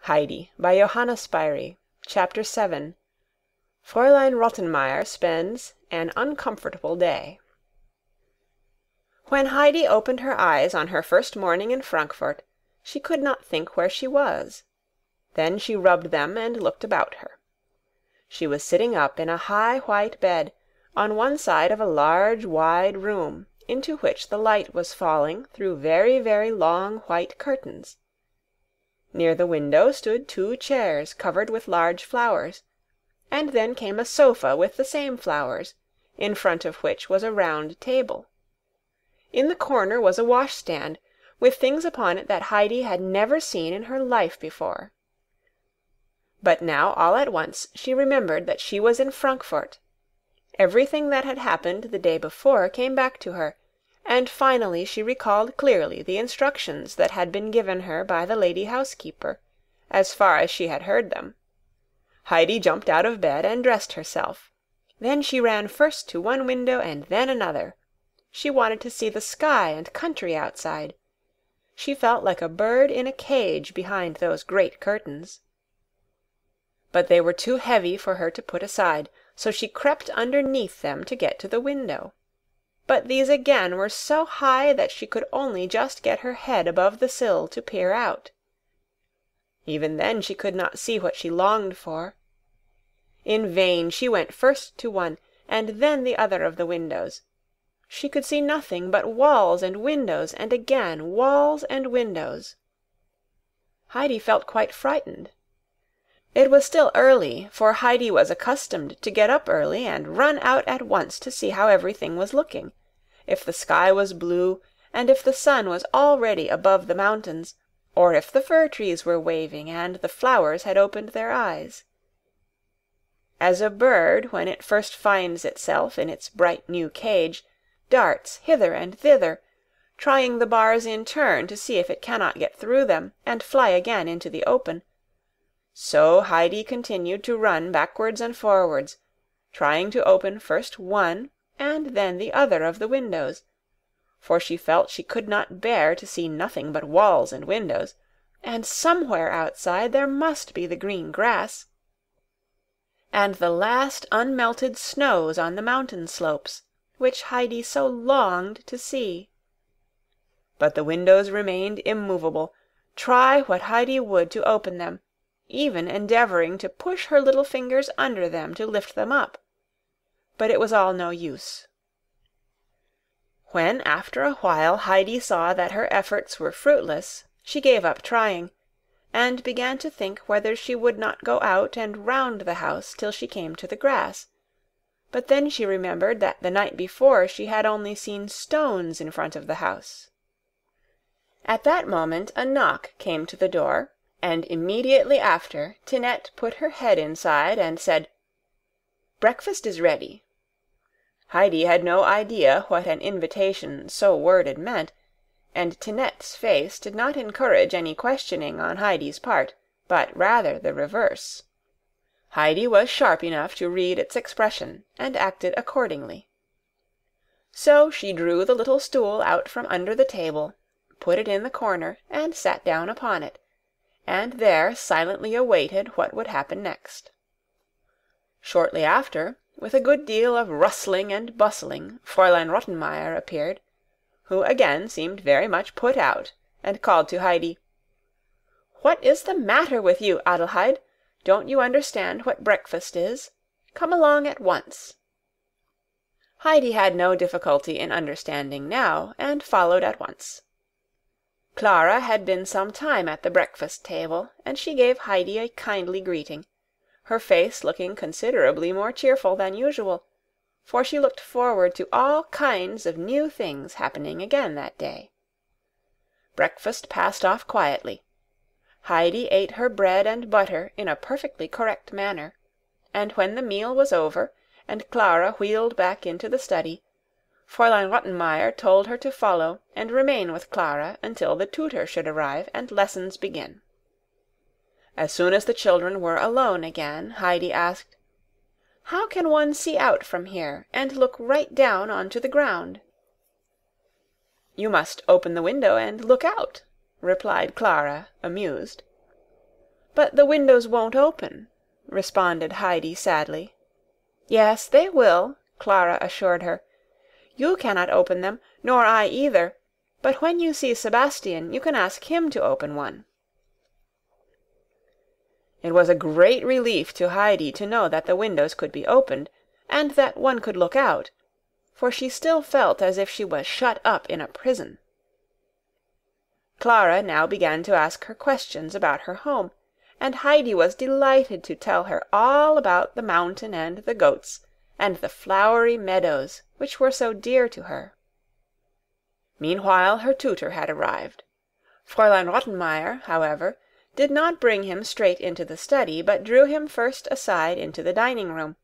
Heidi by Johanna Spyri. Chapter 7. Fräulein Rottenmeier Spends an Uncomfortable Day. When Heidi opened her eyes on her first morning in Frankfort, she could not think where she was. Then she rubbed them and looked about her. She was sitting up in a high white bed, on one side of a large wide room, into which the light was falling through very, very long white curtains. Near the window stood 2 chairs covered with large flowers, and then came a sofa with the same flowers, in front of which was a round table. In the corner was a washstand, with things upon it that Heidi had never seen in her life before. But now all at once she remembered that she was in Frankfort. Everything that had happened the day before came back to her, and finally she recalled clearly the instructions that had been given her by the lady housekeeper, as far as she had heard them. Heidi jumped out of bed and dressed herself. Then she ran first to one window and then another. She wanted to see the sky and country outside. She felt like a bird in a cage behind those great curtains. But they were too heavy for her to put aside, so she crept underneath them to get to the window. But these again were so high that she could only just get her head above the sill to peer out. Even then she could not see what she longed for. In vain she went first to one and then the other of the windows. She could see nothing but walls and windows, and again walls and windows. Heidi felt quite frightened. It was still early, for Heidi was accustomed to get up early and run out at once to see how everything was looking, if the sky was blue, and if the sun was already above the mountains, or if the fir trees were waving and the flowers had opened their eyes. As a bird, when it first finds itself in its bright new cage, darts hither and thither, trying the bars in turn to see if it cannot get through them and fly again into the open, so Heidi continued to run backwards and forwards, trying to open first one and then the other of the windows, for she felt she could not bear to see nothing but walls and windows, and somewhere outside there must be the green grass, and the last unmelted snows on the mountain slopes, which Heidi so longed to see. But the windows remained immovable, try what Heidi would to open them, even endeavoring to push her little fingers under them to lift them up. But it was all no use. When after a while Heidi saw that her efforts were fruitless, she gave up trying, and began to think whether she would not go out and round the house till she came to the grass. But then she remembered that the night before she had only seen stones in front of the house. At that moment a knock came to the door, and immediately after Tinette put her head inside and said, "Breakfast is ready." Heidi had no idea what an invitation so worded meant, and Tinette's face did not encourage any questioning on Heidi's part, but rather the reverse. Heidi was sharp enough to read its expression, and acted accordingly. So she drew the little stool out from under the table, put it in the corner, and sat down upon it, and there silently awaited what would happen next. Shortly after, with a good deal of rustling and bustling, Fräulein Rottenmeier appeared, who again seemed very much put out, and called to Heidi, "What is the matter with you, Adelheid? Don't you understand what breakfast is? Come along at once." Heidi had no difficulty in understanding now, and followed at once. Clara had been some time at the breakfast table, and she gave Heidi a kindly greeting, her face looking considerably more cheerful than usual, for she looked forward to all kinds of new things happening again that day. Breakfast passed off quietly. Heidi ate her bread and butter in a perfectly correct manner, and when the meal was over, and Clara wheeled back into the study, Fräulein Rottenmeier told her to follow and remain with Clara until the tutor should arrive and lessons begin. As soon as the children were alone again, Heidi asked, "How can one see out from here and look right down onto the ground?" "You must open the window and look out," replied Clara, amused. "But the windows won't open," responded Heidi sadly. "Yes, they will," Clara assured her. "You cannot open them, nor I either, but when you see Sebastian you can ask him to open one." It was a great relief to Heidi to know that the windows could be opened, and that one could look out, for she still felt as if she was shut up in a prison. Clara now began to ask her questions about her home, and Heidi was delighted to tell her all about the mountain and the goats, and the flowery meadows, which were so dear to her. Meanwhile her tutor had arrived. Fräulein Rottenmeier, however, did not bring him straight into the study, but drew him first aside into the dining-room,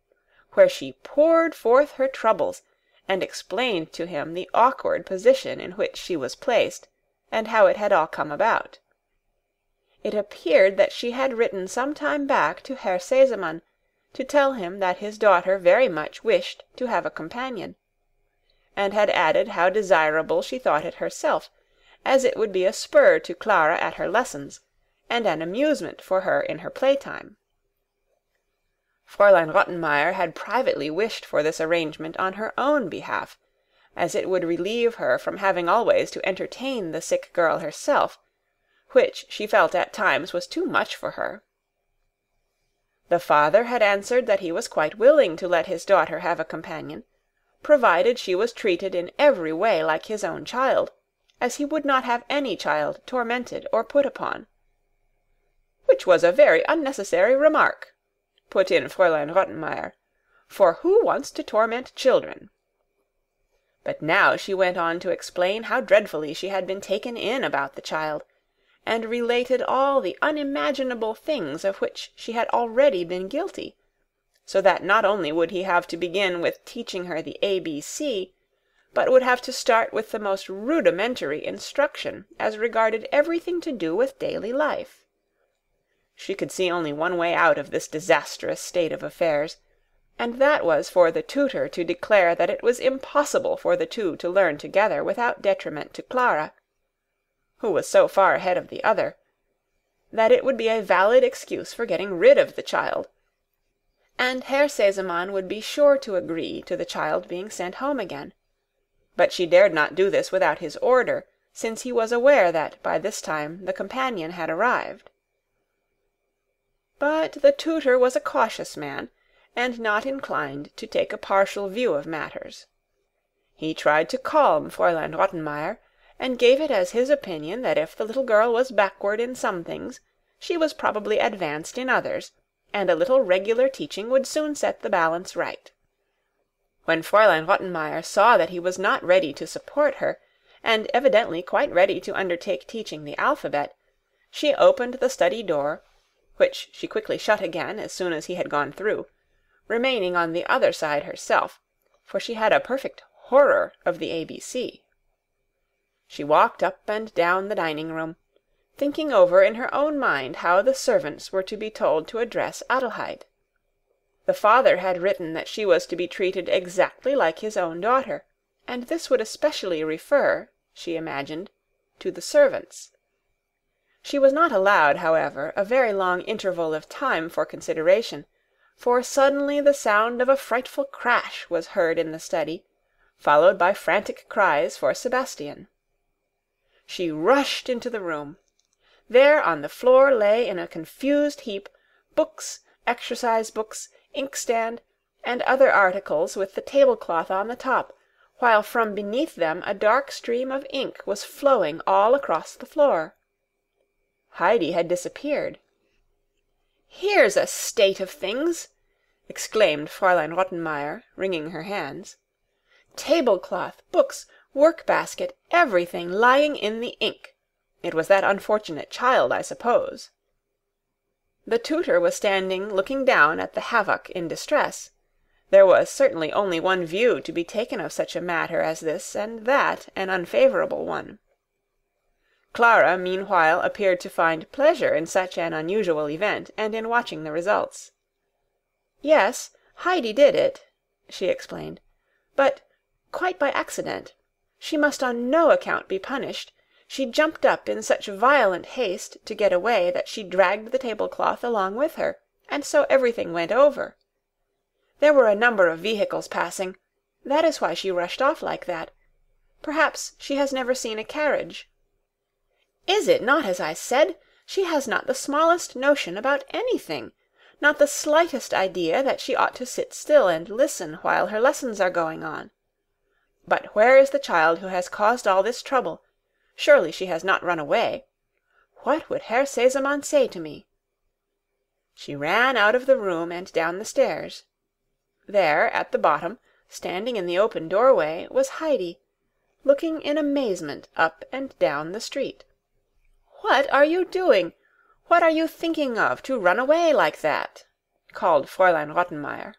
where she poured forth her troubles, and explained to him the awkward position in which she was placed, and how it had all come about. It appeared that she had written some time back to Herr Sesemann, to tell him that his daughter very much wished to have a companion, and had added how desirable she thought it herself, as it would be a spur to Clara at her lessons, and an amusement for her in her playtime. Fräulein Rottenmeier had privately wished for this arrangement on her own behalf, as it would relieve her from having always to entertain the sick girl herself, which she felt at times was too much for her. The father had answered that he was quite willing to let his daughter have a companion, provided she was treated in every way like his own child, as he would not have any child tormented or put upon. "Which was a very unnecessary remark," put in Fräulein Rottenmeier, "for who wants to torment children?" But now she went on to explain how dreadfully she had been taken in about the child, and related all the unimaginable things of which she had already been guilty, so that not only would he have to begin with teaching her the ABC, but would have to start with the most rudimentary instruction as regarded everything to do with daily life. She could see only one way out of this disastrous state of affairs, and that was for the tutor to declare that it was impossible for the two to learn together without detriment to Clara, who was so far ahead of the other, that it would be a valid excuse for getting rid of the child, and Herr Sesemann would be sure to agree to the child being sent home again. But she dared not do this without his order, since he was aware that by this time the companion had arrived. But the tutor was a cautious man, and not inclined to take a partial view of matters. He tried to calm Fräulein Rottenmeier, and gave it as his opinion that if the little girl was backward in some things, she was probably advanced in others, and a little regular teaching would soon set the balance right. When Fräulein Rottenmeier saw that he was not ready to support her, and evidently quite ready to undertake teaching the alphabet, she opened the study door, which she quickly shut again as soon as he had gone through, remaining on the other side herself, for she had a perfect horror of the ABC. She walked up and down the dining-room, thinking over in her own mind how the servants were to be told to address Adelheid. The father had written that she was to be treated exactly like his own daughter, and this would especially refer, she imagined, to the servants. She was not allowed, however, a very long interval of time for consideration, for suddenly the sound of a frightful crash was heard in the study, followed by frantic cries for Sebastian. She rushed into the room. There on the floor lay in a confused heap books, exercise-books, inkstand, and other articles with the tablecloth on the top, while from beneath them a dark stream of ink was flowing all across the floor. Heidi had disappeared. "Here's a state of things!" exclaimed Fräulein Rottenmeier, wringing her hands. "Tablecloth, books, work-basket, everything lying in the ink. It was that unfortunate child, I suppose." The tutor was standing looking down at the havoc in distress. There was certainly only one view to be taken of such a matter as this, and that an unfavourable one. Clara meanwhile appeared to find pleasure in such an unusual event, and in watching the results. "Yes, Heidi did it," she explained, "but quite by accident. She must on no account be punished. She jumped up in such violent haste to get away that she dragged the tablecloth along with her, and so everything went over. There were a number of vehicles passing. That is why she rushed off like that. Perhaps she has never seen a carriage. Is it not as I said? She has not the smallest notion about anything, not the slightest idea that she ought to sit still and listen while her lessons are going on. But where is the child who has caused all this trouble? Surely she has not run away. What would Herr Sesemann say to me? She ran out of the room and down the stairs. There, at the bottom, standing in the open doorway, was Heidi, looking in amazement up and down the street. "What are you doing? What are you thinking of, to run away like that?" called Fräulein Rottenmeier.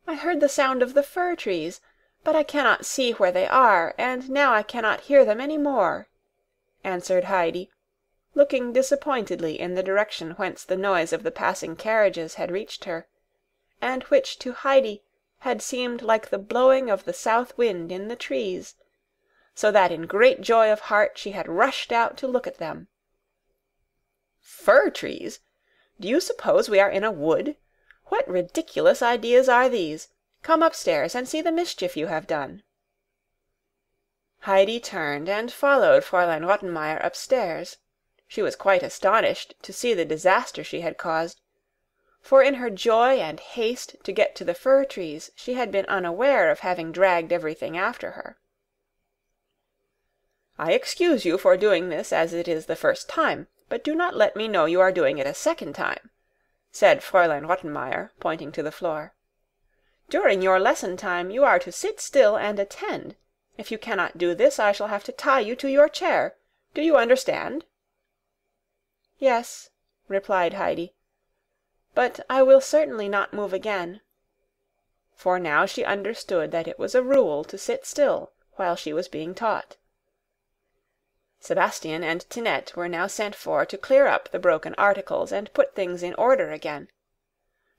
"I heard the sound of the fir trees, but I cannot see where they are, and now I cannot hear them any more," answered Heidi, looking disappointedly in the direction whence the noise of the passing carriages had reached her, and which to Heidi had seemed like the blowing of the south wind in the trees, so that in great joy of heart she had rushed out to look at them. "Fir trees! Do you suppose we are in a wood? What ridiculous ideas are these? Come upstairs and see the mischief you have done." Heidi turned and followed Fräulein Rottenmeier upstairs. She was quite astonished to see the disaster she had caused, for in her joy and haste to get to the fir trees she had been unaware of having dragged everything after her. "I excuse you for doing this as it is the first time, but do not let me know you are doing it a second time," said Fräulein Rottenmeier, pointing to the floor. "During your lesson time you are to sit still and attend. If you cannot do this, I shall have to tie you to your chair. Do you understand?" "Yes," replied Heidi, "but I will certainly not move again." For now she understood that it was a rule to sit still while she was being taught. Sebastian and Tinette were now sent for to clear up the broken articles and put things in order again.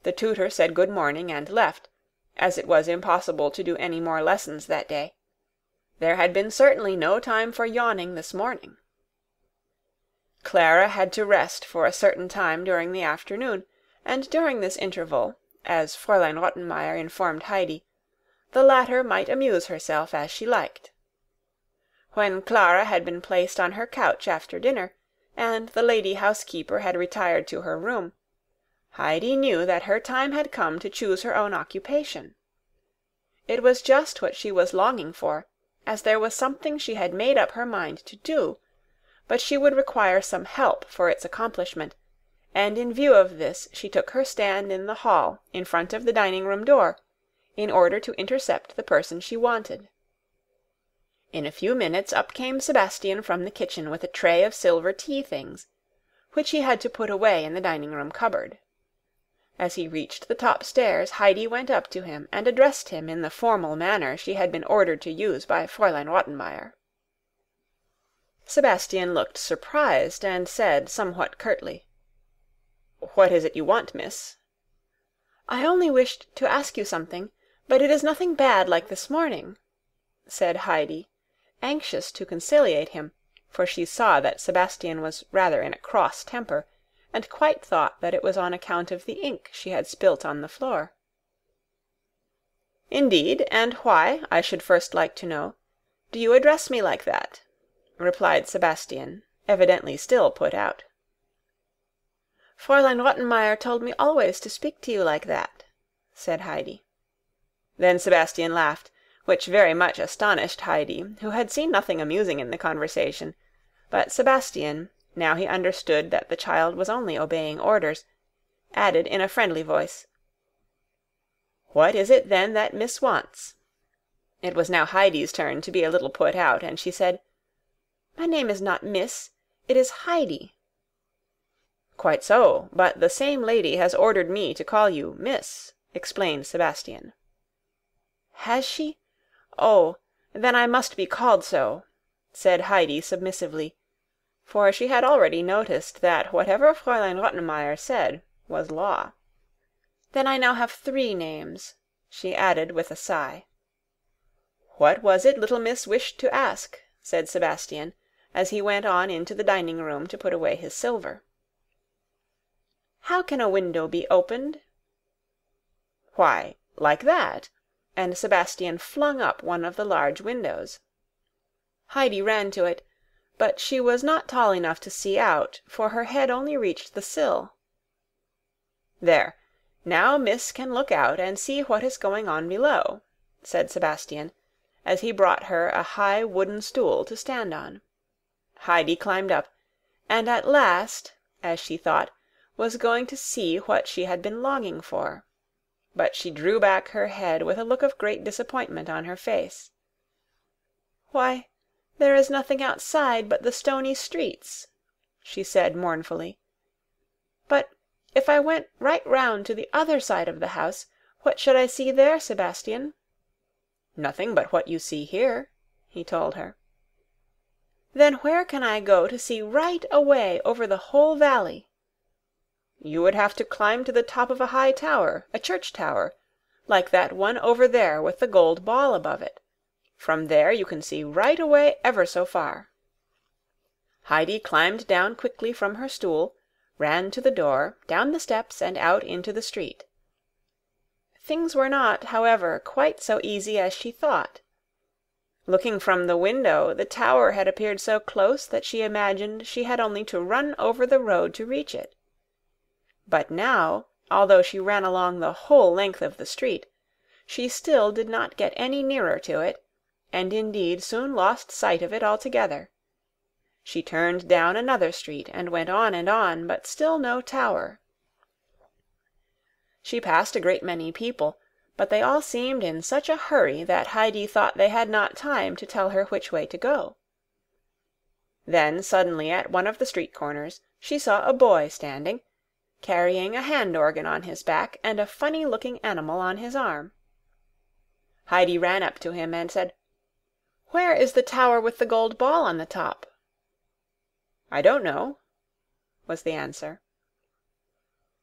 The tutor said good morning and left, as it was impossible to do any more lessons that day. There had been certainly no time for yawning this morning. Clara had to rest for a certain time during the afternoon, and during this interval, as Fräulein Rottenmeier informed Heidi, the latter might amuse herself as she liked. When Clara had been placed on her couch after dinner, and the lady housekeeper had retired to her room, Heidi knew that her time had come to choose her own occupation. It was just what she was longing for, as there was something she had made up her mind to do, but she would require some help for its accomplishment, and in view of this she took her stand in the hall in front of the dining-room door, in order to intercept the person she wanted. In a few minutes up came Sebastian from the kitchen with a tray of silver tea-things, which he had to put away in the dining-room cupboard. As he reached the top stairs, Heidi went up to him and addressed him in the formal manner she had been ordered to use by Fräulein Rottenmeier. Sebastian looked surprised, and said somewhat curtly, "What is it you want, miss?" "I only wished to ask you something, but it is nothing bad like this morning," said Heidi, anxious to conciliate him, for she saw that Sebastian was rather in a cross temper, and quite thought that it was on account of the ink she had spilt on the floor. "Indeed, and why, I should first like to know. Do you address me like that?" replied Sebastian, evidently still put out. "Fräulein Rottenmeier told me always to speak to you like that," said Heidi. Then Sebastian laughed, which very much astonished Heidi, who had seen nothing amusing in the conversation, but Sebastian, now he understood that the child was only obeying orders, added in a friendly voice, "What is it then that Miss wants?" It was now Heidi's turn to be a little put out, and she said, "My name is not Miss, it is Heidi." "Quite so, but the same lady has ordered me to call you Miss," explained Sebastian. "Has she? Oh, then I must be called so," said Heidi submissively, for she had already noticed that whatever Fräulein Rottenmeier said was law. "Then I now have 3 names," she added with a sigh. "What was it little miss wished to ask?" said Sebastian, as he went on into the dining-room to put away his silver. "How can a window be opened?" "Why, like that," and Sebastian flung up one of the large windows. Heidi ran to it, but she was not tall enough to see out, for her head only reached the sill. "There, now Miss can look out and see what is going on below," said Sebastian, as he brought her a high wooden stool to stand on. Heidi climbed up, and at last, as she thought, was going to see what she had been longing for. But she drew back her head with a look of great disappointment on her face. "Why, there is nothing outside but the stony streets," she said mournfully. "But if I went right round to the other side of the house, what should I see there, Sebastian?" "Nothing but what you see here," he told her. "Then where can I go to see right away over the whole valley?" "You would have to climb to the top of a high tower, a church tower, like that one over there with the gold ball above it. From there you can see right away ever so far." Heidi climbed down quickly from her stool, ran to the door, down the steps, and out into the street. Things were not, however, quite so easy as she thought. Looking from the window, the tower had appeared so close that she imagined she had only to run over the road to reach it. But now, although she ran along the whole length of the street, she still did not get any nearer to it, and indeed soon lost sight of it altogether. She turned down another street and went on, but still no tower. She passed a great many people, but they all seemed in such a hurry that Heidi thought they had not time to tell her which way to go. Then suddenly at one of the street corners she saw a boy standing, carrying a hand-organ on his back and a funny-looking animal on his arm. Heidi ran up to him and said, "Where is the tower with the gold ball on the top?" "I don't know," was the answer.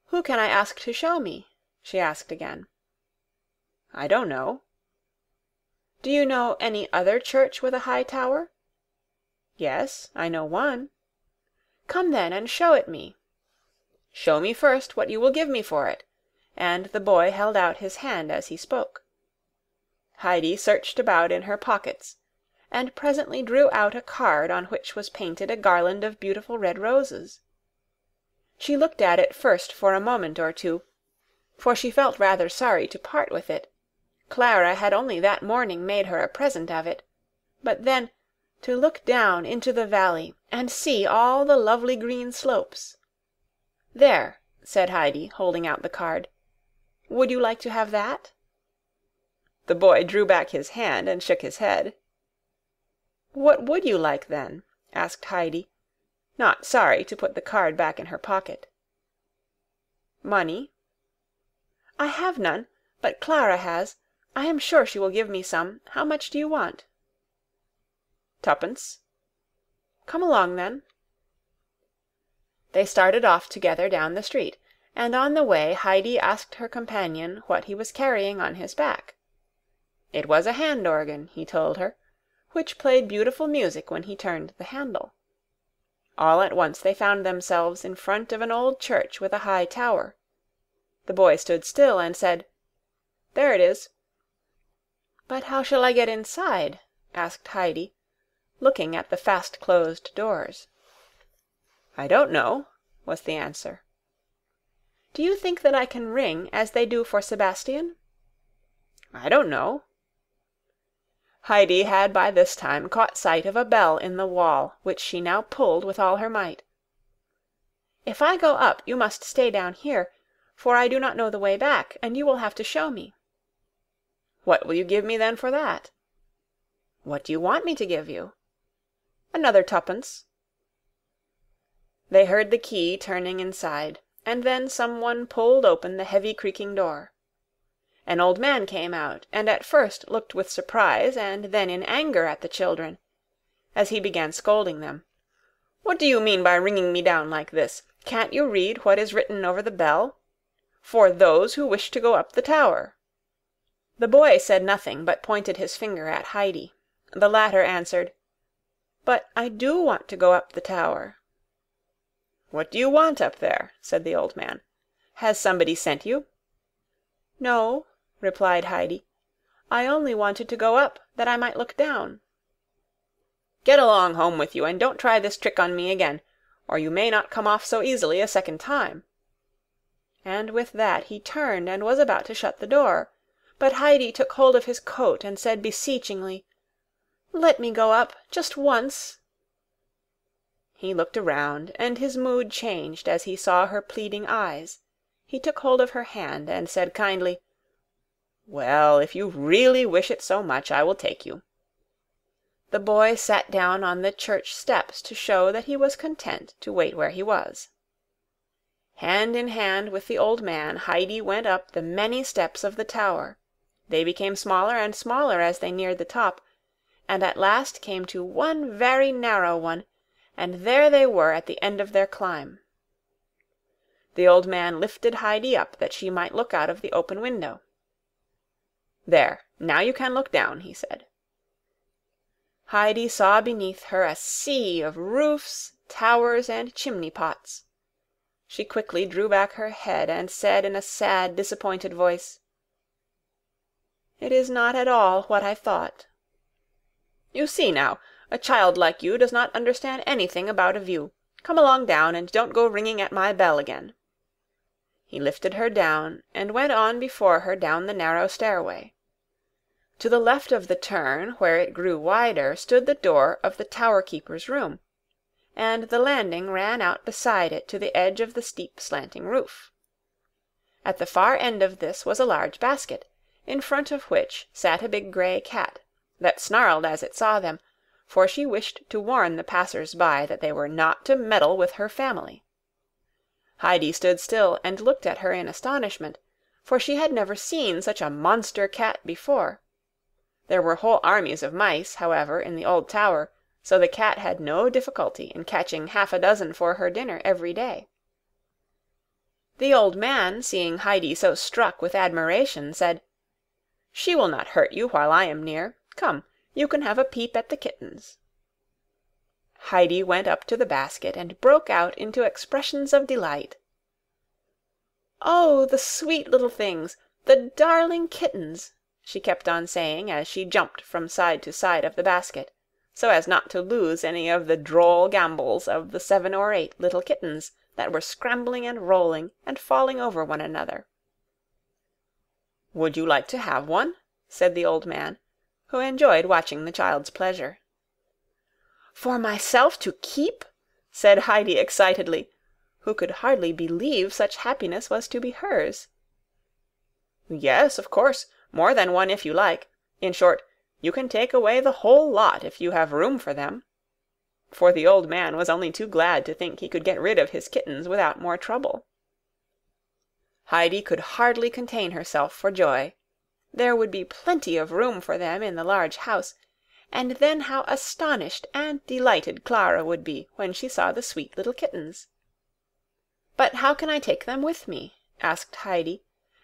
"Who can I ask to show me?" she asked again. "I don't know." "Do you know any other church with a high tower?" "Yes, I know one." "Come then and show it me." "Show me first what you will give me for it," and the boy held out his hand as he spoke. Heidi searched about in her pockets, and presently drew out a card on which was painted a garland of beautiful red roses. She looked at it first for a moment or two, for she felt rather sorry to part with it. Clara had only that morning made her a present of it, but then to look down into the valley and see all the lovely green slopes. "There," said Heidi, holding out the card. "Would you like to have that?" The boy drew back his hand and shook his head. "What would you like, then?" asked Heidi, not sorry to put the card back in her pocket. "Money?" "I have none, but Clara has. I am sure she will give me some. How much do you want?" "Twopence." "Come along, then." They started off together down the street, and on the way Heidi asked her companion what he was carrying on his back. It was a hand-organ, he told her, which played beautiful music when he turned the handle. All at once they found themselves in front of an old church with a high tower. The boy stood still and said, "There it is." "But how shall I get inside?" asked Heidi, looking at the fast-closed doors. "I don't know," was the answer. "Do you think that I can ring as they do for Sebastian?" "I don't know." Heidi had by this time caught sight of a bell in the wall, which she now pulled with all her might. "If I go up, you must stay down here, for I do not know the way back, and you will have to show me." "What will you give me then for that?" "What do you want me to give you?" "Another twopence." They heard the key turning inside, and then someone pulled open the heavy creaking door. An old man came out, and at first looked with surprise and then in anger at the children, as he began scolding them. "What do you mean by ringing me down like this? Can't you read what is written over the bell? 'For those who wish to go up the tower.'" The boy said nothing, but pointed his finger at Heidi. The latter answered, "But I do want to go up the tower." "What do you want up there?" said the old man. "Has somebody sent you?" "No," replied Heidi. "I only wanted to go up that I might look down." "Get along home with you, and don't try this trick on me again, or you may not come off so easily a second time." And with that he turned and was about to shut the door, but Heidi took hold of his coat and said beseechingly, "Let me go up, just once." He looked around, and his mood changed as he saw her pleading eyes. He took hold of her hand and said kindly, "Well, if you really wish it so much, I will take you." The boy sat down on the church steps to show that he was content to wait where he was. Hand in hand with the old man, Heidi went up the many steps of the tower. They became smaller and smaller as they neared the top, and at last came to one very narrow one, and there they were at the end of their climb. The old man lifted Heidi up that she might look out of the open window. "There, now you can look down," he said. Heidi saw beneath her a sea of roofs, towers, and chimney-pots. She quickly drew back her head and said in a sad, disappointed voice, "It is not at all what I thought." "You see now, a child like you does not understand anything about a view. Come along down, and don't go ringing at my bell again." He lifted her down, and went on before her down the narrow stairway. To the left of the turn, where it grew wider, stood the door of the tower-keeper's room, and the landing ran out beside it to the edge of the steep slanting roof. At the far end of this was a large basket, in front of which sat a big grey cat, that snarled as it saw them, for she wished to warn the passers-by that they were not to meddle with her family. Heidi stood still and looked at her in astonishment, for she had never seen such a monster cat before. There were whole armies of mice, however, in the old tower, so the cat had no difficulty in catching half a dozen for her dinner every day. The old man, seeing Heidi so struck with admiration, said, "She will not hurt you while I am near. Come, you can have a peep at the kittens." Heidi went up to the basket and broke out into expressions of delight. "Oh, the sweet little things, the darling kittens!" she kept on saying as she jumped from side to side of the basket, so as not to lose any of the droll gambols of the 7 or 8 little kittens that were scrambling and rolling and falling over one another. "Would you like to have one?" said the old man, who enjoyed watching the child's pleasure. "For myself to keep?" said Heidi excitedly, who could hardly believe such happiness was to be hers. "Yes, of course, more than one if you like. In short, you can take away the whole lot if you have room for them." For the old man was only too glad to think he could get rid of his kittens without more trouble. Heidi could hardly contain herself for joy. There would be plenty of room for them in the large house, and then how astonished and delighted Clara would be when she saw the sweet little kittens. "But how can I take them with me?" asked Heidi,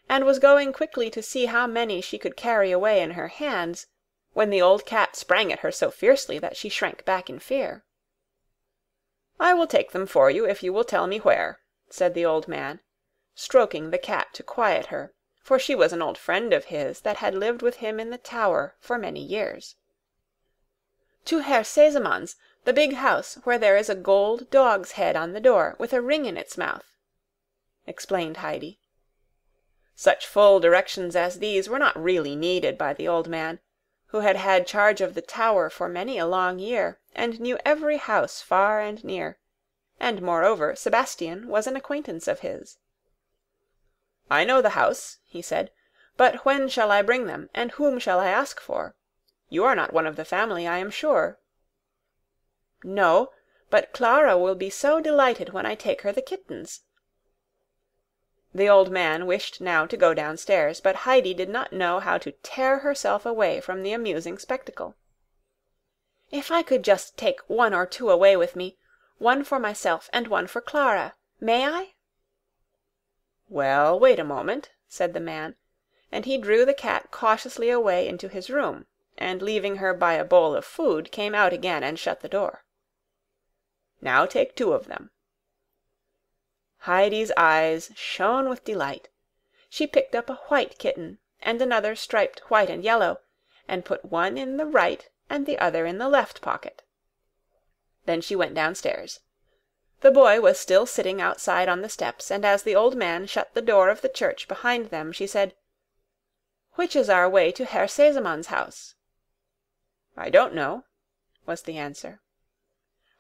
and was going quickly to see how many she could carry away in her hands, when the old cat sprang at her so fiercely that she shrank back in fear. "I will take them for you if you will tell me where," said the old man, stroking the cat to quiet her, for she was an old friend of his that had lived with him in the tower for many years. "To Herr Seseman's, the big house where there is a gold dog's head on the door with a ring in its mouth," explained Heidi. Such full directions as these were not really needed by the old man, who had had charge of the tower for many a long year, and knew every house far and near, and moreover Sebastian was an acquaintance of his. "I know the house," he said, "but when shall I bring them, and whom shall I ask for? You are not one of the family, I am sure." "No, but Clara will be so delighted when I take her the kittens." The old man wished now to go downstairs, but Heidi did not know how to tear herself away from the amusing spectacle. "If I could just take 1 or 2 away with me, one for myself and one for Clara, may I?" "Well, wait a moment," said the man, and he drew the cat cautiously away into his room, and leaving her by a bowl of food, came out again and shut the door. "Now take 2 of them." Heidi's eyes shone with delight. She picked up a white kitten, and another striped white and yellow, and put one in the right and the other in the left pocket. Then she went downstairs. The boy was still sitting outside on the steps, and as the old man shut the door of the church behind them, she said, "Which is our way to Herr Seseman's house?" "I don't know," was the answer.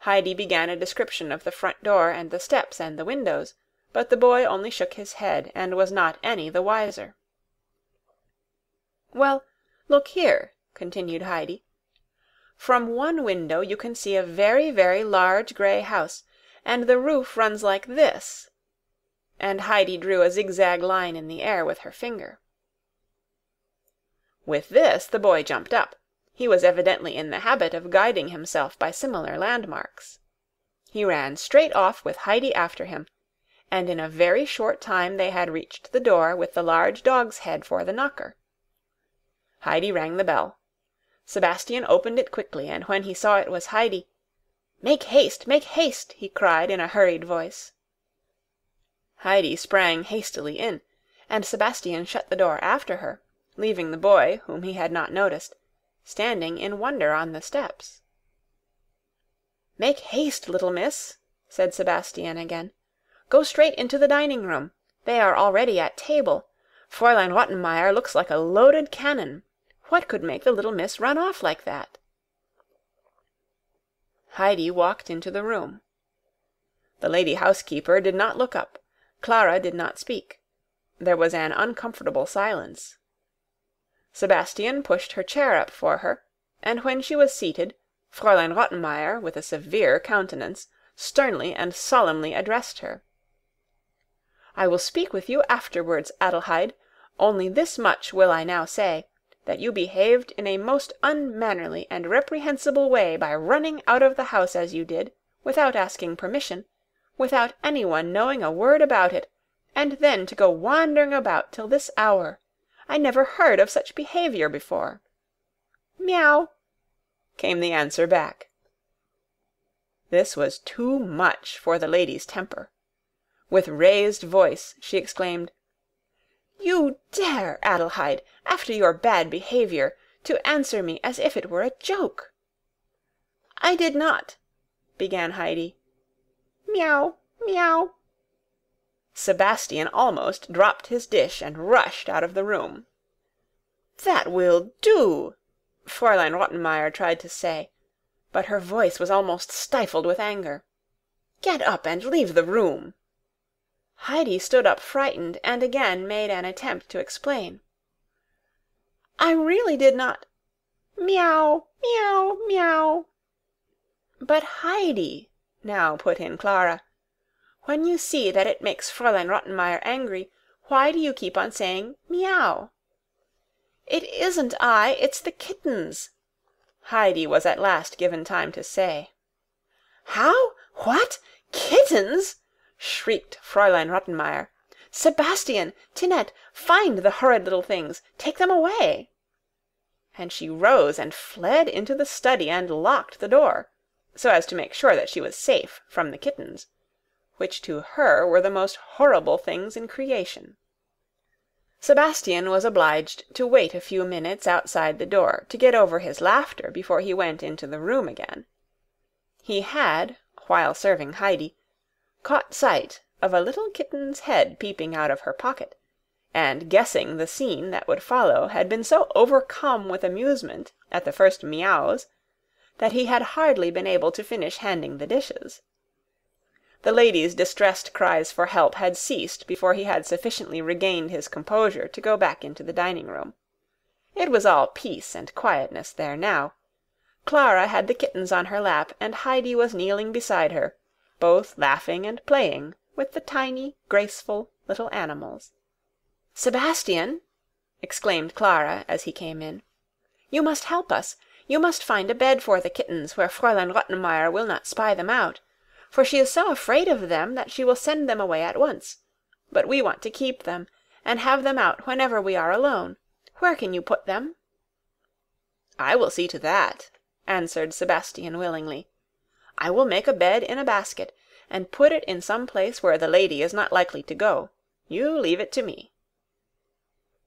Heidi began a description of the front door and the steps and the windows, but the boy only shook his head, and was not any the wiser. "Well, look here," continued Heidi. "From one window you can see a very, very large grey house, and the roof runs like this," and Heidi drew a zigzag line in the air with her finger. With this the boy jumped up. He was evidently in the habit of guiding himself by similar landmarks. He ran straight off with Heidi after him, and in a very short time they had reached the door with the large dog's head for the knocker. Heidi rang the bell. Sebastian opened it quickly, and when he saw it was Heidi, make haste," he cried in a hurried voice. Heidi sprang hastily in, and Sebastian shut the door after her, leaving the boy, whom he had not noticed, standing in wonder on the steps. "Make haste, little miss," said Sebastian again. "Go straight into the dining-room. They are already at table. Fräulein Rottenmeier looks like a loaded cannon. What could make the little miss run off like that?" Heidi walked into the room. The lady housekeeper did not look up. Clara did not speak. There was an uncomfortable silence. Sebastian pushed her chair up for her, and when she was seated, Fräulein Rottenmeier, with a severe countenance, sternly and solemnly addressed her. "I will speak with you afterwards, Adelheid. Only this much will I now say, that you behaved in a most unmannerly and reprehensible way by running out of the house as you did, without asking permission, without any one knowing a word about it, and then to go wandering about till this hour. I never heard of such behavior before." "Meow," came the answer back. This was too much for the lady's temper. With raised voice she exclaimed, "You dare, Adelheid, after your bad behavior, to answer me as if it were a joke." "I did not," began Heidi. "Meow, meow." Sebastian almost dropped his dish and rushed out of the room. "That will do," Fräulein Rottenmeier tried to say, but her voice was almost stifled with anger. "Get up and leave the room." Heidi stood up frightened, and again made an attempt to explain. "I really did not—" "Meow, meow, meow." "But Heidi," now put in Clara, "when you see that it makes Fräulein Rottenmeier angry, why do you keep on saying meow?" "It isn't I, it's the kittens," Heidi was at last given time to say. "How? What? Kittens?" shrieked Fräulein Rottenmeier. "Sebastian, Tinette, find the horrid little things. Take them away." And she rose and fled into the study and locked the door, so as to make sure that she was safe from the kittens, which to her were the most horrible things in creation. Sebastian was obliged to wait a few minutes outside the door to get over his laughter before he went into the room again. He had, while serving Heidi, caught sight of a little kitten's head peeping out of her pocket, and guessing the scene that would follow, had been so overcome with amusement at the first meows that he had hardly been able to finish handing the dishes. The lady's distressed cries for help had ceased before he had sufficiently regained his composure to go back into the dining-room. It was all peace and quietness there now. Clara had the kittens on her lap, and Heidi was kneeling beside her, both laughing and playing with the tiny, graceful little animals. "Sebastian," exclaimed Clara as he came in, "you must help us. You must find a bed for the kittens where Fräulein Rottenmeier will not spy them out, for she is so afraid of them that she will send them away at once. But we want to keep them, and have them out whenever we are alone. Where can you put them?" "I will see to that," answered Sebastian willingly. "I will make a bed in a basket, and put it in some place where the lady is not likely to go. You leave it to me."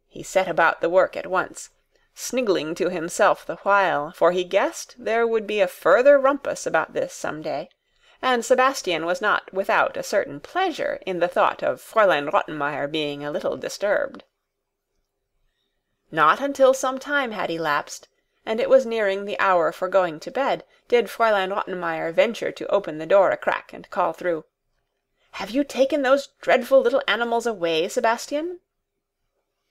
He set about the work at once, sniggling to himself the while, for he guessed there would be a further rumpus about this some day, and Sebastian was not without a certain pleasure in the thought of Fräulein Rottenmeier being a little disturbed. Not until some time had elapsed, and it was nearing the hour for going to bed, did Fräulein Rottenmeier venture to open the door a crack and call through, "Have you taken those dreadful little animals away, Sebastian?"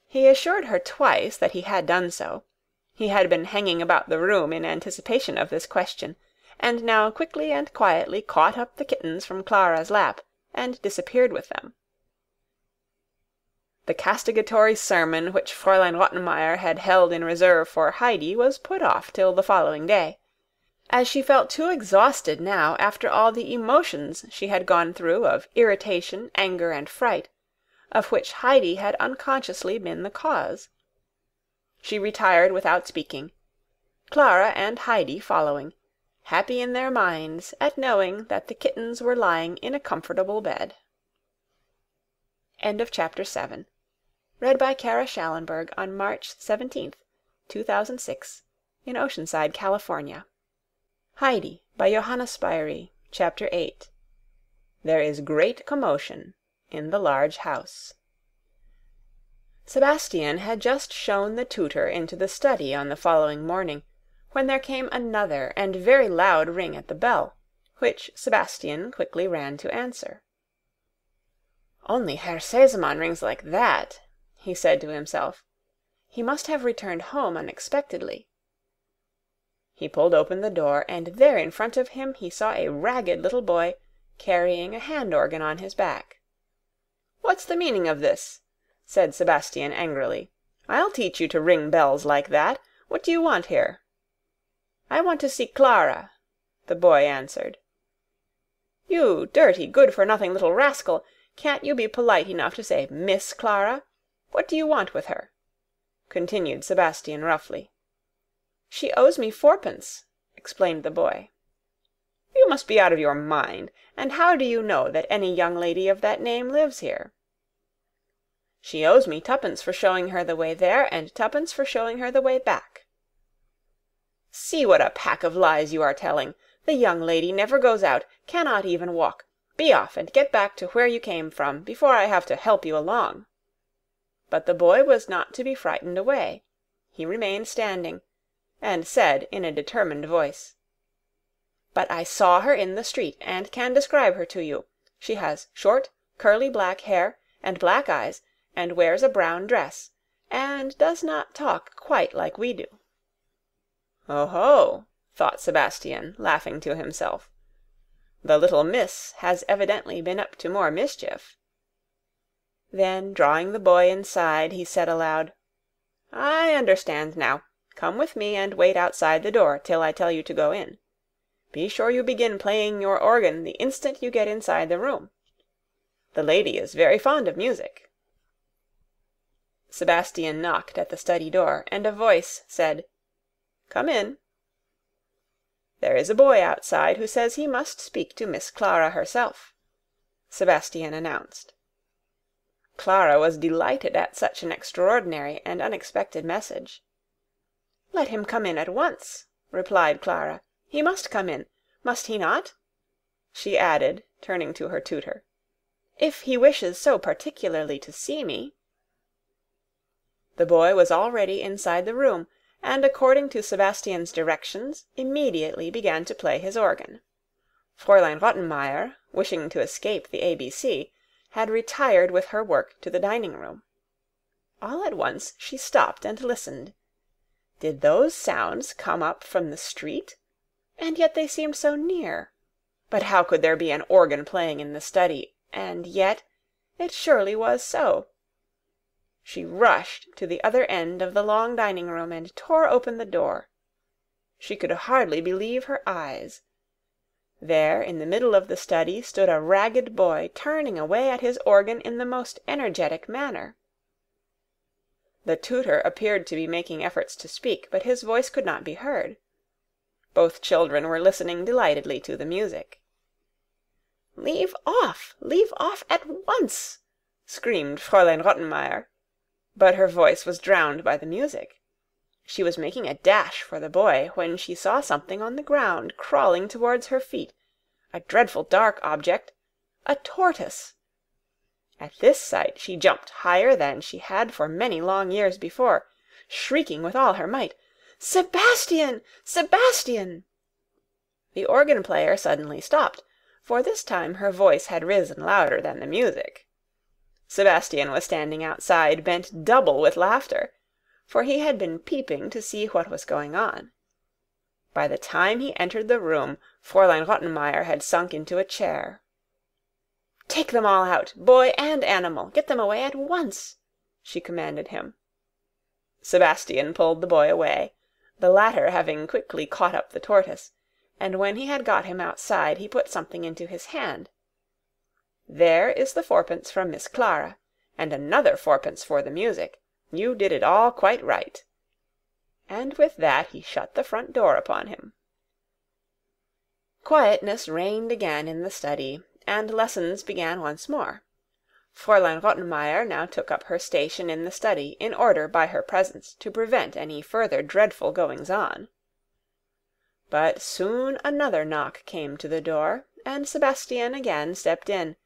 He assured her twice that he had done so. He had been hanging about the room in anticipation of this question, and now quickly and quietly caught up the kittens from Clara's lap, and disappeared with them. The castigatory sermon which Fräulein Rottenmeier had held in reserve for Heidi was put off till the following day, as she felt too exhausted now after all the emotions she had gone through of irritation, anger, and fright, of which Heidi had unconsciously been the cause. She retired without speaking, Clara and Heidi following, happy in their minds at knowing that the kittens were lying in a comfortable bed. End of Chapter 7. Read by Kara Shallenberg on March 17th, 2006, in Oceanside, California. Heidi by Johanna Spyri, Chapter 8. There is great commotion in the large house. Sebastian had just shown the tutor into the study on the following morning, when there came another and very loud ring at the bell, which Sebastian quickly ran to answer. "Only Herr Sesemann rings like that," he said to himself. "He must have returned home unexpectedly." He pulled open the door, and there in front of him he saw a ragged little boy carrying a hand-organ on his back. "What's the meaning of this?" said Sebastian angrily. "I'll teach you to ring bells like that. What do you want here?" "I want to see Clara," the boy answered. "You dirty, good-for-nothing little rascal! Can't you be polite enough to say Miss Clara? What do you want with her?" continued Sebastian roughly. "She owes me 4d," explained the boy. "You must be out of your mind. And how do you know that any young lady of that name lives here?" "She owes me 2d for showing her the way there, and 2d for showing her the way back." "See what a pack of lies you are telling. The young lady never goes out, cannot even walk. Be off, and get back to where you came from, before I have to help you along." But the boy was not to be frightened away. He remained standing, and said in a determined voice, "But I saw her in the street, and can describe her to you. She has short, curly black hair, and black eyes, and wears a brown dress, and does not talk quite like we do." "Oh-ho!" thought Sebastian, laughing to himself. "The little miss has evidently been up to more mischief." Then, drawing the boy inside, he said aloud, "I understand now. Come with me and wait outside the door till I tell you to go in. Be sure you begin playing your organ the instant you get inside the room. The lady is very fond of music." Sebastian knocked at the study door, and a voice said, "Come in." "There is a boy outside who says he must speak to Miss Clara herself," Sebastian announced. Clara was delighted at such an extraordinary and unexpected message. "Let him come in at once," replied Clara. "He must come in, must he not?" she added, turning to her tutor, "if he wishes so particularly to see me." The boy was already inside the room, and according to Sebastian's directions, immediately began to play his organ. Fräulein Rottenmeier, wishing to escape the ABC, had retired with her work to the dining-room. All at once she stopped and listened. Did those sounds come up from the street? And yet they seemed so near. But how could there be an organ playing in the study? And yet it surely was so. She rushed to the other end of the long dining-room and tore open the door. She could hardly believe her eyes. There, in the middle of the study, stood a ragged boy turning away at his organ in the most energetic manner. The tutor appeared to be making efforts to speak, but his voice could not be heard. Both children were listening delightedly to the music. "Leave off! Leave off at once!" screamed Fräulein Rottenmeier, but her voice was drowned by the music. She was making a dash for the boy, when she saw something on the ground crawling towards her feet, a dreadful dark object, a tortoise. At this sight she jumped higher than she had for many long years before, shrieking with all her might, "Sebastian! Sebastian!" The organ-player suddenly stopped, for this time her voice had risen louder than the music. Sebastian was standing outside, bent double with laughter, for he had been peeping to see what was going on. By the time he entered the room, Fräulein Rottenmeier had sunk into a chair. "Take them all out, boy and animal! Get them away at once!" she commanded him. Sebastian pulled the boy away, the latter having quickly caught up the tortoise, and when he had got him outside he put something into his hand. "There is the fourpence from Miss Clara, and another fourpence for the music. You did it all quite right." And with that he shut the front door upon him. Quietness reigned again in the study, and lessons began once more. Fräulein Rottenmeier now took up her station in the study, in order by her presence to prevent any further dreadful goings-on. But soon another knock came to the door, and Sebastian again stepped in,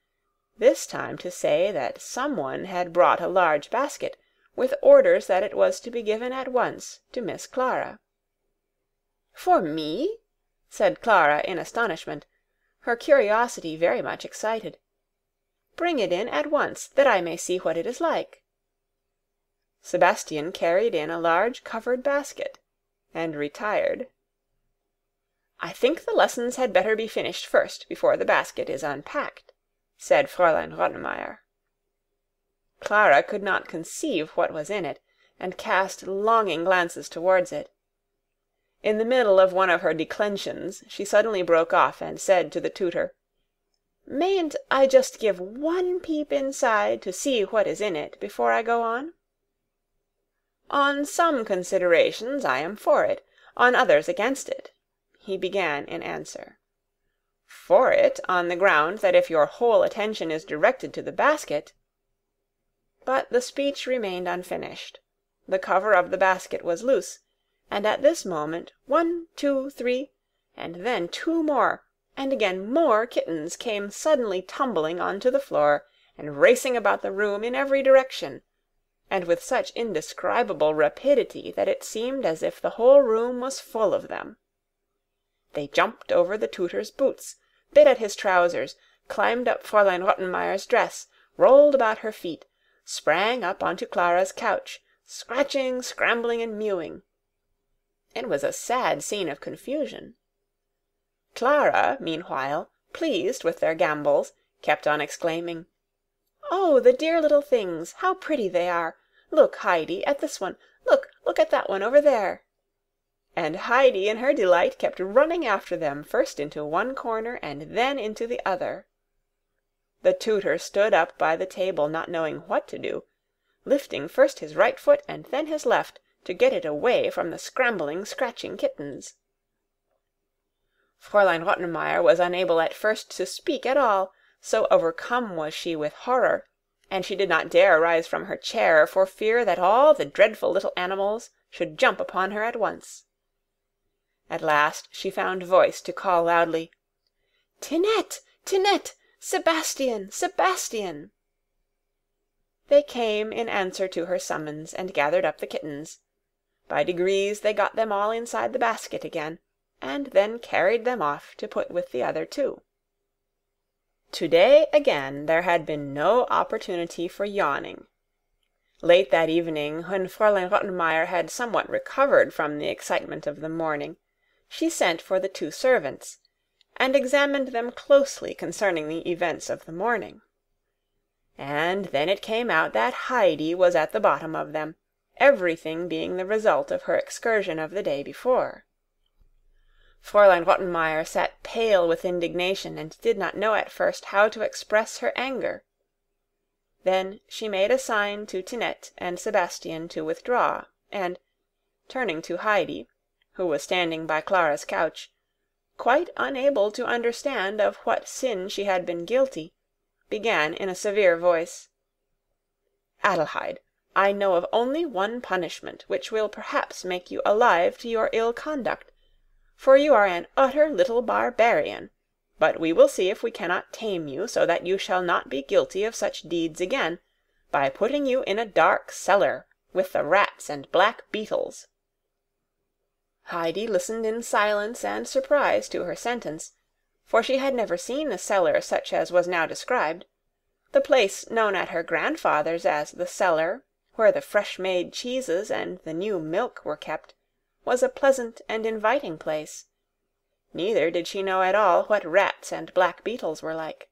this time to say that some one had brought a large basket, with orders that it was to be given at once to Miss Clara. "For me?" said Clara in astonishment, her curiosity very much excited. "Bring it in at once, that I may see what it is like." Sebastian carried in a large covered basket, and retired. "I think the lessons had better be finished first, before the basket is unpacked," said Fräulein Rottenmeier. Clara could not conceive what was in it, and cast longing glances towards it. In the middle of one of her declensions she suddenly broke off and said to the tutor, "Mayn't I just give one peep inside to see what is in it before I go on?" "On some considerations I am for it, on others against it," he began in answer. "For it, on the ground that if your whole attention is directed to the basket—" But the speech remained unfinished. The cover of the basket was loose, and at this moment 1, 2, 3, and then 2 more, and again more kittens came suddenly tumbling on to the floor, and racing about the room in every direction, and with such indescribable rapidity that it seemed as if the whole room was full of them. They jumped over the tutor's boots, bit at his trousers, climbed up Fräulein Rottenmeier's dress, rolled about her feet, sprang up onto Clara's couch, scratching, scrambling, and mewing. It was a sad scene of confusion. Clara, meanwhile, pleased with their gambols, kept on exclaiming, "Oh, the dear little things! How pretty they are! Look, Heidi, at this one! Look at that one over there!" And Heidi in her delight kept running after them, first into one corner and then into the other. The tutor stood up by the table, not knowing what to do, lifting first his right foot and then his left, to get it away from the scrambling, scratching kittens. Fräulein Rottenmeier was unable at first to speak at all, so overcome was she with horror, and she did not dare rise from her chair for fear that all the dreadful little animals should jump upon her at once. At last she found voice to call loudly, "Tinette! Tinette! Sebastian! Sebastian!" They came in answer to her summons, and gathered up the kittens. By degrees they got them all inside the basket again, and then carried them off to put with the other 2. To-day again there had been no opportunity for yawning. Late that evening, when Fräulein Rottenmeier had somewhat recovered from the excitement of the morning, she sent for the 2 servants, and examined them closely concerning the events of the morning. And then it came out that Heidi was at the bottom of them, everything being the result of her excursion of the day before. Fräulein Rottenmeier sat pale with indignation, and did not know at first how to express her anger. Then she made a sign to Tinette and Sebastian to withdraw, and, turning to Heidi, who was standing by Clara's couch, quite unable to understand of what sin she had been guilty, began in a severe voice, "Adelheid, I know of only one punishment which will perhaps make you alive to your ill conduct, for you are an utter little barbarian, but we will see if we cannot tame you so that you shall not be guilty of such deeds again, by putting you in a dark cellar, with the rats and black beetles." Heidi listened in silence and surprise to her sentence, for she had never seen a cellar such as was now described. The place known at her grandfather's as the cellar, where the fresh-made cheeses and the new milk were kept, was a pleasant and inviting place. Neither did she know at all what rats and black beetles were like.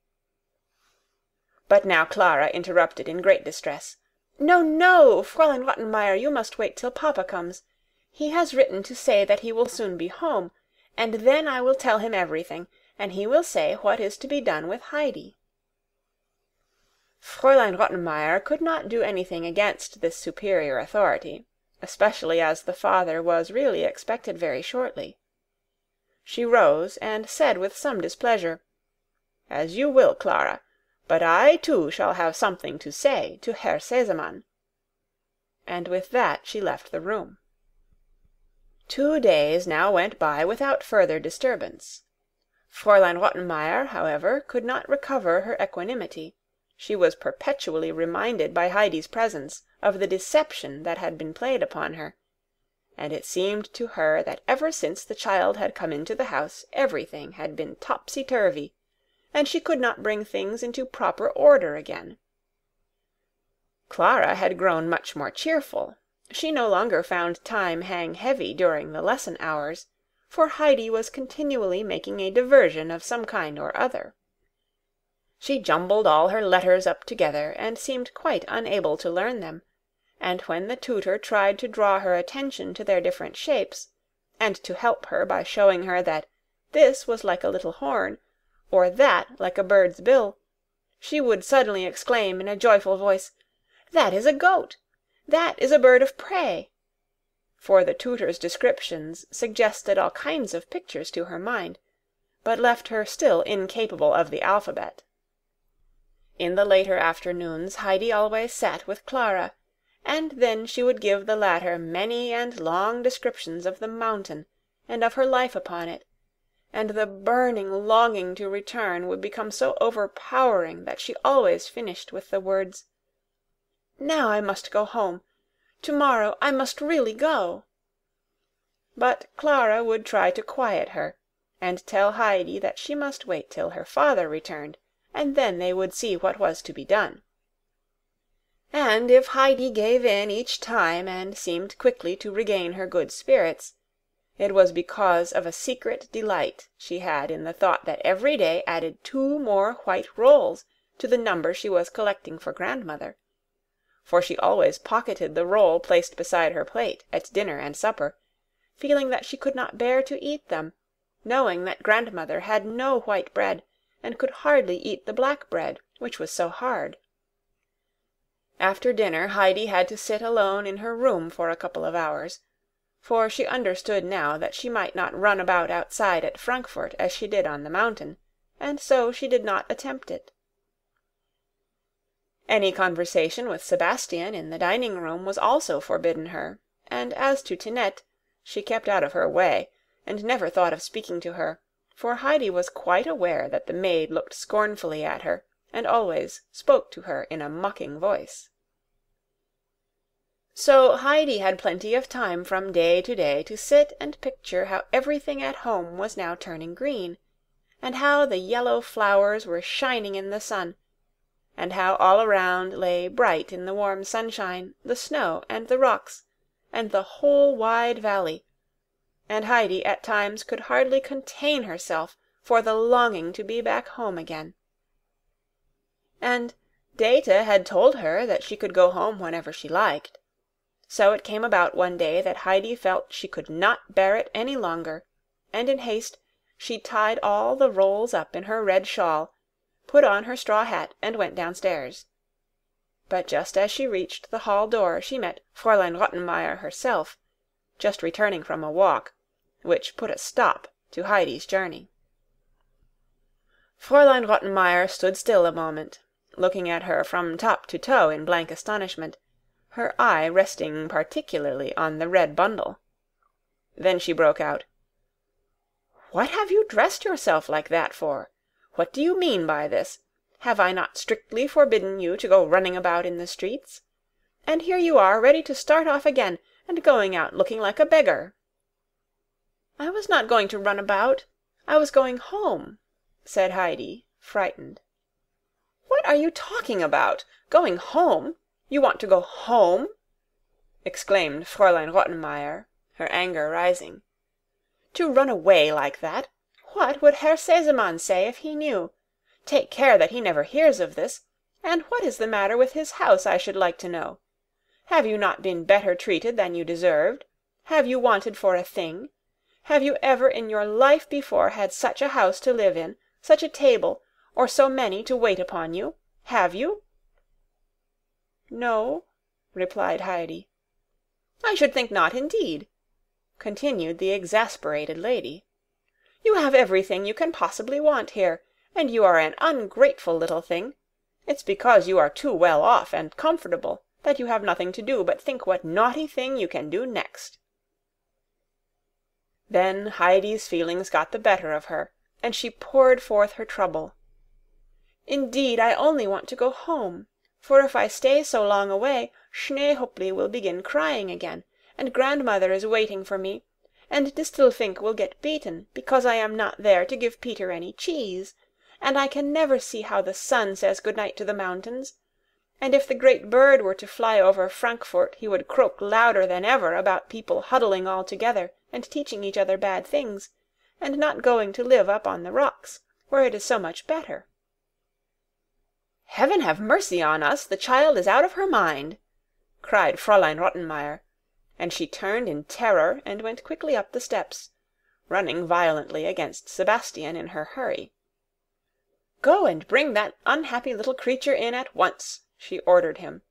But now Clara interrupted in great distress. "No, no, Fräulein Rottenmeier, you must wait till papa comes. He has written to say that he will soon be home, and then I will tell him everything, and he will say what is to be done with Heidi." Fräulein Rottenmeier could not do anything against this superior authority, especially as the father was really expected very shortly. She rose and said with some displeasure, "As you will, Clara, but I too shall have something to say to Herr Sesemann." And with that she left the room. 2 days now went by without further disturbance. Fräulein Rottenmeier, however, could not recover her equanimity. She was perpetually reminded by Heidi's presence of the deception that had been played upon her, and it seemed to her that ever since the child had come into the house everything had been topsy-turvy, and she could not bring things into proper order again. Clara had grown much more cheerful. She no longer found time hang heavy during the lesson hours, for Heidi was continually making a diversion of some kind or other. She jumbled all her letters up together, and seemed quite unable to learn them, and when the tutor tried to draw her attention to their different shapes, and to help her by showing her that this was like a little horn, or that like a bird's bill, she would suddenly exclaim in a joyful voice, "That is a goat! That is a bird of prey!" For the tutor's descriptions suggested all kinds of pictures to her mind, but left her still incapable of the alphabet. In the later afternoons Heidi always sat with Clara, and then she would give the latter many and long descriptions of the mountain and of her life upon it, and the burning longing to return would become so overpowering that she always finished with the words, "Now I must go home. To-morrow I must really go." But Clara would try to quiet her, and tell Heidi that she must wait till her father returned, and then they would see what was to be done. And if Heidi gave in each time and seemed quickly to regain her good spirits, it was because of a secret delight she had in the thought that every day added 2 more white rolls to the number she was collecting for grandmother, for she always pocketed the roll placed beside her plate at dinner and supper, feeling that she could not bear to eat them, knowing that grandmother had no white bread, and could hardly eat the black bread, which was so hard. After dinner Heidi had to sit alone in her room for a couple of hours, for she understood now that she might not run about outside at Frankfort as she did on the mountain, and so she did not attempt it. Any conversation with Sebastian in the dining-room was also forbidden her, and as to Tinette, she kept out of her way, and never thought of speaking to her, for Heidi was quite aware that the maid looked scornfully at her, and always spoke to her in a mocking voice. So Heidi had plenty of time from day to day to sit and picture how everything at home was now turning green, and how the yellow flowers were shining in the sun, and how all around lay bright in the warm sunshine the snow and the rocks, and the whole wide valley, and Heidi at times could hardly contain herself for the longing to be back home again. And Dete had told her that she could go home whenever she liked. So it came about one day that Heidi felt she could not bear it any longer, and in haste she tied all the rolls up in her red shawl, put on her straw hat, and went downstairs. but just as she reached the hall door she met Fräulein Rottenmeier herself, just returning from a walk, which put a stop to Heidi's journey. Fräulein Rottenmeier stood still a moment, looking at her from top to toe in blank astonishment, her eye resting particularly on the red bundle. Then she broke out, "What have you dressed yourself like that for? What do you mean by this? Have I not strictly forbidden you to go running about in the streets? And here you are ready to start off again, and going out looking like a beggar." "I was not going to run about. I was going home," said Heidi, frightened. "What are you talking about? Going home? You want to go home?" exclaimed Fräulein Rottenmeier, her anger rising. "To run away like that? What would Herr Sesemann say if he knew? Take care that he never hears of this. And what is the matter with his house, I should like to know? Have you not been better treated than you deserved? Have you wanted for a thing? Have you ever in your life before had such a house to live in, such a table, or so many to wait upon you? Have you?" "No," replied Heidi. "I should think not, indeed," continued the exasperated lady. "You have everything you can possibly want here, and you are an ungrateful little thing. It's because you are too well off and comfortable that you have nothing to do but think what naughty thing you can do next." Then Heidi's feelings got the better of her, and she poured forth her trouble. "Indeed, I only want to go home, for if I stay so long away, Schneehöppli will begin crying again, and grandmother is waiting for me, and Distelfink will get beaten because I am not there to give Peter any cheese, and I can never see how the sun says good night to the mountains, and if the great bird were to fly over Frankfort he would croak louder than ever about people huddling all together and teaching each other bad things, and not going to live up on the rocks, where it is so much better." "Heaven have mercy on us, the child is out of her mind!" cried Fräulein Rottenmeier, and she turned in terror and went quickly up the steps, running violently against Sebastian in her hurry. "Go and bring that unhappy little creature in at once," she ordered him,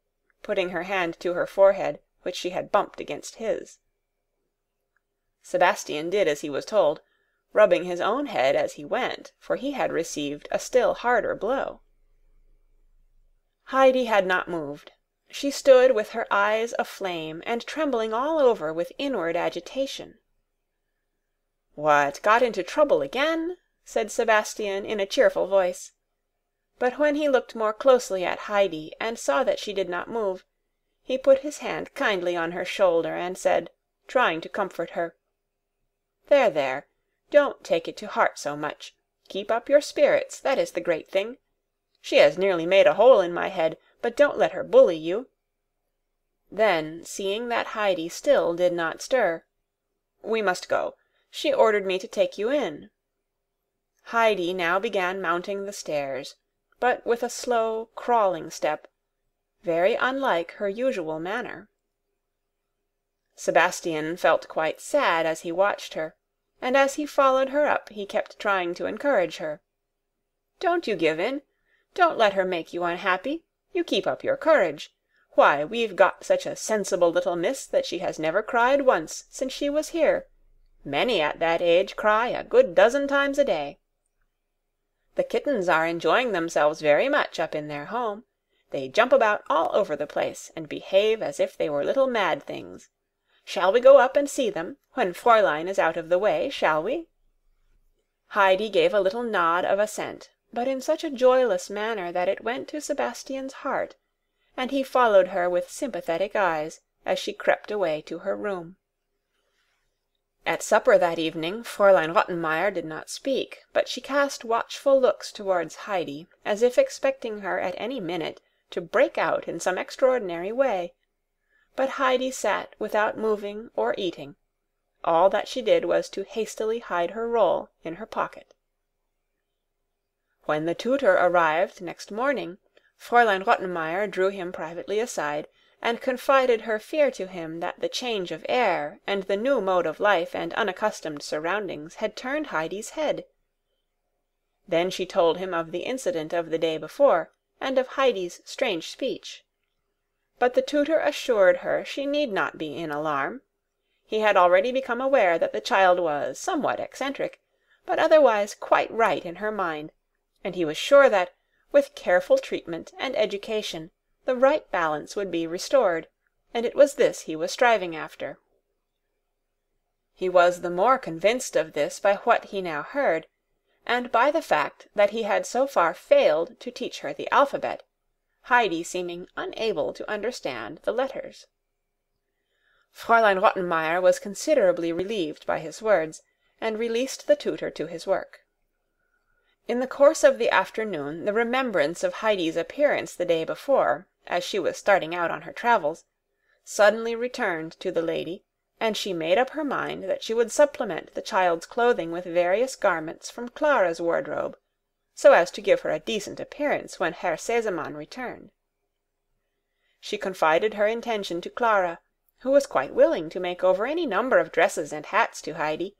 putting her hand to her forehead, which she had bumped against his. Sebastian did as he was told, rubbing his own head as he went, for he had received a still harder blow. Heidi had not moved. She stood with her eyes aflame and trembling all over with inward agitation. "What, got into trouble again?" said Sebastian in a cheerful voice. But when he looked more closely at Heidi and saw that she did not move, he put his hand kindly on her shoulder and said, trying to comfort her, "There, there, don't take it to heart so much. Keep up your spirits, that is the great thing. She has nearly made a hole in my head, but don't let her bully you." Then, seeing that Heidi still did not stir, "We must go. She ordered me to take you in." Heidi now began mounting the stairs, but with a slow, crawling step, very unlike her usual manner. Sebastian felt quite sad as he watched her, and as he followed her up he kept trying to encourage her. "Don't you give in. Don't let her make you unhappy. You keep up your courage. Why, we've got such a sensible little miss that she has never cried once since she was here. Many at that age cry a good dozen times a day. The kittens are enjoying themselves very much up in their home. They jump about all over the place, and behave as if they were little mad things. Shall we go up and see them, when Fräulein is out of the way, shall we?" Heidi gave a little nod of assent, but in such a joyless manner that it went to Sebastian's heart, and he followed her with sympathetic eyes as she crept away to her room. At supper that evening Fräulein Rottenmeier did not speak, but she cast watchful looks towards Heidi, as if expecting her at any minute to break out in some extraordinary way. But Heidi sat without moving or eating. All that she did was to hastily hide her roll in her pocket. When the tutor arrived next morning, Fräulein Rottenmeier drew him privately aside, and confided her fear to him that the change of air and the new mode of life and unaccustomed surroundings had turned Heidi's head. Then she told him of the incident of the day before, and of Heidi's strange speech. but the tutor assured her she need not be in alarm. He had already become aware that the child was somewhat eccentric, but otherwise quite right in her mind, and he was sure that, with careful treatment and education, the right balance would be restored, and it was this he was striving after. He was the more convinced of this by what he now heard, and by the fact that he had so far failed to teach her the alphabet, Heidi seeming unable to understand the letters. Fräulein Rottenmeier was considerably relieved by his words, and released the tutor to his work. In the course of the afternoon the remembrance of Heidi's appearance the day before, as she was starting out on her travels, suddenly returned to the lady, and she made up her mind that she would supplement the child's clothing with various garments from Clara's wardrobe, so as to give her a decent appearance when Herr Sesemann returned. She confided her intention to Clara, who was quite willing to make over any number of dresses and hats to Heidi,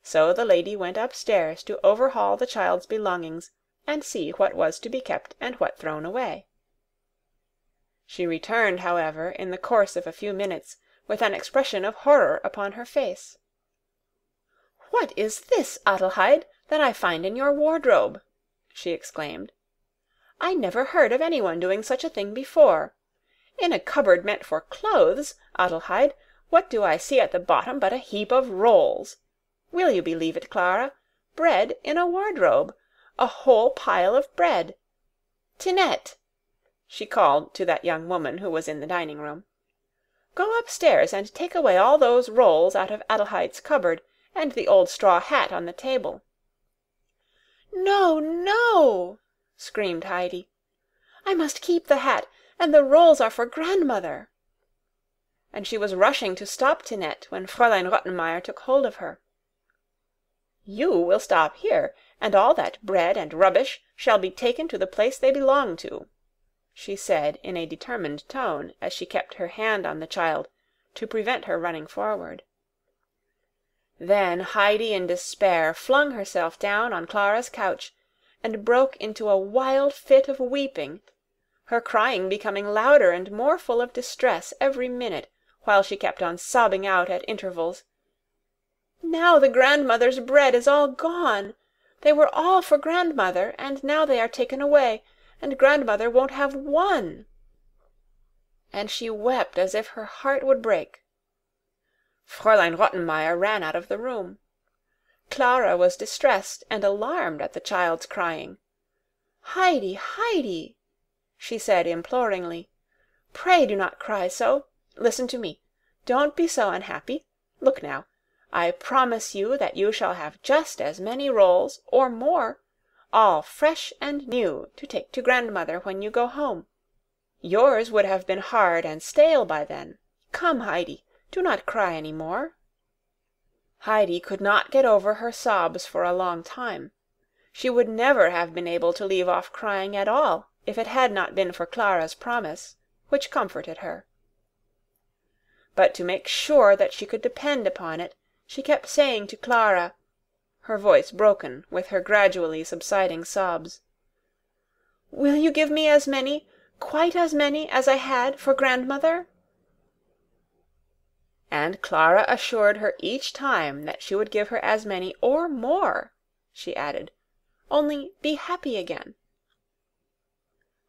so the lady went upstairs to overhaul the child's belongings and see what was to be kept and what thrown away. She returned, however, in the course of a few minutes, with an expression of horror upon her face. "What is this, Adelheid, that I find in your wardrobe?" she exclaimed. "I never heard of anyone doing such a thing before. In a cupboard meant for clothes, Adelheid, what do I see at the bottom but a heap of rolls? Will you believe it, Clara? Bread in a wardrobe! A whole pile of bread! Tinette!" she called to that young woman who was in the dining-room. "Go upstairs and take away all those rolls out of Adelheid's cupboard, and the old straw hat on the table." "No, no!" screamed Heidi. "I must keep the hat, and the rolls are for grandmother." And she was rushing to stop Tinette when Fräulein Rottenmeier took hold of her. "You will stop here, and all that bread and rubbish shall be taken to the place they belong to," she said in a determined tone, as she kept her hand on the child, to prevent her running forward. Then Heidi in despair flung herself down on Clara's couch, and broke into a wild fit of weeping, her crying becoming louder and more full of distress every minute, while she kept on sobbing out at intervals, "Now the grandmother's bread is all gone. They were all for grandmother, and now they are taken away, and grandmother won't have one." And she wept as if her heart would break. Fräulein Rottenmeier ran out of the room. Clara was distressed and alarmed at the child's crying. "Heidi, Heidi," she said imploringly, "pray do not cry so. Listen to me. Don't be so unhappy. Look now. I promise you that you shall have just as many rolls, or more, all fresh and new, to take to grandmother when you go home. Yours would have been hard and stale by then. Come, Heidi, do not cry any more." Heidi could not get over her sobs for a long time. She would never have been able to leave off crying at all if it had not been for Clara's promise, which comforted her. But to make sure that she could depend upon it, she kept saying to Clara, her voice broken with her gradually subsiding sobs, "Will you give me as many, quite as many as I had for grandmother?" And Clara assured her each time that she would give her as many or more, she added, "only be happy again."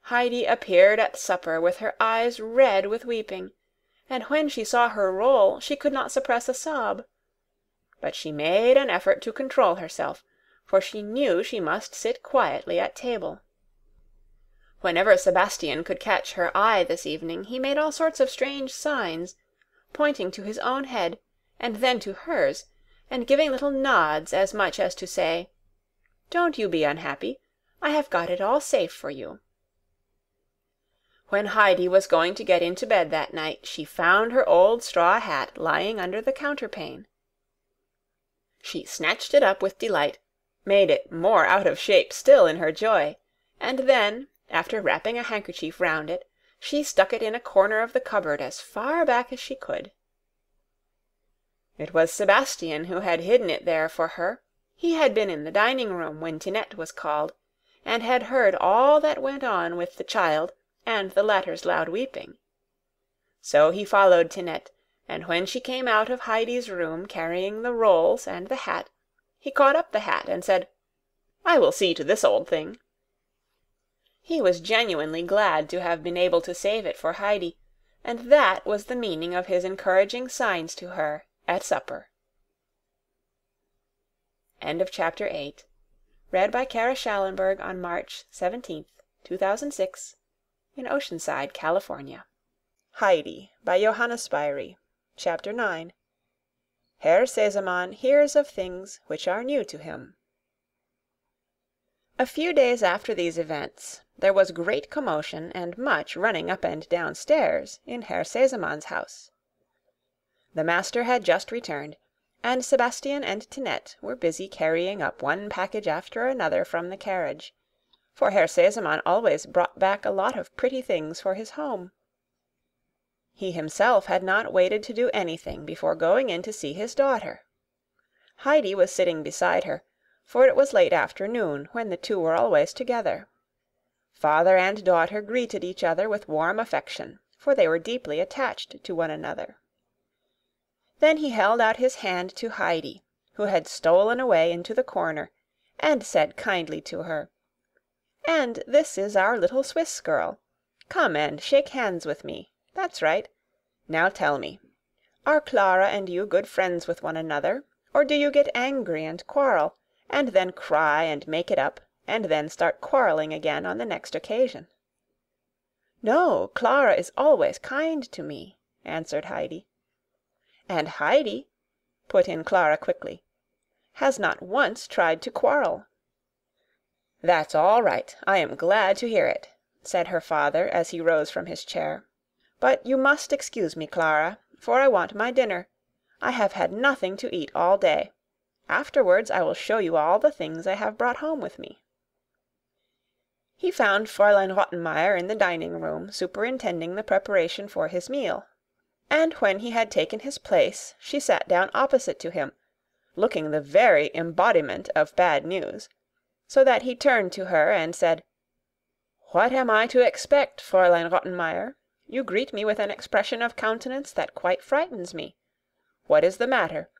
Heidi appeared at supper with her eyes red with weeping, and when she saw her roll she could not suppress a sob. But she made an effort to control herself, for she knew she must sit quietly at table. Whenever Sebastian could catch her eye this evening, he made all sorts of strange signs, pointing to his own head, and then to hers, and giving little nods as much as to say, "Don't you be unhappy. I have got it all safe for you." When Heidi was going to get into bed that night, she found her old straw hat lying under the counterpane. She snatched it up with delight, made it more out of shape still in her joy, and then, after wrapping a handkerchief round it, she stuck it in a corner of the cupboard as far back as she could. It was Sebastian who had hidden it there for her. He had been in the dining-room when Tinette was called, and had heard all that went on with the child and the latter's loud weeping. So he followed Tinette, and when she came out of Heidi's room carrying the rolls and the hat, he caught up the hat and said, "I will see to this old thing." He was genuinely glad to have been able to save it for Heidi, and that was the meaning of his encouraging signs to her at supper. End of chapter 8. Read by Kara Shallenberg on March 17th, 2006, in Oceanside, California. Heidi by Johanna Spyri. Chapter 9. Herr Sesemann hears of things which are new to him. A few days after these events, there was great commotion and much running up and down stairs in Herr Sesemann's house. The master had just returned, and Sebastian and Tinette were busy carrying up one package after another from the carriage, for Herr Sesemann always brought back a lot of pretty things for his home. He himself had not waited to do anything before going in to see his daughter. Heidi was sitting beside her, for it was late afternoon when the two were always together. Father and daughter greeted each other with warm affection, for they were deeply attached to one another. Then he held out his hand to Heidi, who had stolen away into the corner, and said kindly to her, "And this is our little Swiss girl. Come and shake hands with me. That's right. Now tell me, are Clara and you good friends with one another, or do you get angry and quarrel, and then cry and make it up, and then start quarreling again on the next occasion?" "No, Clara is always kind to me," answered Heidi. "And Heidi," put in Clara quickly, "has not once tried to quarrel." "That's all right. I am glad to hear it," said her father as he rose from his chair. "But you must excuse me, Clara, for I want my dinner. I have had nothing to eat all day. Afterwards I will show you all the things I have brought home with me." He found Fräulein Rottenmeier in the dining-room superintending the preparation for his meal, and when he had taken his place she sat down opposite to him, looking the very embodiment of bad news, so that he turned to her and said, "What am I to expect, Fräulein Rottenmeier? You greet me with an expression of countenance that quite frightens me. What is the matter?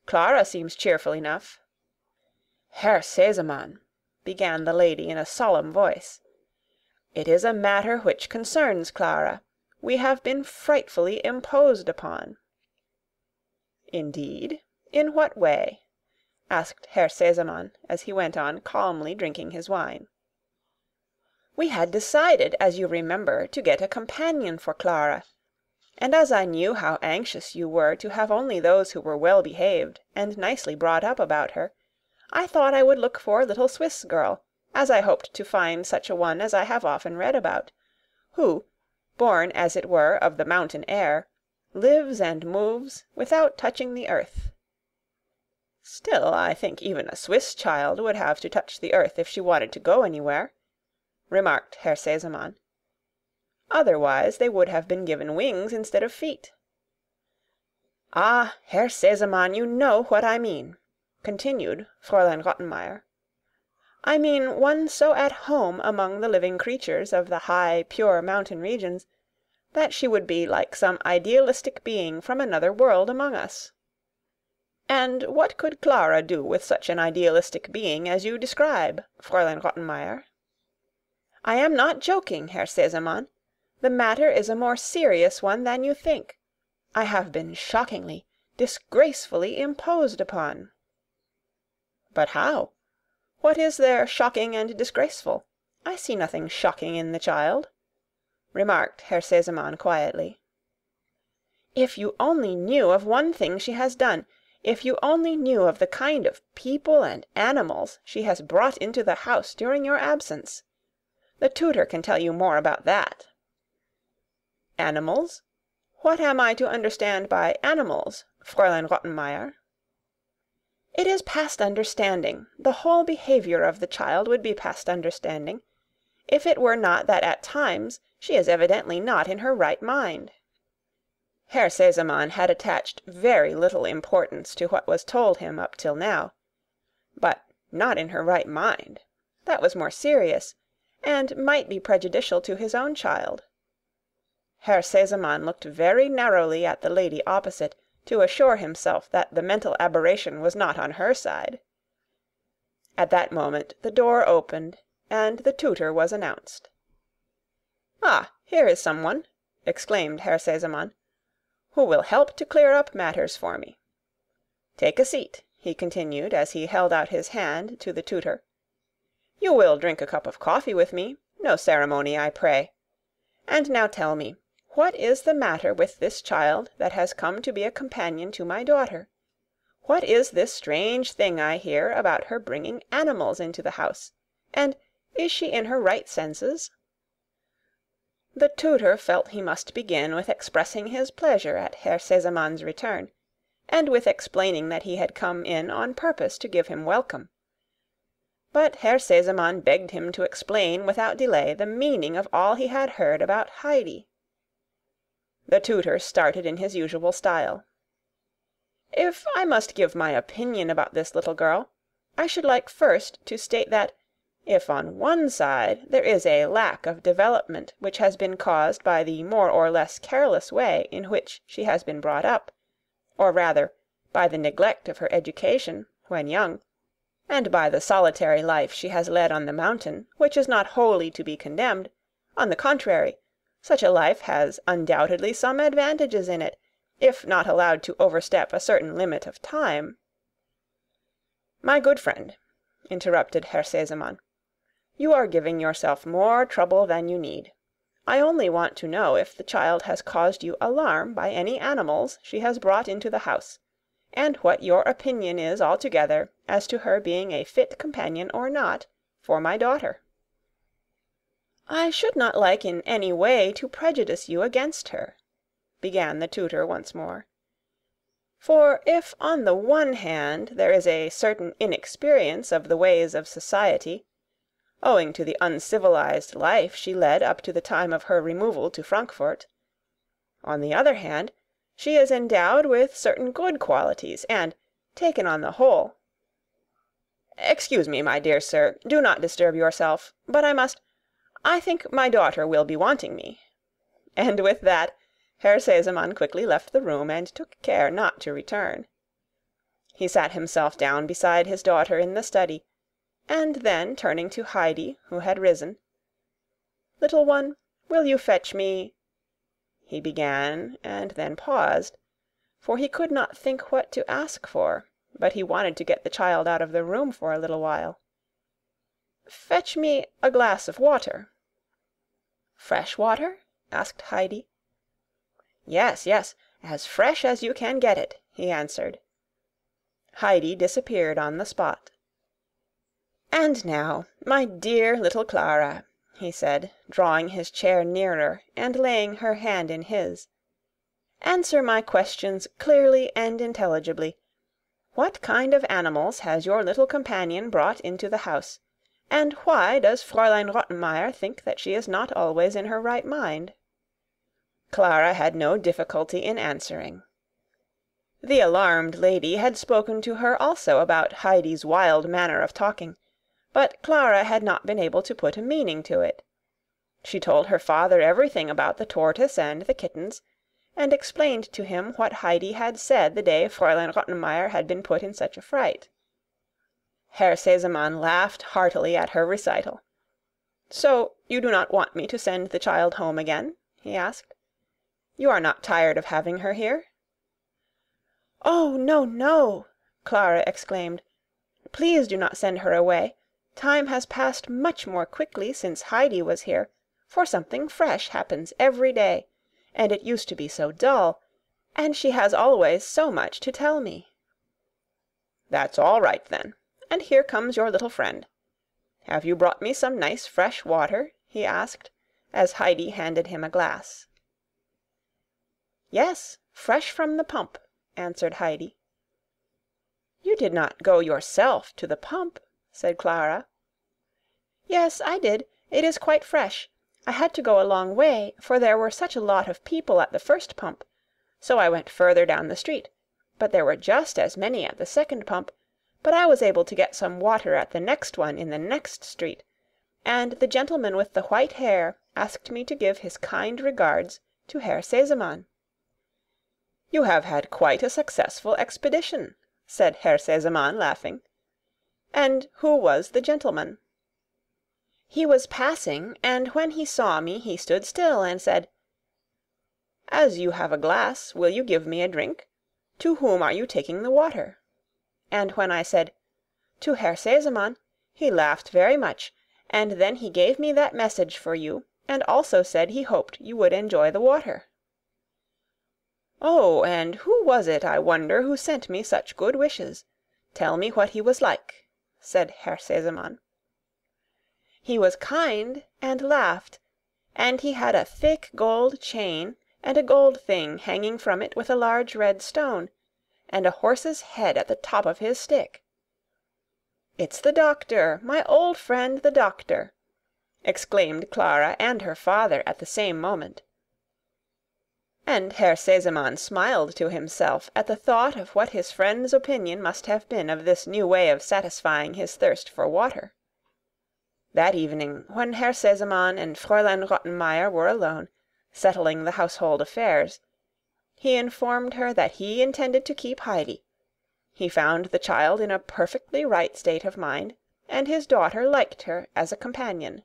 Clara seems cheerful enough." "Herr Sesemann," began the lady in a solemn voice, "it is a matter which concerns Clara. We have been frightfully imposed upon." "Indeed? In what way?" asked Herr Sesemann, as he went on calmly drinking his wine. "We had decided, as you remember, to get a companion for Clara, and as I knew how anxious you were to have only those who were well behaved and nicely brought up about her, I thought I would look for a little Swiss girl, as I hoped to find such a one as I have often read about, who, born as it were of the mountain air, lives and moves without touching the earth." "Still, I think even a Swiss child would have to touch the earth if she wanted to go anywhere," remarked Herr Sesemann. "Otherwise they would have been given wings instead of feet." "Ah, Herr Sesemann, you know what I mean," continued Fräulein Rottenmeier. "I mean one so at home among the living creatures of the high, pure mountain regions, that she would be like some idealistic being from another world among us. And what could Clara do with such an idealistic being as you describe, Fräulein Rottenmeier?" "I am not joking, Herr Sesemann. The matter is a more serious one than you think. I have been shockingly, disgracefully imposed upon." "But how? What is there shocking and disgraceful? I see nothing shocking in the child," remarked Herr Sesemann quietly. "If you only knew of one thing she has done, if you only knew of the kind of people and animals she has brought into the house during your absence. The tutor can tell you more about that." "Animals? What am I to understand by animals, Fräulein Rottenmeier?" "It is past understanding. The whole behavior of the child would be past understanding, if it were not that at times she is evidently not in her right mind." Herr Sesemann had attached very little importance to what was told him up till now. But not in her right mind. That was more serious, and might be prejudicial to his own child. Herr Sesemann looked very narrowly at the lady opposite, to assure himself that the mental aberration was not on her side. At that moment the door opened, and the tutor was announced. "Ah, here is some one," exclaimed Herr Sesemann, "who will help to clear up matters for me. Take a seat," he continued, as he held out his hand to the tutor. "You will drink a cup of coffee with me? No ceremony, I pray. And now tell me, what is the matter with this child that has come to be a companion to my daughter? What is this strange thing I hear about her bringing animals into the house? And is she in her right senses?" The tutor felt he must begin with expressing his pleasure at Herr Sesemann's return, and with explaining that he had come in on purpose to give him welcome. But Herr Sesemann begged him to explain without delay the meaning of all he had heard about Heidi. The tutor started in his usual style. "If I must give my opinion about this little girl, I should like first to state that, if on one side there is a lack of development which has been caused by the more or less careless way in which she has been brought up, or rather by the neglect of her education, when young, and by the solitary life she has led on the mountain, which is not wholly to be condemned, on the contrary, such a life has undoubtedly some advantages in it, if not allowed to overstep a certain limit of time—" "My good friend," interrupted Herr Sesemann, "you are giving yourself more trouble than you need. I only want to know if the child has caused you alarm by any animals she has brought into the house, and what your opinion is altogether as to her being a fit companion or not for my daughter." "I should not like in any way to prejudice you against her," began the tutor once more. "For if on the one hand there is a certain inexperience of the ways of society, owing to the uncivilized life she led up to the time of her removal to Frankfort, on the other hand, she is endowed with certain good qualities, and, taken on the whole— Excuse me, my dear sir, do not disturb yourself, but I think my daughter will be wanting me." And with that, Herr Sesemann quickly left the room and took care not to return. He sat himself down beside his daughter in the study, and then turning to Heidi, who had risen, "Little one, will you fetch me—" he began, and then paused, for he could not think what to ask for, but he wanted to get the child out of the room for a little while. "Fetch me a glass of water." "Fresh water?" asked Heidi. "Yes, yes, as fresh as you can get it," he answered. Heidi disappeared on the spot. "And now, my dear little Clara," he said, drawing his chair nearer and laying her hand in his, "answer my questions clearly and intelligibly. What kind of animals has your little companion brought into the house, and why does Fräulein Rottenmeier think that she is not always in her right mind?" Clara had no difficulty in answering. The alarmed lady had spoken to her also about Heidi's wild manner of talking, but Clara had not been able to put a meaning to it. She told her father everything about the tortoise and the kittens, and explained to him what Heidi had said the day Fräulein Rottenmeier had been put in such a fright. Herr Sesemann laughed heartily at her recital. "So you do not want me to send the child home again?" he asked. "You are not tired of having her here?" "Oh, no, no!" Clara exclaimed. "Please do not send her away. Time has passed much more quickly since Heidi was here, for something fresh happens every day, and it used to be so dull, and she has always so much to tell me." "That's all right, then, and here comes your little friend. Have you brought me some nice fresh water?" he asked, as Heidi handed him a glass. "Yes, fresh from the pump," answered Heidi. "You did not go yourself to the pump?" said Clara. "Yes, I did. It is quite fresh. I had to go a long way, for there were such a lot of people at the first pump. So I went further down the street, but there were just as many at the second pump, but I was able to get some water at the next one in the next street, and the gentleman with the white hair asked me to give his kind regards to Herr Sesemann. "You have had quite a successful expedition," said Herr Sesemann, laughing. "And who was the gentleman?" "He was passing, and when he saw me he stood still and said, 'As you have a glass, will you give me a drink? To whom are you taking the water?' And when I said, 'To Herr Sesemann,' he laughed very much, and then he gave me that message for you, and also said he hoped you would enjoy the water." "Oh, and who was it, I wonder, who sent me such good wishes? Tell me what he was like," said Herr Sesemann. "He was kind and laughed, and he had a thick gold chain and a gold thing hanging from it with a large red stone, and a horse's head at the top of his stick." "It's the doctor, my old friend the doctor!" exclaimed Clara and her father at the same moment. And Herr Sesemann smiled to himself at the thought of what his friend's opinion must have been of this new way of satisfying his thirst for water. That evening, when Herr Sesemann and Fräulein Rottenmeier were alone, settling the household affairs, he informed her that he intended to keep Heidi. He found the child in a perfectly right state of mind, and his daughter liked her as a companion.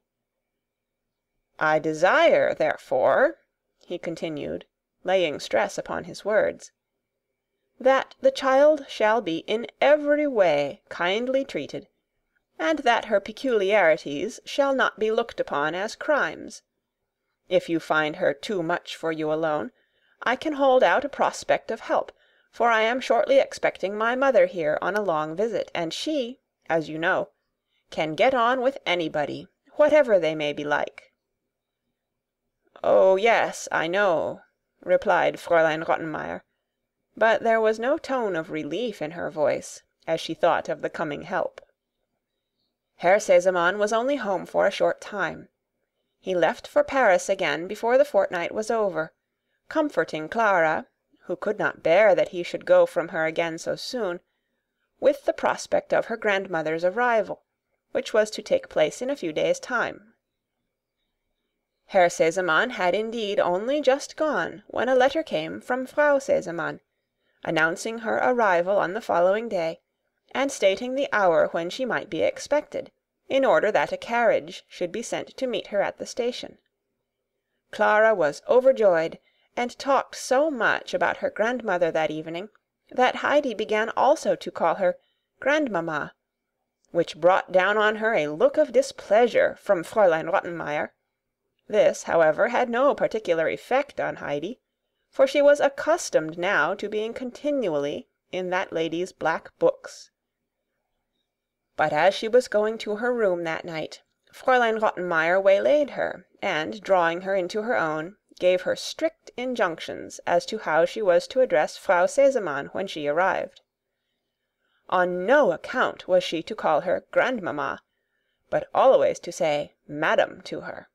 "I desire, therefore," he continued, laying stress upon his words, "that the child shall be in every way kindly treated, and that her peculiarities shall not be looked upon as crimes. If you find her too much for you alone, I can hold out a prospect of help, for I am shortly expecting my mother here on a long visit, and she, as you know, can get on with anybody, whatever they may be like." "Oh, yes, I know," replied Fräulein Rottenmeier, but there was no tone of relief in her voice as she thought of the coming help. Herr Sesemann was only home for a short time. He left for Paris again before the fortnight was over, comforting Clara, who could not bear that he should go from her again so soon, with the prospect of her grandmother's arrival, which was to take place in a few days' time. Herr Sesemann had indeed only just gone when a letter came from Frau Sesemann, announcing her arrival on the following day, and stating the hour when she might be expected, in order that a carriage should be sent to meet her at the station. Clara was overjoyed, and talked so much about her grandmother that evening, that Heidi began also to call her grandmamma, which brought down on her a look of displeasure from Fräulein Rottenmeier. This, however, had no particular effect on Heidi, for she was accustomed now to being continually in that lady's black books. But as she was going to her room that night, Fräulein Rottenmeier waylaid her, and, drawing her into her own, gave her strict injunctions as to how she was to address Frau Sesemann when she arrived. On no account was she to call her grandmamma, but always to say madam to her.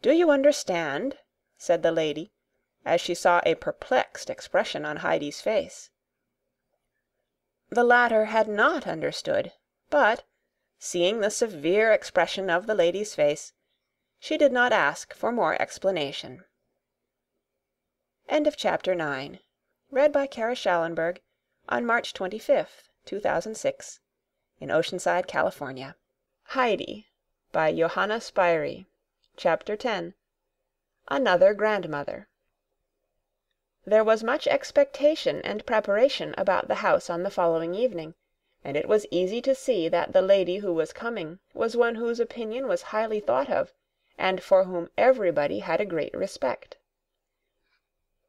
"Do you understand?" said the lady, as she saw a perplexed expression on Heidi's face. The latter had not understood, but, seeing the severe expression of the lady's face, she did not ask for more explanation. End of Chapter 9. Read by Shallenberg on March 25th, 2006, in Oceanside, California. Heidi by Johanna Spyri. Chapter 10. Another Grandmother. There was much expectation and preparation about the house on the following evening, and it was easy to see that the lady who was coming was one whose opinion was highly thought of, and for whom everybody had a great respect.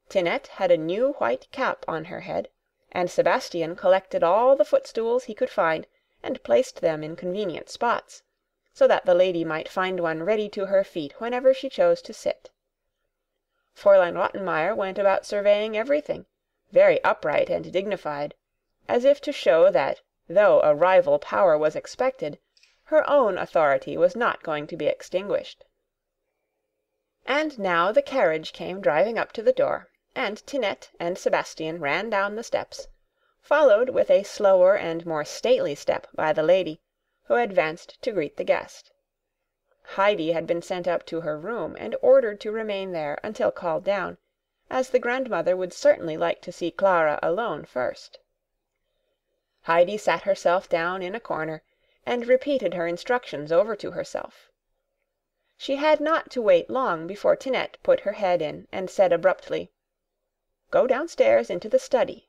Tinette had a new white cap on her head, and Sebastian collected all the footstools he could find and placed them in convenient spots, so that the lady might find one ready to her feet whenever she chose to sit. Fräulein Rottenmeier went about surveying everything, very upright and dignified, as if to show that though a rival power was expected, her own authority was not going to be extinguished. And now the carriage came driving up to the door, and Tinette and Sebastian ran down the steps, followed with a slower and more stately step by the lady, who advanced to greet the guest. Heidi had been sent up to her room and ordered to remain there until called down, as the grandmother would certainly like to see Clara alone first. Heidi sat herself down in a corner and repeated her instructions over to herself. She had not to wait long before Tinette put her head in and said abruptly, "Go downstairs into the study."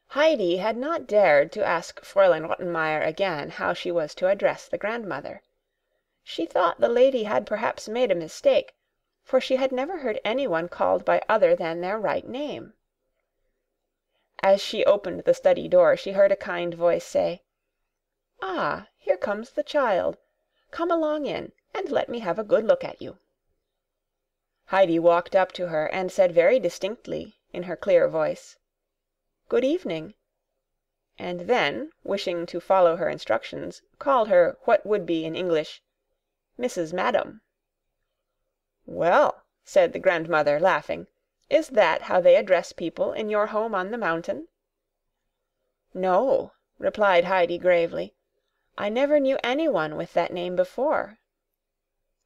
Heidi had not dared to ask Fräulein Rottenmeier again how she was to address the grandmother. She thought the lady had perhaps made a mistake, for she had never heard anyone called by other than their right name. As she opened the study door she heard a kind voice say, "Ah, here comes the child. Come along in, and let me have a good look at you." Heidi walked up to her and said very distinctly, in her clear voice, "Good evening," and then, wishing to follow her instructions, called her what would be in English, "Mrs. Madam." "Well," said the grandmother, laughing, "is that how they address people in your home on the mountain?" "No," replied Heidi gravely. "I never knew anyone with that name before."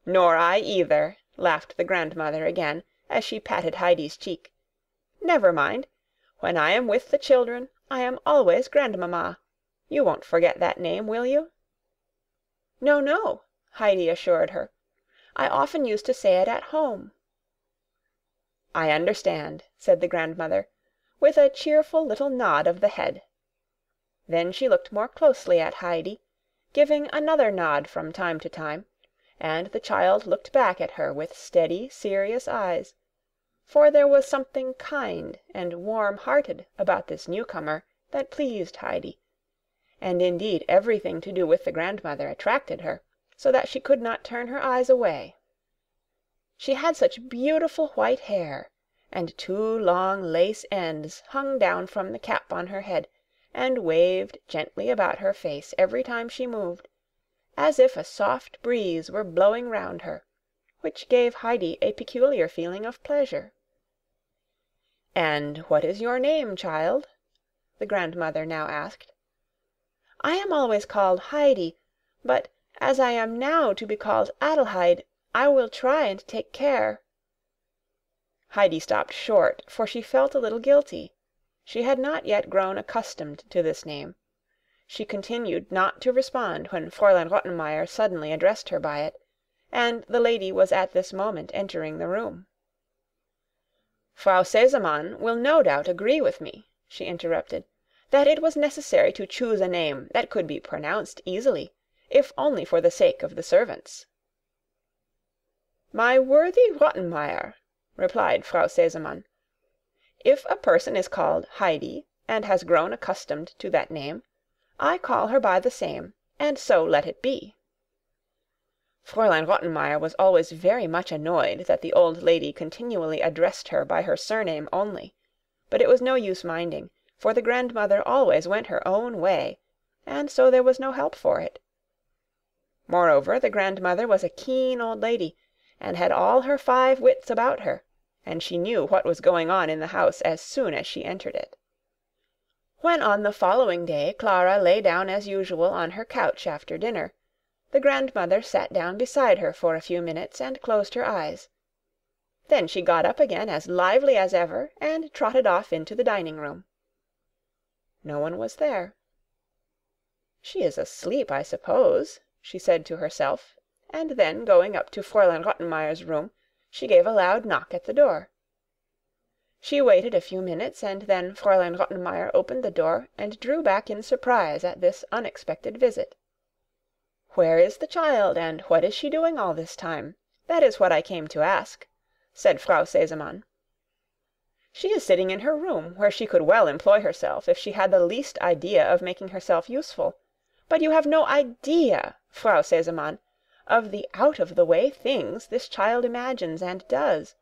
"Nor I either," laughed the grandmother again, as she patted Heidi's cheek. "Never mind. When I am with the children, I am always grandmamma. You won't forget that name, will you?" "No, no," Heidi assured her. "I often used to say it at home." "I understand," said the grandmother, with a cheerful little nod of the head. Then she looked more closely at Heidi, giving another nod from time to time, and the child looked back at her with steady, serious eyes, for there was something kind and warm-hearted about this newcomer that pleased Heidi, and indeed everything to do with the grandmother attracted her, so that she could not turn her eyes away. She had such beautiful white hair, and two long lace ends hung down from the cap on her head and waved gently about her face every time she moved, as if a soft breeze were blowing round her, which gave Heidi a peculiar feeling of pleasure. "And what is your name, child?" the grandmother now asked. "I am always called Heidi, but as I am now to be called Adelheid, I will try and take care—" Heidi stopped short, for she felt a little guilty. She had not yet grown accustomed to this name. She continued not to respond when Fräulein Rottenmeier suddenly addressed her by it, and the lady was at this moment entering the room. "Frau Sesemann will no doubt agree with me," she interrupted, "that it was necessary to choose a name that could be pronounced easily, if only for the sake of the servants." "My worthy Rottenmeier," replied Frau Sesemann, "if a person is called Heidi, and has grown accustomed to that name, I call her by the same, and so let it be." Fräulein Rottenmeier was always very much annoyed that the old lady continually addressed her by her surname only, but it was no use minding, for the grandmother always went her own way, and so there was no help for it. Moreover, the grandmother was a keen old lady, and had all her 5 wits about her, and she knew what was going on in the house as soon as she entered it. When on the following day Clara lay down as usual on her couch after dinner, the grandmother sat down beside her for a few minutes and closed her eyes. Then she got up again as lively as ever and trotted off into the dining-room. No one was there. "She is asleep, I suppose," she said to herself, and then going up to Fräulein Rottenmeier's room, she gave a loud knock at the door. She waited a few minutes, and then Fräulein Rottenmeier opened the door and drew back in surprise at this unexpected visit. "Where is the child, and what is she doing all this time? That is what I came to ask," said Frau Sesemann. "She is sitting in her room, where she could well employ herself if she had the least idea of making herself useful. But you have no idea, Frau Sesemann, of the out-of-the-way things this child imagines and does,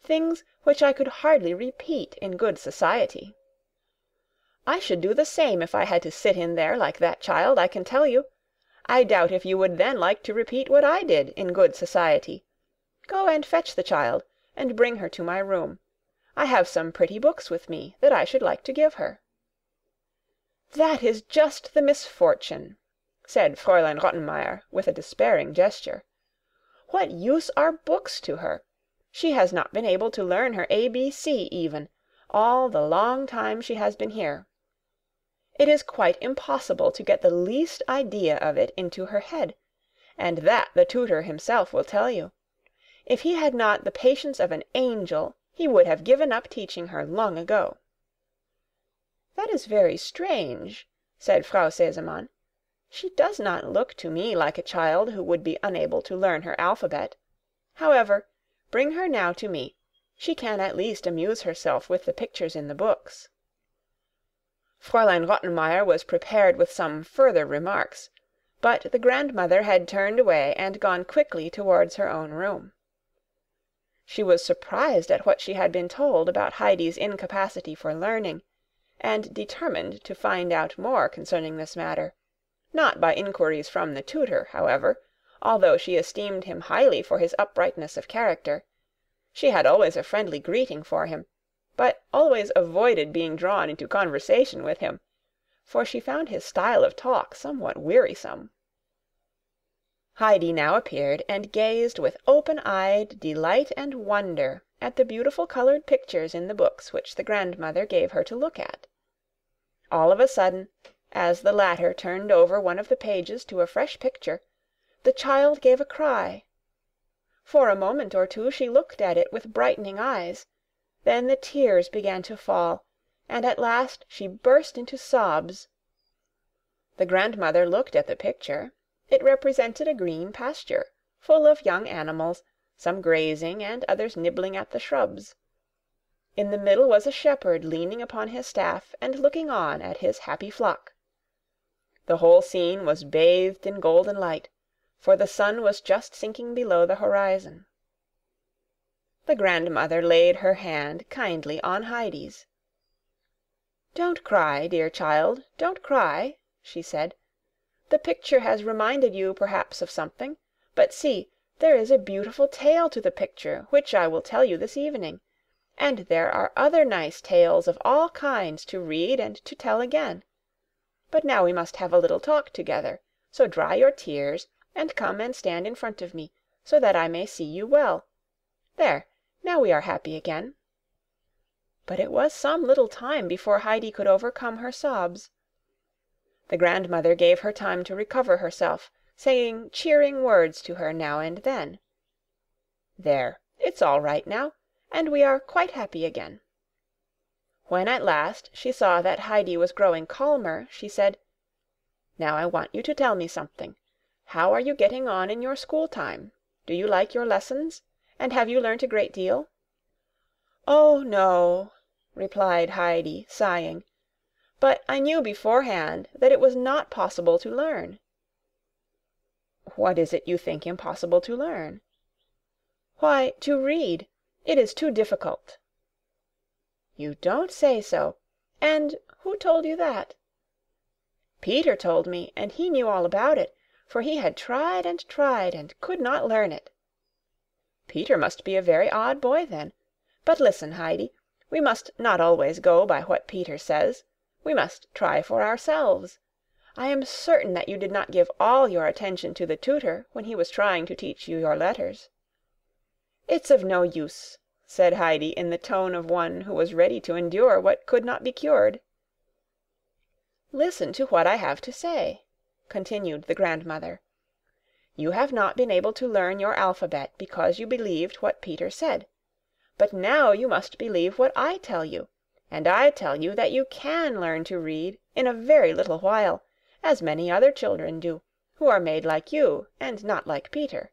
things which I could hardly repeat in good society. I should do the same if I had to sit in there like that child, I can tell you. I doubt if you would then like to repeat what I did in good society. Go and fetch the child, and bring her to my room. I have some pretty books with me that I should like to give her." "That is just the misfortune," said Fräulein Rottenmeier, with a despairing gesture. "What use are books to her? She has not been able to learn her ABC even, all the long time she has been here. It is quite impossible to get the least idea of it into her head, and that the tutor himself will tell you. If he had not the patience of an angel, he would have given up teaching her long ago." "That is very strange," said Frau Sesemann. "She does not look to me like a child who would be unable to learn her alphabet. However, bring her now to me. She can at least amuse herself with the pictures in the books." Fräulein Rottenmeier was prepared with some further remarks, but the grandmother had turned away and gone quickly towards her own room. She was surprised at what she had been told about Heidi's incapacity for learning, and determined to find out more concerning this matter, not by inquiries from the tutor, however, although she esteemed him highly for his uprightness of character. She had always a friendly greeting for him, but always avoided being drawn into conversation with him, for she found his style of talk somewhat wearisome. Heidi now appeared, and gazed with open-eyed delight and wonder at the beautiful colored pictures in the books which the grandmother gave her to look at. All of a sudden, as the latter turned over one of the pages to a fresh picture, the child gave a cry. For a moment or two she looked at it with brightening eyes. Then the tears began to fall, and at last she burst into sobs. The grandmother looked at the picture. It represented a green pasture, full of young animals, some grazing and others nibbling at the shrubs. In the middle was a shepherd leaning upon his staff and looking on at his happy flock. The whole scene was bathed in golden light, for the sun was just sinking below the horizon. The grandmother laid her hand kindly on Heidi's. "Don't cry, dear child, don't cry," she said. "The picture has reminded you perhaps of something, but see, there is a beautiful tale to the picture, which I will tell you this evening, and there are other nice tales of all kinds to read and to tell again. But now we must have a little talk together, so dry your tears, and come and stand in front of me, so that I may see you well. There, now we are happy again." But it was some little time before Heidi could overcome her sobs. The grandmother gave her time to recover herself, saying cheering words to her now and then. "There, it's all right now, and we are quite happy again." When at last she saw that Heidi was growing calmer, she said, "Now I want you to tell me something. How are you getting on in your school time? Do you like your lessons? And have you learnt a great deal?" "Oh, no," replied Heidi, sighing. "But I knew beforehand that it was not possible to learn." "What is it you think impossible to learn?" "Why, to read. It is too difficult." "You don't say so. And who told you that?" "Peter told me, and he knew all about it, for he had tried and could not learn it." "Peter must be a very odd boy, then. But listen, Heidi, we must not always go by what Peter says. We must try for ourselves. I am certain that you did not give all your attention to the tutor when he was trying to teach you your letters." "It's of no use," said Heidi in the tone of one who was ready to endure what could not be cured. "Listen to what I have to say," continued the grandmother. "You have not been able to learn your alphabet because you believed what Peter said. But now you must believe what I tell you, and I tell you that you can learn to read in a very little while, as many other children do, who are made like you and not like Peter.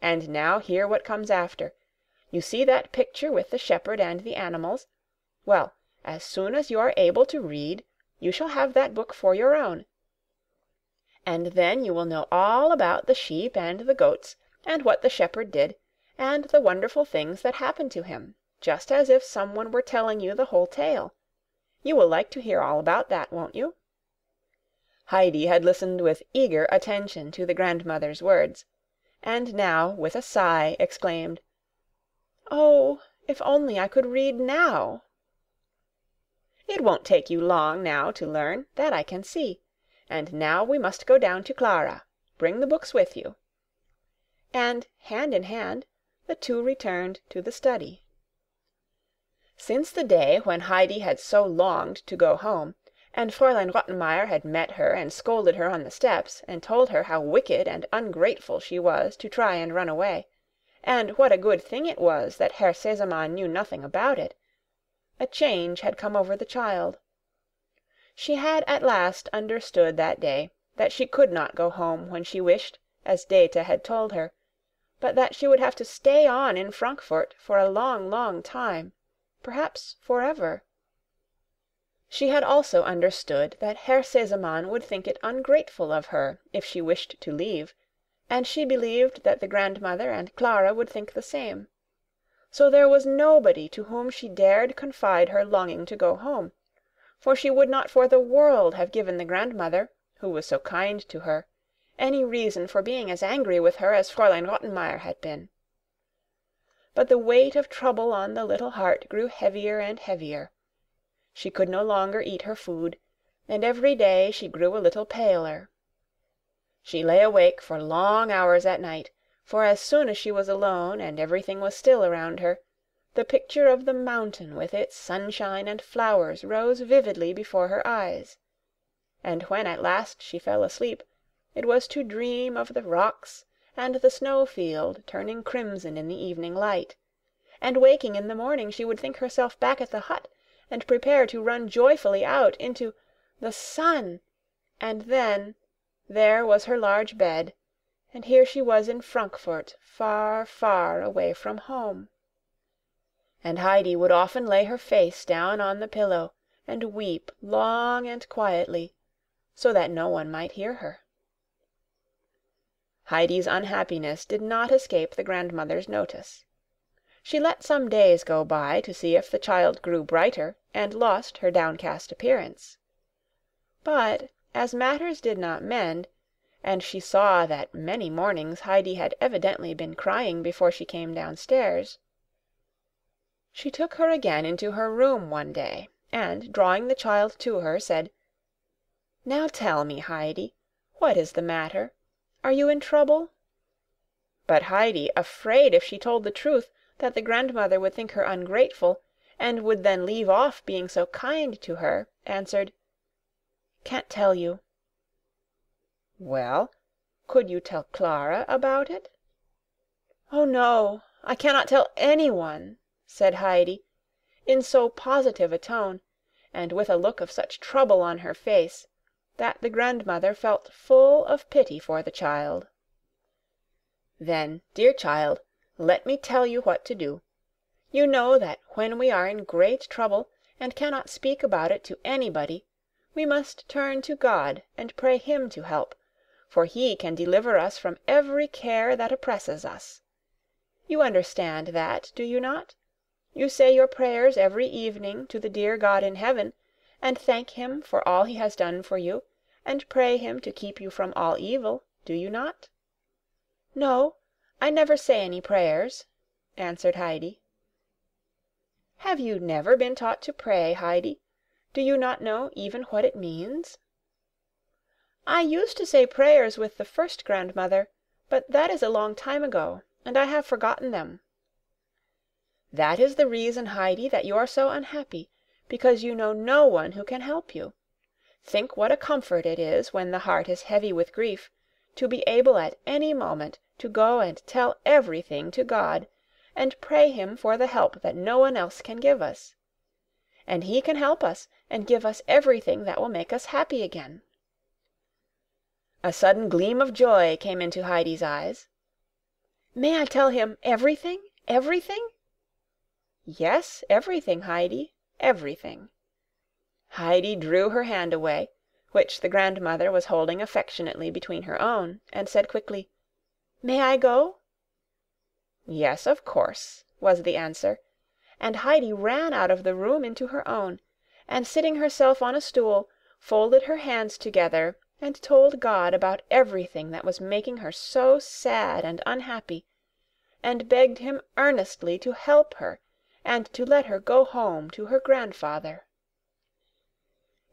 And now hear what comes after. You see that picture with the shepherd and the animals? Well, as soon as you are able to read, you shall have that book for your own. And then you will know all about the sheep and the goats, and what the shepherd did, and the wonderful things that happened to him, just as if someone were telling you the whole tale. You will like to hear all about that, won't you?" Heidi had listened with eager attention to the grandmother's words, and now, with a sigh, exclaimed, "Oh, if only I could read now!" "It won't take you long now to learn, that I can see. and now we must go down to Clara. Bring the books with you." And, hand in hand, the two returned to the study. Since the day when Heidi had so longed to go home, and Fräulein Rottenmeier had met her and scolded her on the steps, and told her how wicked and ungrateful she was to try and run away, and what a good thing it was that Herr Sesemann knew nothing about it, a change had come over the child. She had at last understood that day that she could not go home when she wished, as Dete had told her, but that she would have to stay on in Frankfort for a long, long time, perhaps forever. She had also understood that Herr Sesemann would think it ungrateful of her if she wished to leave, and she believed that the grandmother and Clara would think the same. So there was nobody to whom she dared confide her longing to go home, for she would not for the world have given the grandmother, who was so kind to her, any reason for being as angry with her as Fräulein Rottenmeier had been. But the weight of trouble on the little heart grew heavier and heavier. She could no longer eat her food, and every day she grew a little paler. She lay awake for long hours at night, for as soon as she was alone and everything was still around her, the picture of the mountain with its sunshine and flowers rose vividly before her eyes. And when at last she fell asleep, it was to dream of the rocks and the snow-field turning crimson in the evening light, and waking in the morning she would think herself back at the hut, and prepare to run joyfully out into the sun, and then there was her large bed, and here she was in Frankfort, far, far away from home. And Heidi would often lay her face down on the pillow and weep long and quietly, so that no one might hear her. Heidi's unhappiness did not escape the grandmother's notice. She let some days go by to see if the child grew brighter and lost her downcast appearance. But, as matters did not mend, and she saw that many mornings Heidi had evidently been crying before she came downstairs, she took her again into her room one day, and, drawing the child to her, said, "Now tell me, Heidi, what is the matter? Are you in trouble?" But Heidi, afraid if she told the truth that the grandmother would think her ungrateful, and would then leave off being so kind to her, answered, "Can't tell you." "Well, could you tell Clara about it?" "Oh, no, I cannot tell anyone," said Heidi, in so positive a tone, and with a look of such trouble on her face, that the grandmother felt full of pity for the child. "Then, dear child, let me tell you what to do. You know that when we are in great trouble and cannot speak about it to anybody, we must turn to God and pray Him to help, for He can deliver us from every care that oppresses us. You understand that, do you not? You say your prayers every evening to the dear God in heaven, and thank Him for all He has done for you, and pray Him to keep you from all evil, do you not?" "No, I never say any prayers," answered Heidi. "Have you never been taught to pray, Heidi? Do you not know even what it means?" "I used to say prayers with the first grandmother, but that is a long time ago, and I have forgotten them." "That is the reason, Heidi, that you are so unhappy, because you know no one who can help you. Think what a comfort it is when the heart is heavy with grief, to be able at any moment to go and tell everything to God, and pray Him for the help that no one else can give us. And He can help us and give us everything that will make us happy again." A sudden gleam of joy came into Heidi's eyes. "May I tell Him everything, everything?" "Yes, everything, Heidi, everything." Heidi drew her hand away, which the grandmother was holding affectionately between her own, and said quickly, "May I go?" "Yes, of course," was the answer, and Heidi ran out of the room into her own, and sitting herself on a stool, folded her hands together and told God about everything that was making her so sad and unhappy, and begged Him earnestly to help her and to let her go home to her grandfather.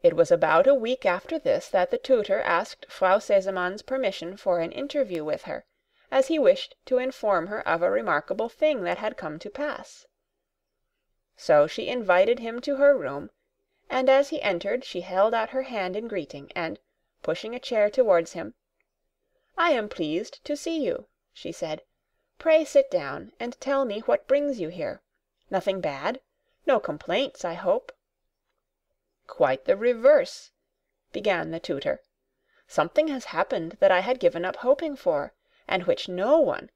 It was about a week after this that the tutor asked Frau Seseman's permission for an interview with her, as he wished to inform her of a remarkable thing that had come to pass. So she invited him to her room, and as he entered she held out her hand in greeting, and, pushing a chair towards him, "I am pleased to see you," she said. "Pray sit down, and tell me what brings you here. Nothing bad? No complaints, I hope?" "Quite the reverse," began the tutor. "Something has happened that I had given up hoping for, and which no one,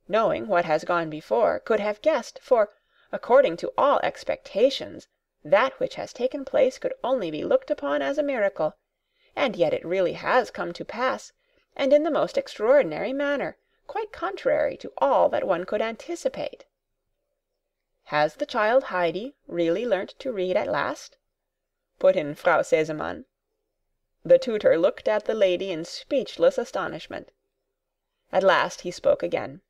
knowing what has gone before, could have guessed, for, according to all expectations, that which has taken place could only be looked upon as a miracle, and yet it really has come to pass, and in the most extraordinary manner, quite contrary to all that one could anticipate." "Has the child Heidi really learnt to read at last?" put in Frau Sesemann. The tutor looked at the lady in speechless astonishment. At last he spoke again.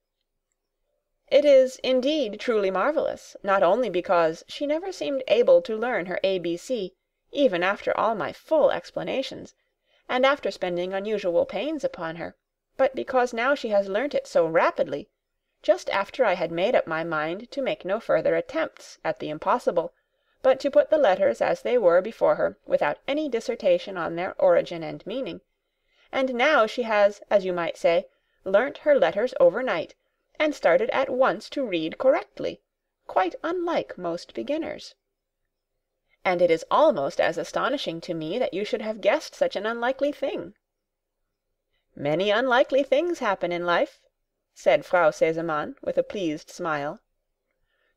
"It is indeed truly marvellous, not only because she never seemed able to learn her ABC, even after all my full explanations, and after spending unusual pains upon her, but because now she has learnt it so rapidly, just after I had made up my mind to make no further attempts at the impossible, but to put the letters as they were before her without any dissertation on their origin and meaning, and now she has, as you might say, learnt her letters overnight, and started at once to read correctly, quite unlike most beginners. And it is almost as astonishing to me that you should have guessed such an unlikely thing." "Many unlikely things happen in life," said Frau Sesemann with a pleased smile.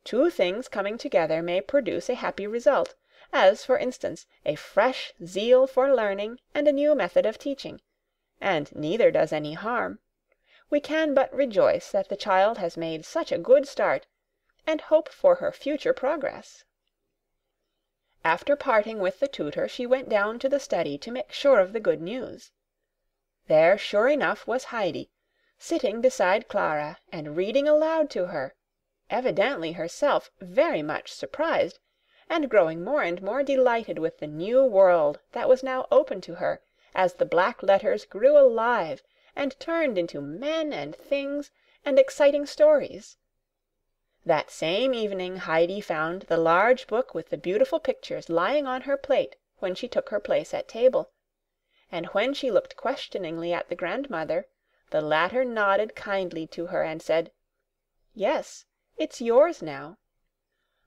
"Two things coming together may produce a happy result, as, for instance, a fresh zeal for learning and a new method of teaching, and neither does any harm. We can but rejoice that the child has made such a good start, and hope for her future progress." After parting with the tutor, she went down to the study to make sure of the good news. There, sure enough, was Heidi, sitting beside Clara and reading aloud to her, evidently herself very much surprised, and growing more and more delighted with the new world that was now open to her, as the black letters grew alive and turned into men and things and exciting stories. That same evening Heidi found the large book with the beautiful pictures lying on her plate when she took her place at table, and when she looked questioningly at the grandmother, the latter nodded kindly to her and said, "Yes, it's yours now."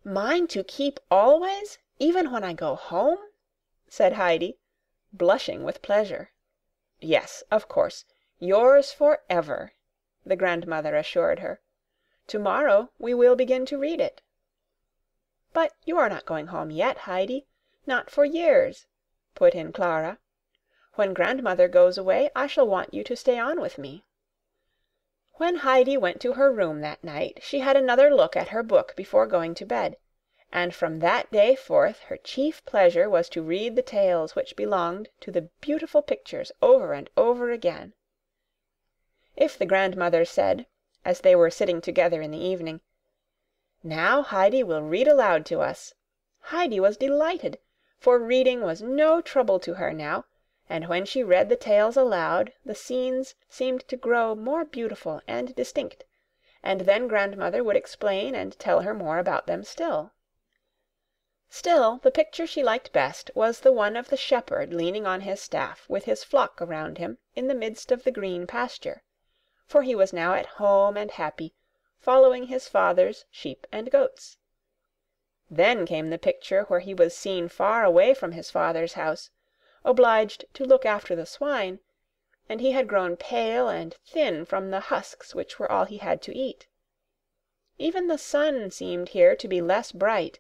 "Mine to keep always, even when I go home?" said Heidi, blushing with pleasure. "Yes, of course, yours for ever," the grandmother assured her. "Tomorrow we will begin to read it." "But you are not going home yet, Heidi, not for years," put in Clara. "When grandmother goes away, I shall want you to stay on with me." When Heidi went to her room that night, she had another look at her book before going to bed, and from that day forth her chief pleasure was to read the tales which belonged to the beautiful pictures over and over again. If the grandmother said, as they were sitting together in the evening, "Now Heidi will read aloud to us," Heidi was delighted, for reading was no trouble to her now, and when she read the tales aloud, the scenes seemed to grow more beautiful and distinct, and then grandmother would explain and tell her more about them still. Still, the picture she liked best was the one of the shepherd leaning on his staff with his flock around him in the midst of the green pasture, for he was now at home and happy, following his father's sheep and goats. Then came the picture where he was seen far away from his father's house, obliged to look after the swine, and he had grown pale and thin from the husks which were all he had to eat. Even the sun seemed here to be less bright,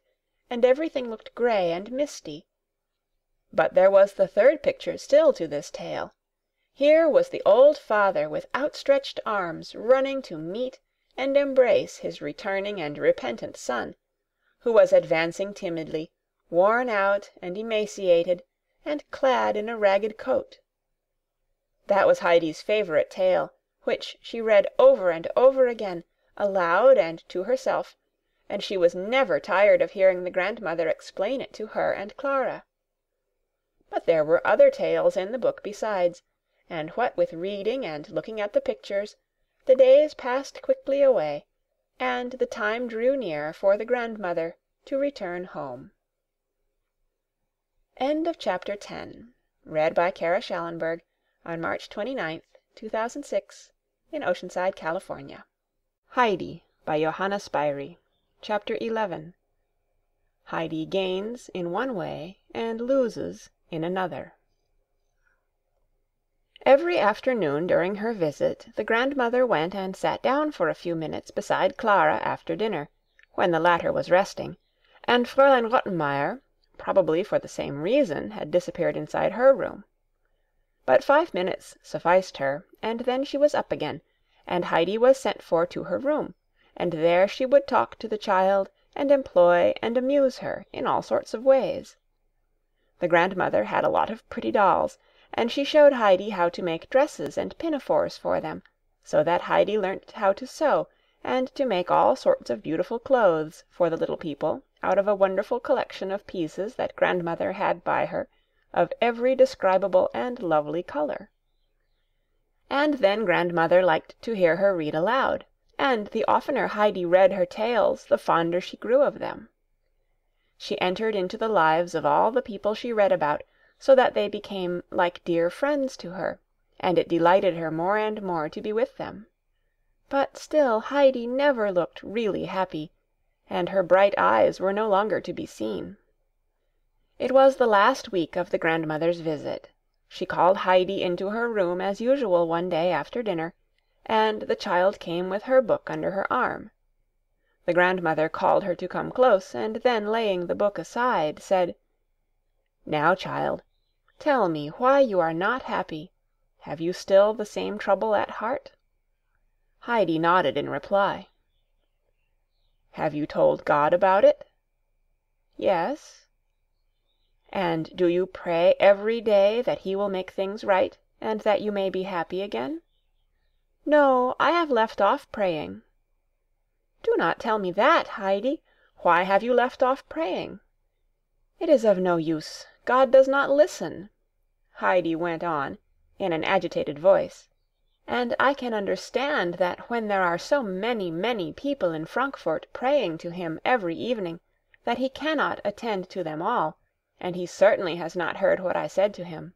and everything looked grey and misty. But there was the third picture still to this tale. Here was the old father with outstretched arms running to meet and embrace his returning and repentant son, who was advancing timidly, worn out and emaciated, and clad in a ragged coat. That was Heidi's favourite tale, which she read over and over again, aloud and to herself, and she was never tired of hearing the grandmother explain it to her and Clara. But there were other tales in the book besides, and what with reading and looking at the pictures, the days passed quickly away, and the time drew near for the grandmother to return home. End of Chapter 10. Read by Kara Shallenberg on March 29th, 2006, in Oceanside, California. Heidi by Johanna Spyri. Chapter 11. Heidi gains in one way and loses in another. Every afternoon during her visit, the grandmother went and sat down for a few minutes beside Clara after dinner, when the latter was resting, and Fräulein Rottenmeier, probably for the same reason, had disappeared inside her room. But 5 minutes sufficed her, and then she was up again, and Heidi was sent for to her room, and there she would talk to the child and employ and amuse her in all sorts of ways. The grandmother had a lot of pretty dolls, and she showed Heidi how to make dresses and pinafores for them, so that Heidi learnt how to sew and to make all sorts of beautiful clothes for the little people out of a wonderful collection of pieces that grandmother had by her of every describable and lovely color. And then grandmother liked to hear her read aloud, and the oftener Heidi read her tales, the fonder she grew of them. She entered into the lives of all the people she read about, so that they became like dear friends to her, and it delighted her more and more to be with them. But still Heidi never looked really happy, and her bright eyes were no longer to be seen. It was the last week of the grandmother's visit. She called Heidi into her room as usual one day after dinner, and the child came with her book under her arm. The grandmother called her to come close, and then, laying the book aside, said, "Now, child, tell me why you are not happy. Have you still the same trouble at heart?" Heidi nodded in reply. "Have you told God about it?" "Yes." "And do you pray every day that he will make things right, and that you may be happy again?" "No, I have left off praying." "Do not tell me that, Heidi. Why have you left off praying?" "It is of no use. God does not listen," Heidi went on, in an agitated voice. "And I can understand that when there are so many, many people in Frankfort praying to him every evening, that he cannot attend to them all, and he certainly has not heard what I said to him."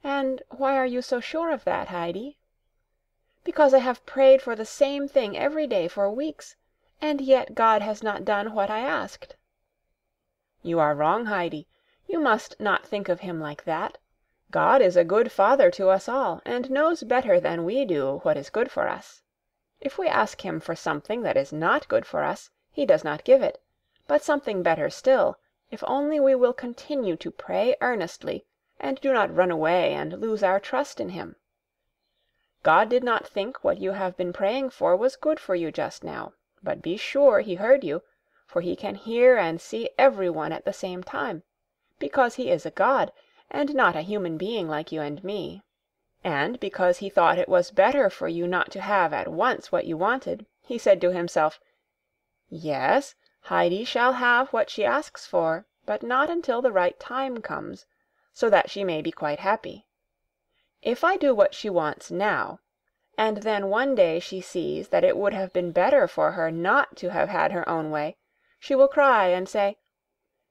"And why are you so sure of that, Heidi?" "Because I have prayed for the same thing every day for weeks, and yet God has not done what I asked." "You are wrong, Heidi. You must not think of him like that. God is a good Father to us all, and knows better than we do what is good for us. If we ask him for something that is not good for us, he does not give it, but something better still, if only we will continue to pray earnestly, and do not run away and lose our trust in him. God did not think what you have been praying for was good for you just now, but be sure he heard you, for he can hear and see everyone at the same time, because he is a God, and not a human being like you and me. And because he thought it was better for you not to have at once what you wanted, he said to himself, 'Yes, Heidi shall have what she asks for, but not until the right time comes, so that she may be quite happy. If I do what she wants now, and then one day she sees that it would have been better for her not to have had her own way, she will cry and say,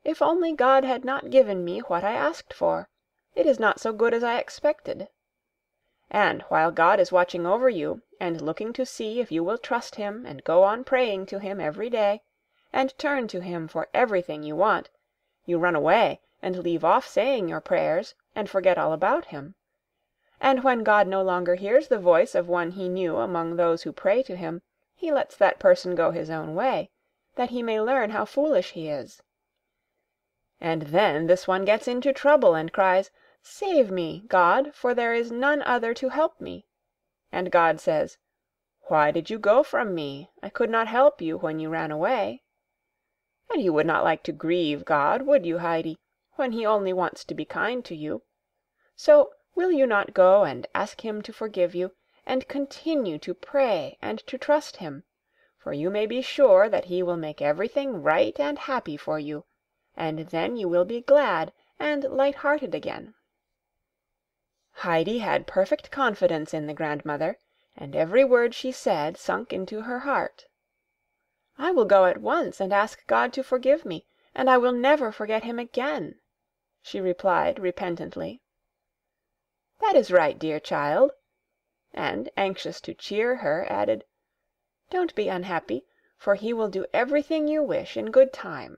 "If only God had not given me what I asked for! It is not so good as I expected." And while God is watching over you, and looking to see if you will trust him and go on praying to him every day, and turn to him for everything you want, you run away and leave off saying your prayers, and forget all about him. And when God no longer hears the voice of one he knew among those who pray to him, he lets that person go his own way, that he may learn how foolish he is. And then this one gets into trouble and cries, "Save me, God, for there is none other to help me." And God says, "Why did you go from me? I could not help you when you ran away." And you would not like to grieve God, would you, Heidi, when he only wants to be kind to you? So will you not go and ask him to forgive you, and continue to pray and to trust him, for you may be sure that he will make everything right and happy for you, and then you will be glad and light-hearted again. Heidi had perfect confidence in the grandmother, and every word she said sunk into her heart. "I will go at once and ask God to forgive me, and I will never forget him again," she replied repentantly. "That is right, dear child," and, anxious to cheer her, added, "Don't be unhappy, for he will do everything you wish in good time."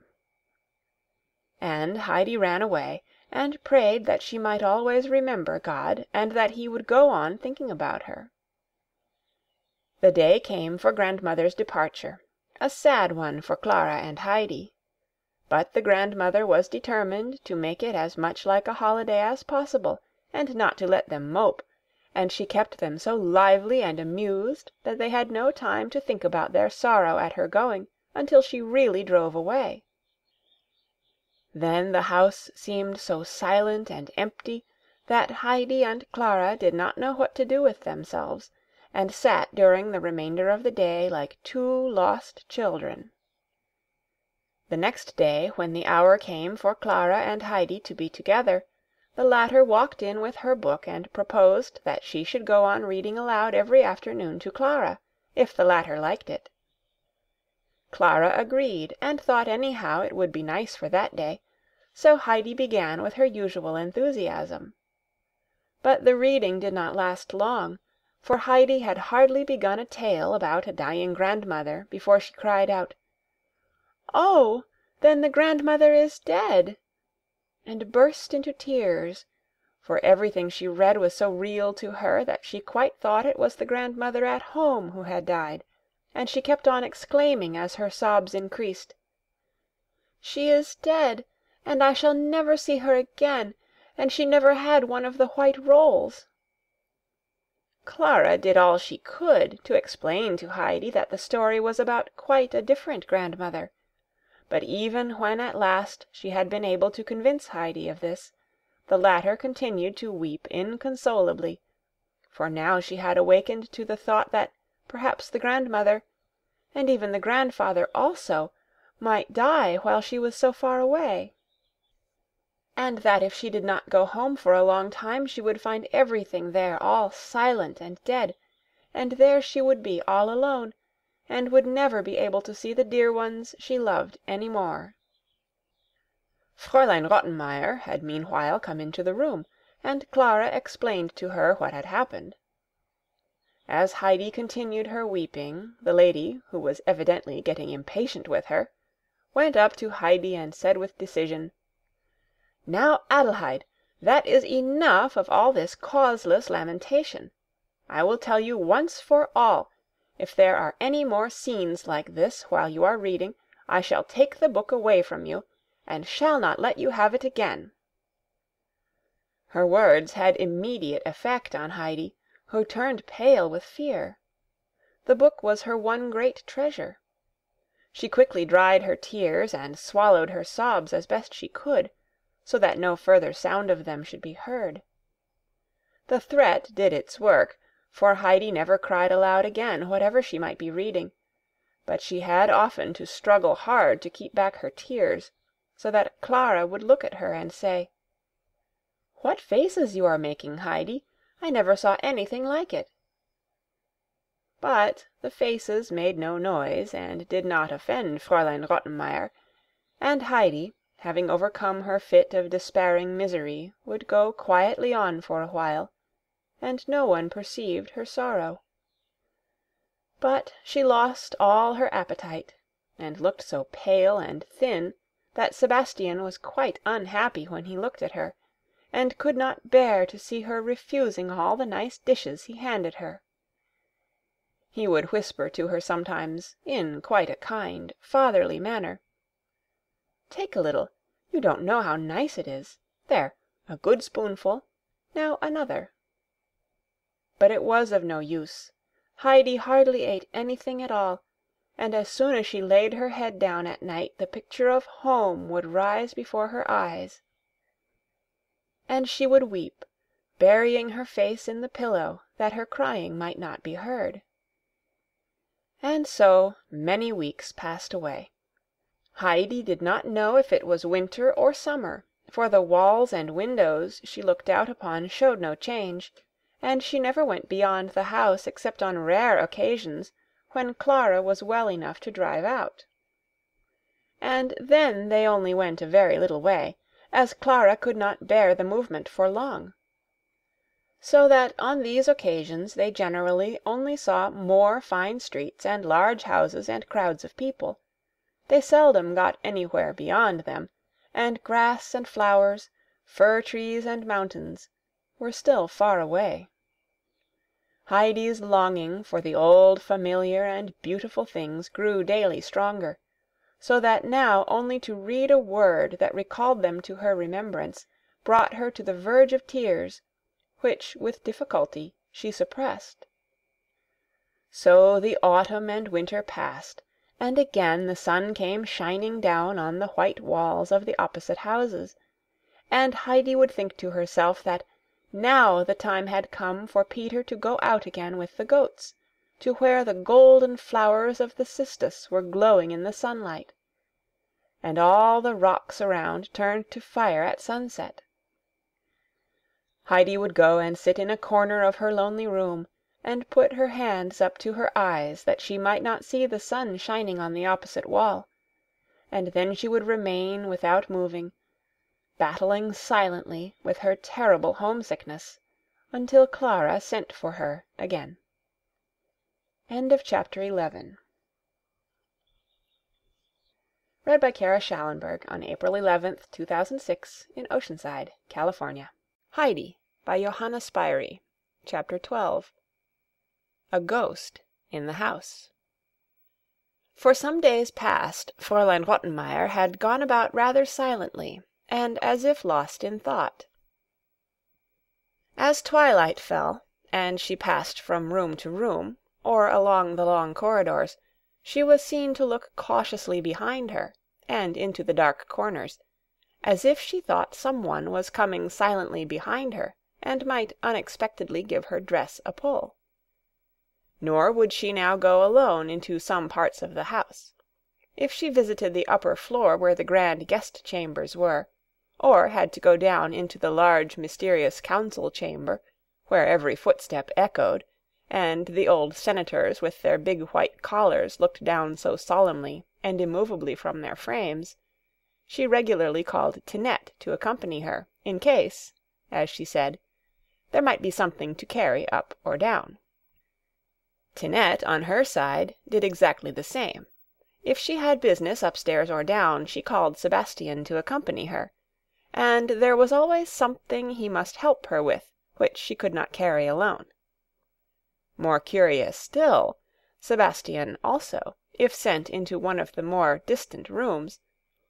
And Heidi ran away, and prayed that she might always remember God, and that he would go on thinking about her. The day came for grandmother's departure, a sad one for Clara and Heidi. But the grandmother was determined to make it as much like a holiday as possible, and not to let them mope, and she kept them so lively and amused that they had no time to think about their sorrow at her going until she really drove away. Then the house seemed so silent and empty that Heidi and Clara did not know what to do with themselves, and sat during the remainder of the day like two lost children. The next day, when the hour came for Clara and Heidi to be together, the latter walked in with her book and proposed that she should go on reading aloud every afternoon to Clara, if the latter liked it. Clara agreed, and thought anyhow it would be nice for that day, so Heidi began with her usual enthusiasm. But the reading did not last long, for Heidi had hardly begun a tale about a dying grandmother before she cried out, "Oh, then the grandmother is dead!" and burst into tears, for everything she read was so real to her that she quite thought it was the grandmother at home who had died, and she kept on exclaiming as her sobs increased, "She is dead, and I shall never see her again, and she never had one of the white rolls." Clara did all she could to explain to Heidi that the story was about quite a different grandmother, but even when at last she had been able to convince Heidi of this, the latter continued to weep inconsolably, for now she had awakened to the thought that perhaps the grandmother, and even the grandfather also, might die while she was so far away, and that if she did not go home for a long time she would find everything there all silent and dead, and there she would be all alone, and would never be able to see the dear ones she loved any more. Fräulein Rottenmeier had meanwhile come into the room, and Clara explained to her what had happened. As Heidi continued her weeping, the lady, who was evidently getting impatient with her, went up to Heidi and said with decision, "Now, Adelheid, that is enough of all this causeless lamentation. I will tell you once for all, if there are any more scenes like this while you are reading, I shall take the book away from you, and shall not let you have it again." Her words had immediate effect on Heidi, who turned pale with fear. The book was her one great treasure. She quickly dried her tears and swallowed her sobs as best she could, so that no further sound of them should be heard. The threat did its work, for Heidi never cried aloud again, whatever she might be reading, but she had often to struggle hard to keep back her tears, so that Clara would look at her and say, "What faces you are making, Heidi! I never saw anything like it." But the faces made no noise, and did not offend Fräulein Rottenmeier, and Heidi, having overcome her fit of despairing misery, would go quietly on for a while, and no one perceived her sorrow. But she lost all her appetite, and looked so pale and thin that Sebastian was quite unhappy when he looked at her, and could not bear to see her refusing all the nice dishes he handed her. He would whisper to her sometimes, in quite a kind, fatherly manner, "Take a little, you don't know how nice it is. There, a good spoonful. Now another." But it was of no use. Heidi hardly ate anything at all, and as soon as she laid her head down at night the picture of home would rise before her eyes. And she would weep, burying her face in the pillow that her crying might not be heard. And so many weeks passed away. Heidi did not know if it was winter or summer, for the walls and windows she looked out upon showed no change, and she never went beyond the house except on rare occasions when Clara was well enough to drive out. And then they only went a very little way, as Clara could not bear the movement for long. So that on these occasions they generally only saw more fine streets and large houses and crowds of people. They seldom got anywhere beyond them, and grass and flowers, fir trees and mountains, were still far away. Heidi's longing for the old familiar and beautiful things grew daily stronger, so that now only to read a word that recalled them to her remembrance brought her to the verge of tears, which with difficulty she suppressed. So the autumn and winter passed, and again the sun came shining down on the white walls of the opposite houses, and Heidi would think to herself that now the time had come for Peter to go out again with the goats, to where the golden flowers of the cistus were glowing in the sunlight, and all the rocks around turned to fire at sunset. Heidi would go and sit in a corner of her lonely room, and put her hands up to her eyes that she might not see the sun shining on the opposite wall, and then she would remain without moving, battling silently with her terrible homesickness, until Clara sent for her again. End of chapter 11. Read by Kara Shallenberg on April 11th, 2006, in Oceanside, California. Heidi by Johanna Spyri. Chapter 12. A Ghost in the House. For some days past, Fräulein Rottenmeier had gone about rather silently, and as if lost in thought. As twilight fell, and she passed from room to room, or along the long corridors, she was seen to look cautiously behind her, and into the dark corners, as if she thought some one was coming silently behind her, and might unexpectedly give her dress a pull. Nor would she now go alone into some parts of the house. If she visited the upper floor where the grand guest chambers were, or had to go down into the large mysterious council chamber, where every footstep echoed, and the old senators with their big white collars looked down so solemnly and immovably from their frames, she regularly called Tinette to accompany her, in case, as she said, there might be something to carry up or down. Tinette, on her side, did exactly the same. If she had business upstairs or down, she called Sebastian to accompany her, and there was always something he must help her with, which she could not carry alone. More curious still, Sebastian also, if sent into one of the more distant rooms,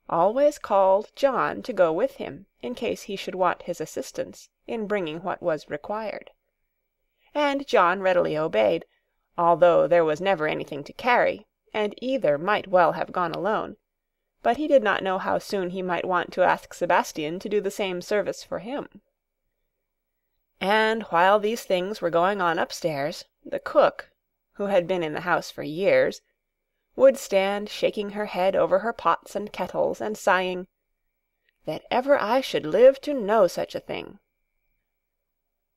always called John to go with him, in case he should want his assistance in bringing what was required. And John readily obeyed, although there was never anything to carry, and either might well have gone alone, but he did not know how soon he might want to ask Sebastian to do the same service for him. And while these things were going on upstairs, the cook, who had been in the house for years, would stand shaking her head over her pots and kettles, and sighing, "That ever I should live to know such a thing."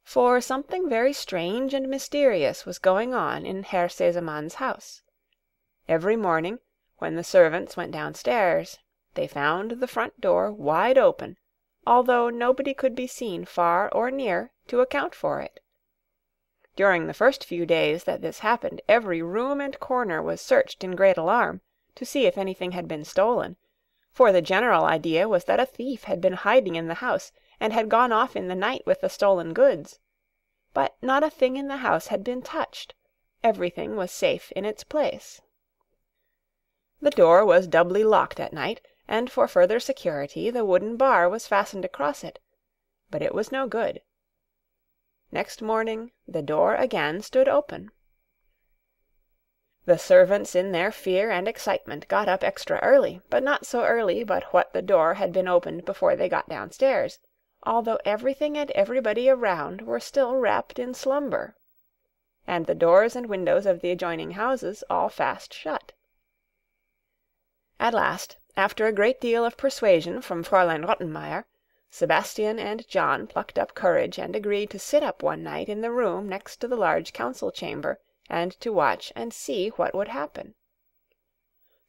For something very strange and mysterious was going on in Herr Sesamann's house. Every morning, when the servants went downstairs, they found the front door wide open, although nobody could be seen far or near to account for it. During the first few days that this happened, every room and corner was searched in great alarm, to see if anything had been stolen, for the general idea was that a thief had been hiding in the house, and had gone off in the night with the stolen goods. But not a thing in the house had been touched. Everything was safe in its place. The door was doubly locked at night, and for further security the wooden bar was fastened across it, but it was no good. Next morning the door again stood open. The servants in their fear and excitement got up extra early, but not so early but what the door had been opened before they got downstairs, although everything and everybody around were still wrapped in slumber, and the doors and windows of the adjoining houses all fast shut. At last, after a great deal of persuasion from Fräulein Rottenmeier, Sebastian and John plucked up courage and agreed to sit up one night in the room next to the large council-chamber, and to watch and see what would happen.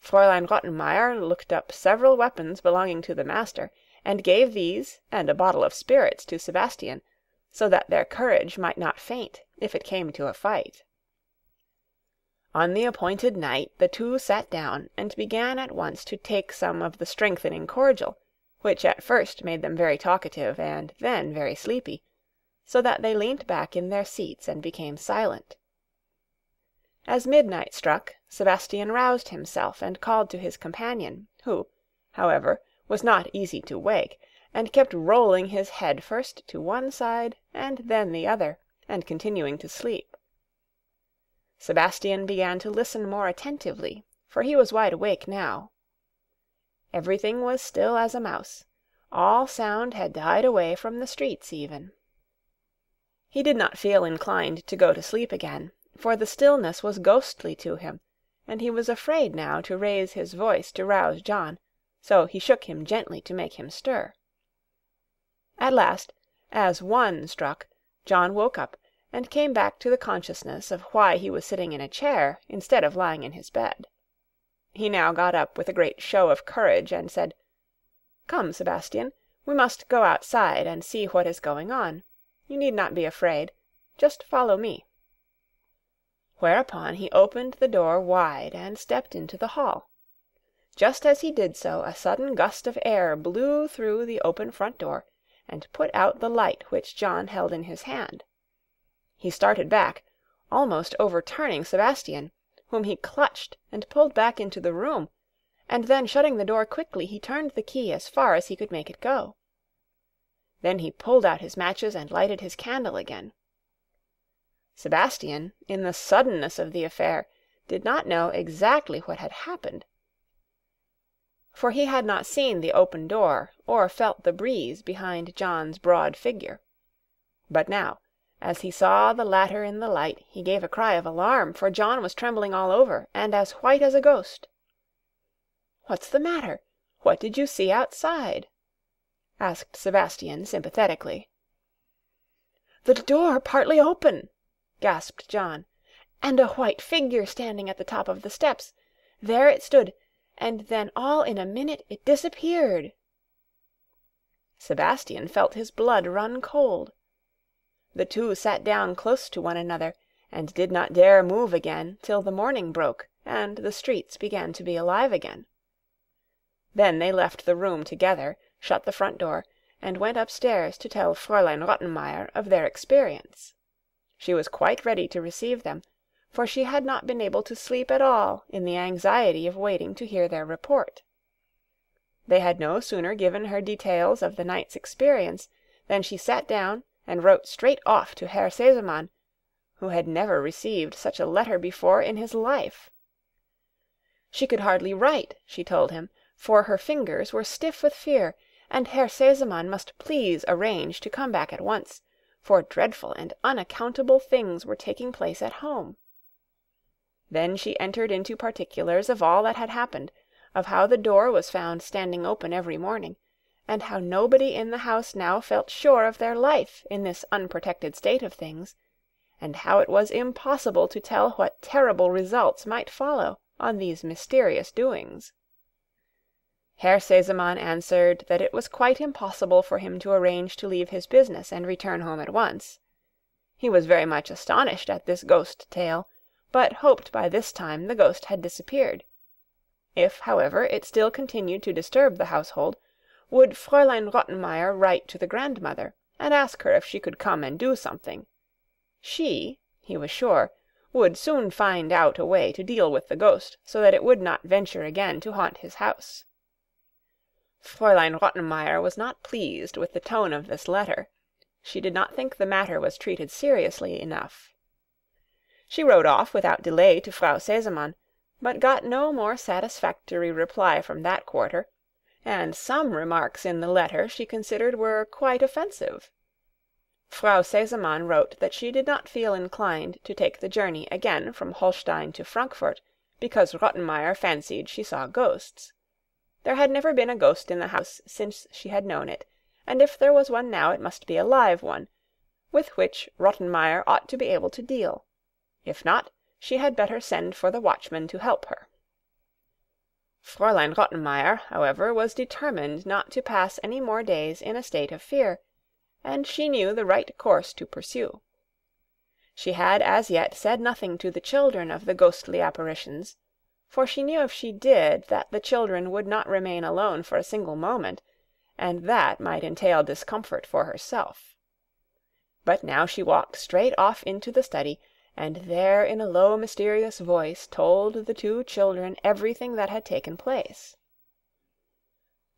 Fräulein Rottenmeier looked up several weapons belonging to the master, and gave these and a bottle of spirits to Sebastian, so that their courage might not faint if it came to a fight. On the appointed night the two sat down and began at once to take some of the strengthening cordial, which at first made them very talkative and then very sleepy, so that they leant back in their seats and became silent. As midnight struck, Sebastian roused himself and called to his companion, who, however, was not easy to wake, and kept rolling his head first to one side and then the other, and continuing to sleep. Sebastian began to listen more attentively, for he was wide awake now. Everything was still as a mouse. All sound had died away from the streets even. He did not feel inclined to go to sleep again, for the stillness was ghostly to him, and he was afraid now to raise his voice to rouse John, so he shook him gently to make him stir. At last, as 1 struck, John woke up, and came back to the consciousness of why he was sitting in a chair instead of lying in his bed. He now got up with a great show of courage, and said, "Come, Sebastian, we must go outside and see what is going on. You need not be afraid. Just follow me." Whereupon he opened the door wide and stepped into the hall. Just as he did so, a sudden gust of air blew through the open front door, and put out the light which John held in his hand. He started back, almost overturning Sebastian, whom he clutched and pulled back into the room, and then shutting the door quickly, he turned the key as far as he could make it go. Then he pulled out his matches and lighted his candle again. Sebastian, in the suddenness of the affair, did not know exactly what had happened, for he had not seen the open door or felt the breeze behind John's broad figure. But now, as he saw the latter in the light, he gave a cry of alarm, for John was trembling all over, and as white as a ghost. "What's the matter? What did you see outside?" asked Sebastian sympathetically. "The door partly open," gasped John, "and a white figure standing at the top of the steps. There it stood, and then all in a minute it disappeared." Sebastian felt his blood run cold. The two sat down close to one another, and did not dare move again till the morning broke, and the streets began to be alive again. Then they left the room together, shut the front door, and went upstairs to tell Fräulein Rottenmeier of their experience. She was quite ready to receive them, for she had not been able to sleep at all in the anxiety of waiting to hear their report. They had no sooner given her details of the night's experience than she sat down and wrote straight off to Herr Sesemann, who had never received such a letter before in his life. She could hardly write, she told him, for her fingers were stiff with fear, and Herr Sesemann must please arrange to come back at once, for dreadful and unaccountable things were taking place at home. Then she entered into particulars of all that had happened, of how the door was found standing open every morning, and how nobody in the house now felt sure of their life in this unprotected state of things, and how it was impossible to tell what terrible results might follow on these mysterious doings. Herr Sesemann answered that it was quite impossible for him to arrange to leave his business and return home at once. He was very much astonished at this ghost tale, but hoped by this time the ghost had disappeared. If, however, it still continued to disturb the household, would Fräulein Rottenmeier write to the grandmother, and ask her if she could come and do something. She, he was sure, would soon find out a way to deal with the ghost, so that it would not venture again to haunt his house. Fräulein Rottenmeier was not pleased with the tone of this letter. She did not think the matter was treated seriously enough. She wrote off without delay to Frau Sesemann, but got no more satisfactory reply from that quarter, and some remarks in the letter she considered were quite offensive. Frau Sesemann wrote that she did not feel inclined to take the journey again from Holstein to Frankfurt, because Rottenmeier fancied she saw ghosts. There had never been a ghost in the house since she had known it, and if there was one now it must be a live one, with which Rottenmeier ought to be able to deal. If not, she had better send for the watchman to help her. Fräulein Rottenmeier, however, was determined not to pass any more days in a state of fear, and she knew the right course to pursue. She had as yet said nothing to the children of the ghostly apparitions, for she knew if she did that the children would not remain alone for a single moment, and that might entail discomfort for herself. But now she walked straight off into the study, and there in a low mysterious voice told the two children everything that had taken place.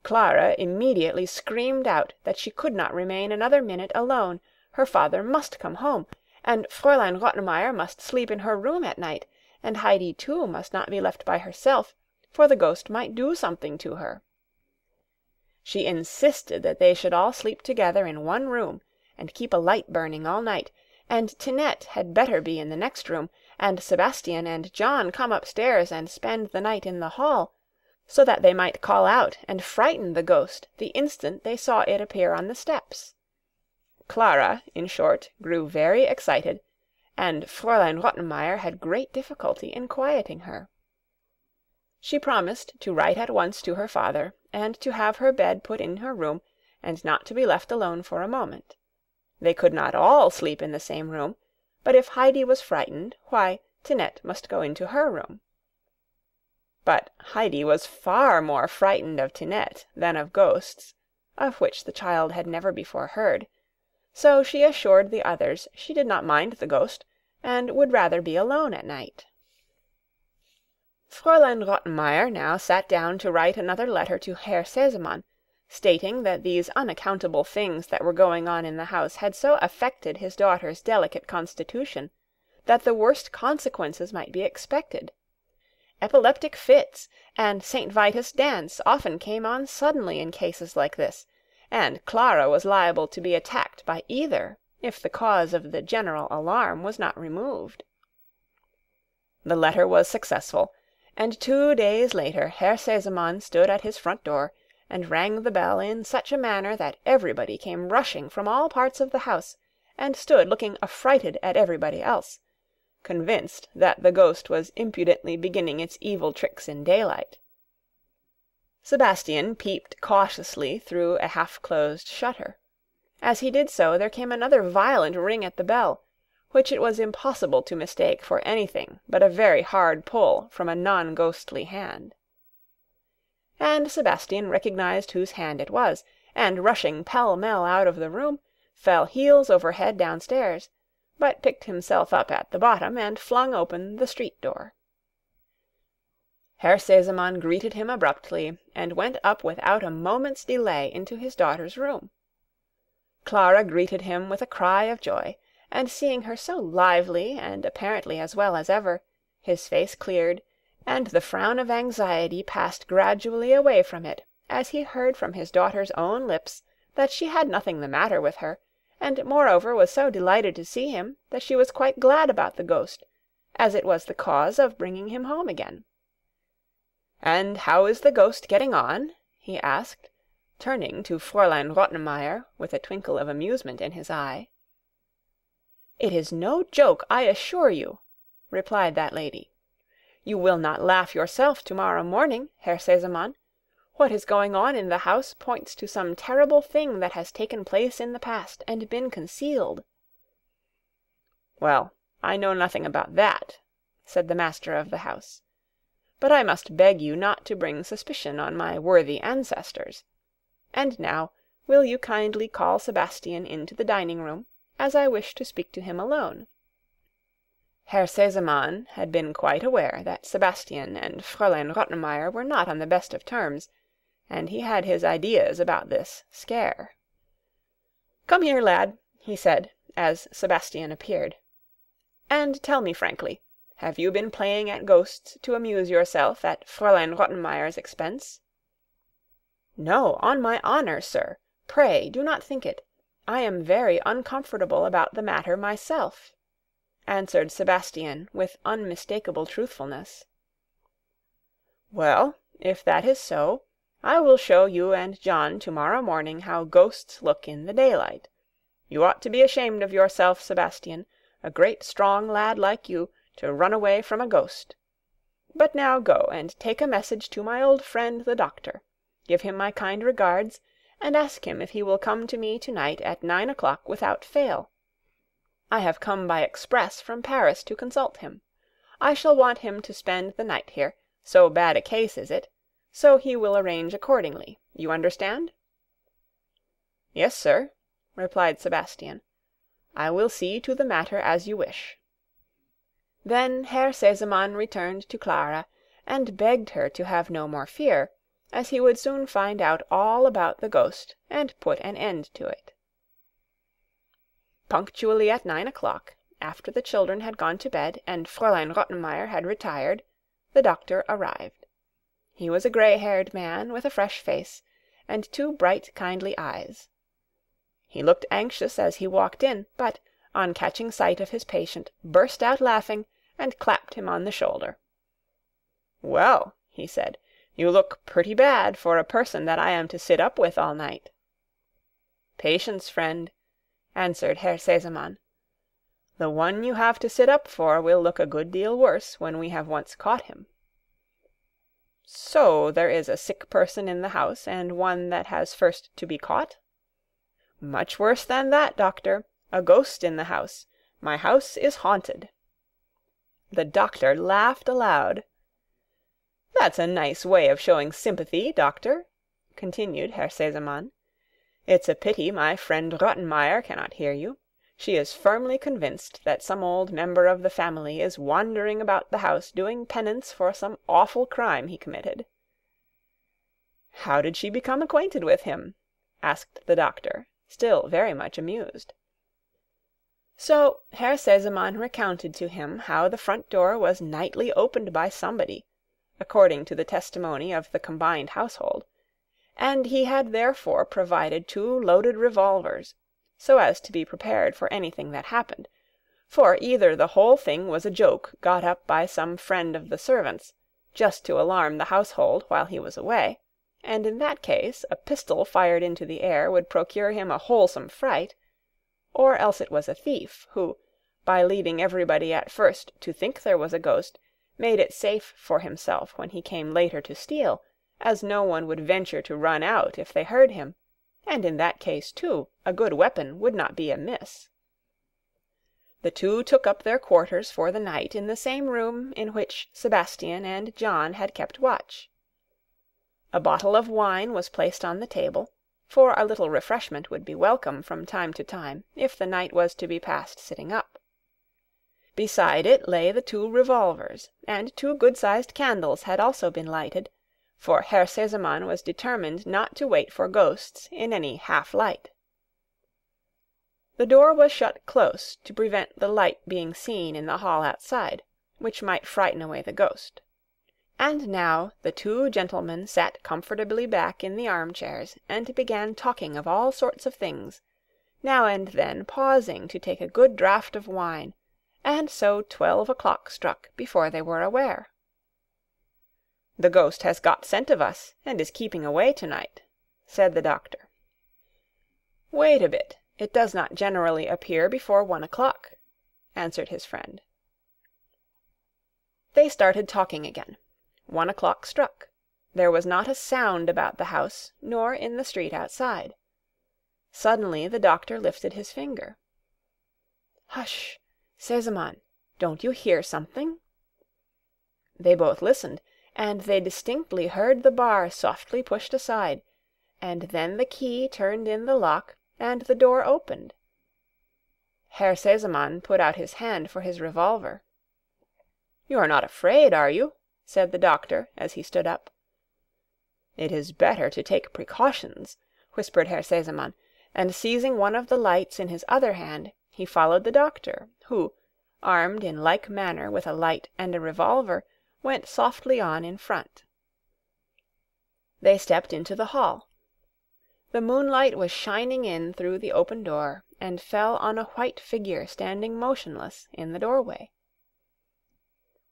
Clara immediately screamed out that she could not remain another minute alone. Her father must come home, and Fräulein Rottenmeier must sleep in her room at night, and Heidi too must not be left by herself, for the ghost might do something to her. She insisted that they should all sleep together in one room, and keep a light burning all night, and Tinette had better be in the next room, and Sebastian and John come upstairs and spend the night in the hall, so that they might call out and frighten the ghost the instant they saw it appear on the steps. Clara, in short, grew very excited, and Fräulein Rottenmeier had great difficulty in quieting her. She promised to write at once to her father, and to have her bed put in her room, and not to be left alone for a moment. They could not all sleep in the same room, but if Heidi was frightened, why, Tinette must go into her room. But Heidi was far more frightened of Tinette than of ghosts, of which the child had never before heard, so she assured the others she did not mind the ghost, and would rather be alone at night. Fräulein Rottenmeier now sat down to write another letter to Herr Sesemann, stating that these unaccountable things that were going on in the house had so affected his daughter's delicate constitution that the worst consequences might be expected. Epileptic fits and St. Vitus' dance often came on suddenly in cases like this, and Clara was liable to be attacked by either if the cause of the general alarm was not removed. The letter was successful, and 2 days later Herr Sesemann stood at his front door and rang the bell in such a manner that everybody came rushing from all parts of the house, and stood looking affrighted at everybody else, convinced that the ghost was impudently beginning its evil tricks in daylight. Sebastian peeped cautiously through a half-closed shutter. As he did so, there came another violent ring at the bell, which it was impossible to mistake for anything but a very hard pull from a non-ghostly hand. And Sebastian recognized whose hand it was, and rushing pell-mell out of the room, fell heels over head downstairs, but picked himself up at the bottom and flung open the street door. Herr Sesemann greeted him abruptly, and went up without a moment's delay into his daughter's room. Clara greeted him with a cry of joy, and seeing her so lively and apparently as well as ever, his face cleared, and the frown of anxiety passed gradually away from it, as he heard from his daughter's own lips that she had nothing the matter with her, and moreover was so delighted to see him that she was quite glad about the ghost, as it was the cause of bringing him home again. "And how is the ghost getting on?" he asked, turning to Fräulein Rottenmeier with a twinkle of amusement in his eye. "It is no joke, I assure you," replied that lady. "You will not laugh yourself to-morrow morning, Herr Sesemann. What is going on in the house points to some terrible thing that has taken place in the past and been concealed." "Well, I know nothing about that," said the master of the house. "But I must beg you not to bring suspicion on my worthy ancestors. And now, will you kindly call Sebastian into the dining-room, as I wish to speak to him alone." Herr Sesemann had been quite aware that Sebastian and Fräulein Rottenmeier were not on the best of terms, and he had his ideas about this scare. "Come here, lad," he said, as Sebastian appeared, "and tell me frankly, have you been playing at ghosts to amuse yourself at Fräulein Rottenmeier's expense?" "No, on my honor, sir. Pray do not think it. I am very uncomfortable about the matter myself," answered Sebastian with unmistakable truthfulness. "Well, if that is so, I will show you and John tomorrow morning how ghosts look in the daylight. You ought to be ashamed of yourself, Sebastian, a great strong lad like you, to run away from a ghost. But now go and take a message to my old friend the doctor. Give him my kind regards, and ask him if he will come to me to-night at 9 o'clock without fail. I have come by express from Paris to consult him. I shall want him to spend the night here, so bad a case is it, so he will arrange accordingly. You understand?" "Yes, sir," replied Sebastian. "I will see to the matter as you wish." Then Herr Sesemann returned to Clara, and begged her to have no more fear, as he would soon find out all about the ghost and put an end to it. Punctually at 9 o'clock, after the children had gone to bed and Fräulein Rottenmeier had retired, the doctor arrived. He was a grey-haired man with a fresh face, and 2 bright, kindly eyes. He looked anxious as he walked in, but, on catching sight of his patient, burst out laughing, and clapped him on the shoulder. "Well," he said, "you look pretty bad for a person that I am to sit up with all night." "Patience, friend," answered Herr Sesemann. "The one you have to sit up for will look a good deal worse when we have once caught him." "So there is a sick person in the house, and one that has first to be caught?" "Much worse than that, doctor. A ghost in the house. My house is haunted." The doctor laughed aloud. "That's a nice way of showing sympathy, doctor," continued Herr Sesemann. "It's a pity my friend Rottenmeier cannot hear you. She is firmly convinced that some old member of the family is wandering about the house doing penance for some awful crime he committed." "How did she become acquainted with him?" asked the doctor, still very much amused. So Herr Sesemann recounted to him how the front door was nightly opened by somebody, according to the testimony of the combined household, and he had therefore provided 2 loaded revolvers, so as to be prepared for anything that happened, for either the whole thing was a joke got up by some friend of the servants, just to alarm the household while he was away, and in that case a pistol fired into the air would procure him a wholesome fright, or else it was a thief, who, by leading everybody at first to think there was a ghost, made it safe for himself when he came later to steal, as no one would venture to run out if they heard him, and in that case, too, a good weapon would not be amiss. The 2 took up their quarters for the night in the same room in which Sebastian and John had kept watch. A bottle of wine was placed on the table, for a little refreshment would be welcome from time to time if the night was to be passed sitting up. Beside it lay the 2 revolvers, and 2 good-sized candles had also been lighted, for Herr Sesemann was determined not to wait for ghosts in any half-light. The door was shut close to prevent the light being seen in the hall outside, which might frighten away the ghost. And now the 2 gentlemen sat comfortably back in the armchairs and began talking of all sorts of things, now and then pausing to take a good draught of wine, and so 12 o'clock struck before they were aware. "The ghost has got scent of us, and is keeping away to-night," said the doctor. "Wait a bit, it does not generally appear before 1 o'clock," answered his friend. They started talking again. 1 o'clock struck. There was not a sound about the house, nor in the street outside. Suddenly the doctor lifted his finger. "Hush, Sesemann, don't you hear something?" They both listened, and they distinctly heard the bar softly pushed aside, and then the key turned in the lock, and the door opened. Herr Sesemann put out his hand for his revolver. "You are not afraid, are you?" said the doctor, as he stood up. "It is better to take precautions," whispered Herr Sesemann, and seizing one of the lights in his other hand, he followed the doctor, who, armed in like manner with a light and a revolver, went softly on in front. They stepped into the hall. The moonlight was shining in through the open door, and fell on a white figure standing motionless in the doorway.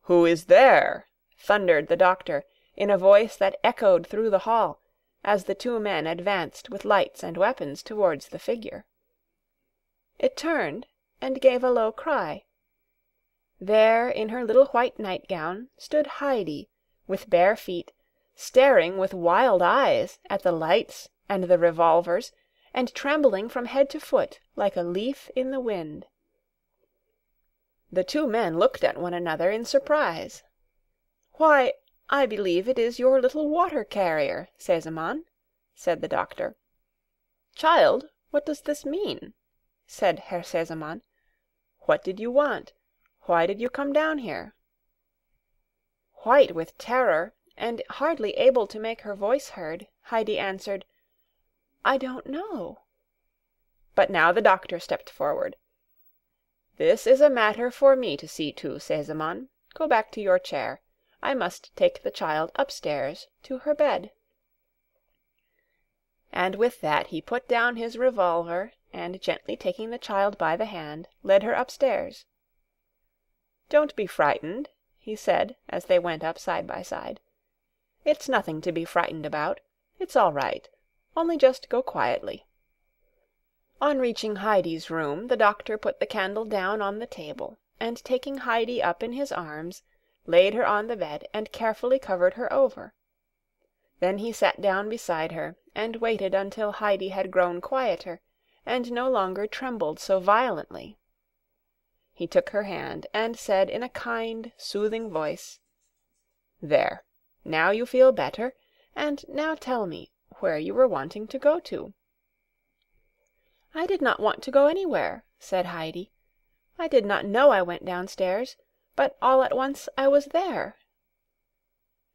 "Who is there?" thundered the doctor, in a voice that echoed through the hall, as the two men advanced with lights and weapons towards the figure. It turned and gave a low cry. There, in her little white nightgown, stood Heidi, with bare feet, staring with wild eyes at the lights and the revolvers, and trembling from head to foot like a leaf in the wind. The two men looked at one another in surprise. "Why, I believe it is your little water-carrier, Sesamon," said the doctor. "Child, what does this mean?" said Herr Sesamon. "What did you want? Why did you come down here?" White with terror, and hardly able to make her voice heard, Heidi answered, "I don't know." But now the doctor stepped forward. "This is a matter for me to see to, Sesamon. Go back to your chair. I must take the child upstairs to her bed." And with that he put down his revolver, and gently taking the child by the hand, led her upstairs. "Don't be frightened," he said, as they went up side by side. "It's nothing to be frightened about. It's all right. Only just go quietly." On reaching Heidi's room, the doctor put the candle down on the table, and taking Heidi up in his arms, laid her on the bed and carefully covered her over. Then he sat down beside her, and waited until Heidi had grown quieter, and no longer trembled so violently. He took her hand, and said in a kind, soothing voice, "There, now you feel better, and now tell me where you were wanting to go to." "I did not want to go anywhere," said Heidi. "I did not know I went downstairs, but all at once I was there."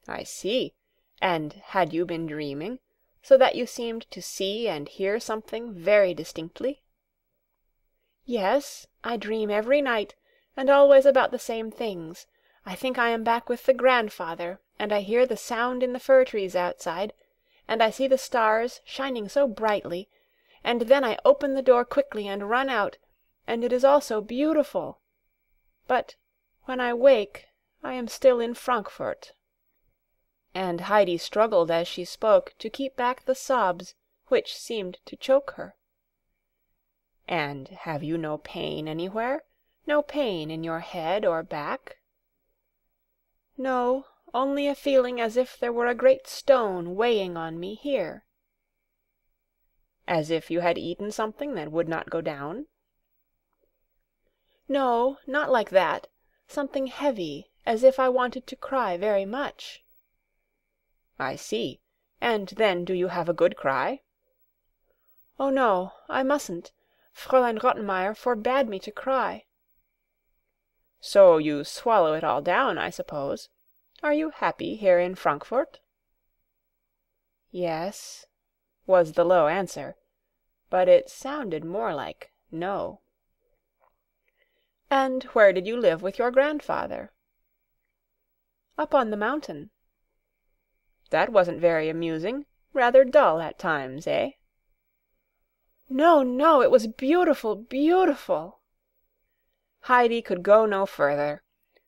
"I see. And had you been dreaming, so that you seemed to see and hear something very distinctly?" "Yes, I dream every night, and always about the same things. I think I am back with the grandfather, and I hear the sound in the fir trees outside, and I see the stars shining so brightly, and then I open the door quickly and run out, and it is all so beautiful. But when I wake, I am still in Frankfurt." And Heidi struggled as she spoke to keep back the sobs which seemed to choke her. "And have you no pain anywhere? No pain in your head or back?" "No, only a feeling as if there were a great stone weighing on me here." "As if you had eaten something that would not go down?" "No, not like that. Something heavy, as if I wanted to cry very much." "I see. And then do you have a good cry?" "Oh no, I mustn't. Fräulein Rottenmeier forbade me to cry." "So you swallow it all down, I suppose. Are you happy here in Frankfurt?" "Yes," was the low answer, but it sounded more like no. "And where did you live with your grandfather?" "Up on the mountain." "That wasn't very amusing. Rather dull at times, eh?" "No, no, it was beautiful, beautiful." Heidi could go no further.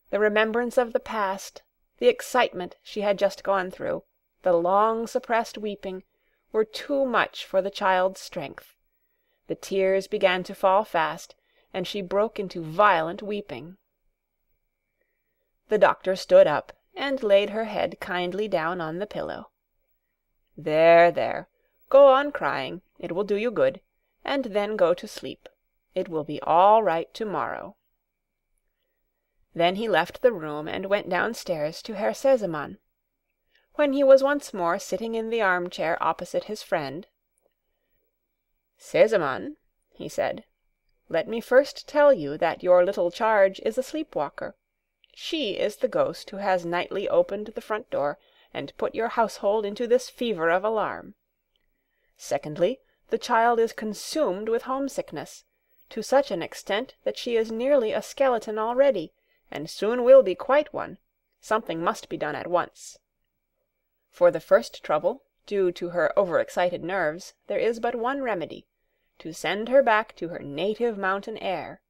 The remembrance of the past, the excitement she had just gone through, the long suppressed weeping, were too much for the child's strength. The tears began to fall fast, and she broke into violent weeping. The doctor stood up, and laid her head kindly down on the pillow. "There, there. Go on crying. It will do you good. And then go to sleep. It will be all right tomorrow." Then he left the room and went downstairs to Herr Sesamon. When he was once more sitting in the armchair opposite his friend, "Sesamon," he said, "let me first tell you that your little charge is a sleep-walker. She is the ghost who has nightly opened the front door and put your household into this fever of alarm. Secondly, the child is consumed with homesickness, to such an extent that she is nearly a skeleton already, and soon will be quite one. Something must be done at once. For the first trouble, due to her overexcited nerves, there is but one remedy, to send her back to her native mountain air.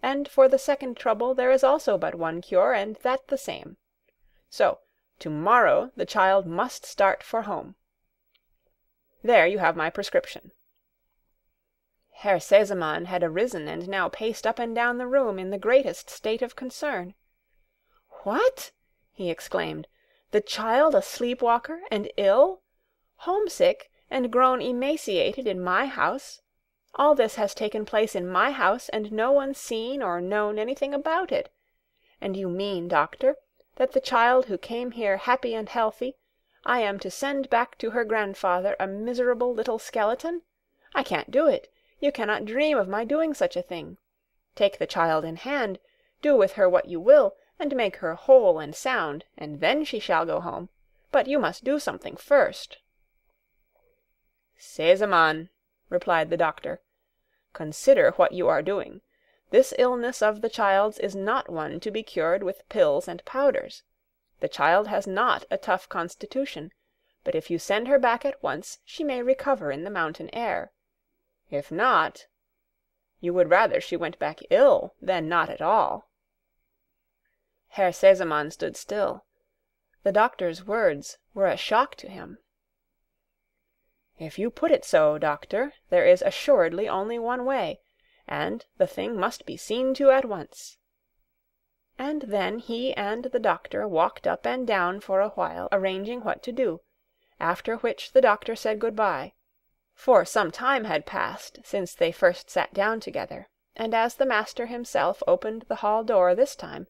And for the second trouble there is also but one cure, and that the same. So, tomorrow the child must start for home." There you have my prescription." Herr Sesemann had arisen and now paced up and down the room in the greatest state of concern. "What!" he exclaimed. "The child a sleep-walker, and ill? Homesick, and grown emaciated in my house? All this has taken place in my house, and no one seen or known anything about it. And you mean, doctor, that the child who came here happy and healthy, I am to send back to her grandfather a miserable little skeleton? I can't do it. You cannot dream of my doing such a thing. Take the child in hand, do with her what you will, and make her whole and sound, and then she shall go home. But you must do something first." "Sesemann," replied the doctor, "consider what you are doing. This illness of the child's is not one to be cured with pills and powders. The child has not a tough constitution, but if you send her back at once, she may recover in the mountain air. If not, you would rather she went back ill than not at all." Herr Sesemann stood still. The doctor's words were a shock to him. "If you put it so, doctor, there is assuredly only one way, and the thing must be seen to at once." And then he and the doctor walked up and down for a while arranging what to do, after which the doctor said good-bye, for some time had passed since they first sat down together, and as the master himself opened the hall door this time,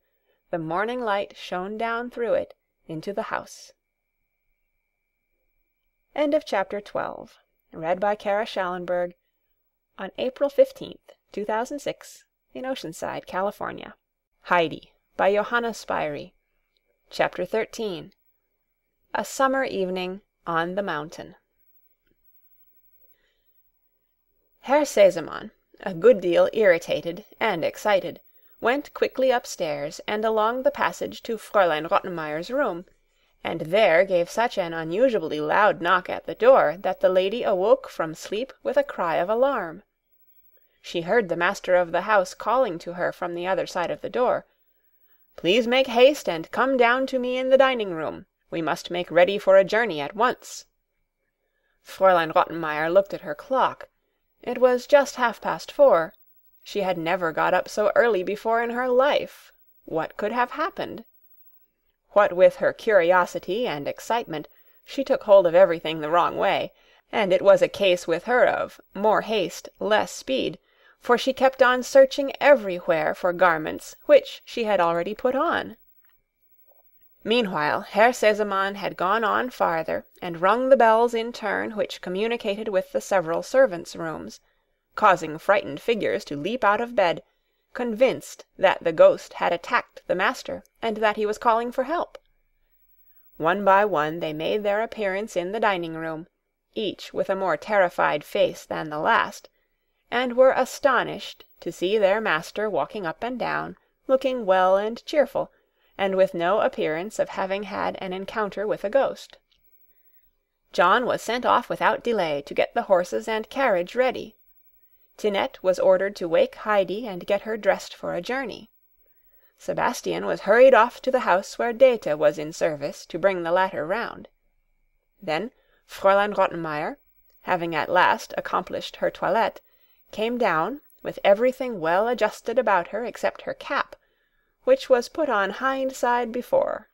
the morning light shone down through it into the house. End of chapter 12. Read by Kara Shallenberg on April 15th, 2006, in Oceanside, California. Heidi by Johanna Spyri. Chapter 13. A Summer Evening on the Mountain. Herr Sesemann, a good deal irritated and excited, went quickly upstairs and along the passage to Fräulein Rottenmeier's room, and there gave such an unusually loud knock at the door that the lady awoke from sleep with a cry of alarm. She heard the master of the house calling to her from the other side of the door, "Please make haste and come down to me in the dining-room. We must make ready for a journey at once." Fräulein Rottenmeier looked at her clock. It was just 4:30. She had never got up so early before in her life. What could have happened? What with her curiosity and excitement, she took hold of everything the wrong way, and it was a case with her of more haste, less speed, for she kept on searching everywhere for garments which she had already put on. Meanwhile Herr Sesemann had gone on farther and rung the bells in turn which communicated with the several servants' rooms, causing frightened figures to leap out of bed, convinced that the ghost had attacked the master and that he was calling for help. One by one they made their appearance in the dining-room, each with a more terrified face than the last, and were astonished to see their master walking up and down, looking well and cheerful, and with no appearance of having had an encounter with a ghost. John was sent off without delay to get the horses and carriage ready. Tinette was ordered to wake Heidi and get her dressed for a journey. Sebastian was hurried off to the house where Dete was in service to bring the latter round. Then Fräulein Rottenmeier, having at last accomplished her toilette, came down, with everything well adjusted about her except her cap, which was put on hind-side before.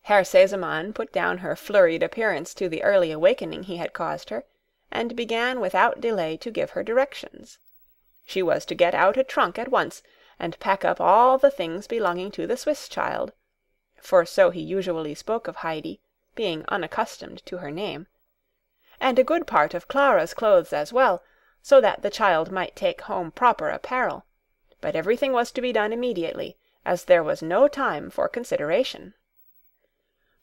Herr Sesemann put down her flurried appearance to the early awakening he had caused her, and began without delay to give her directions. She was to get out a trunk at once, and pack up all the things belonging to the Swiss child, for so he usually spoke of Heidi, being unaccustomed to her name, and a good part of Clara's clothes as well, so that the child might take home proper apparel, but everything was to be done immediately, as there was no time for consideration.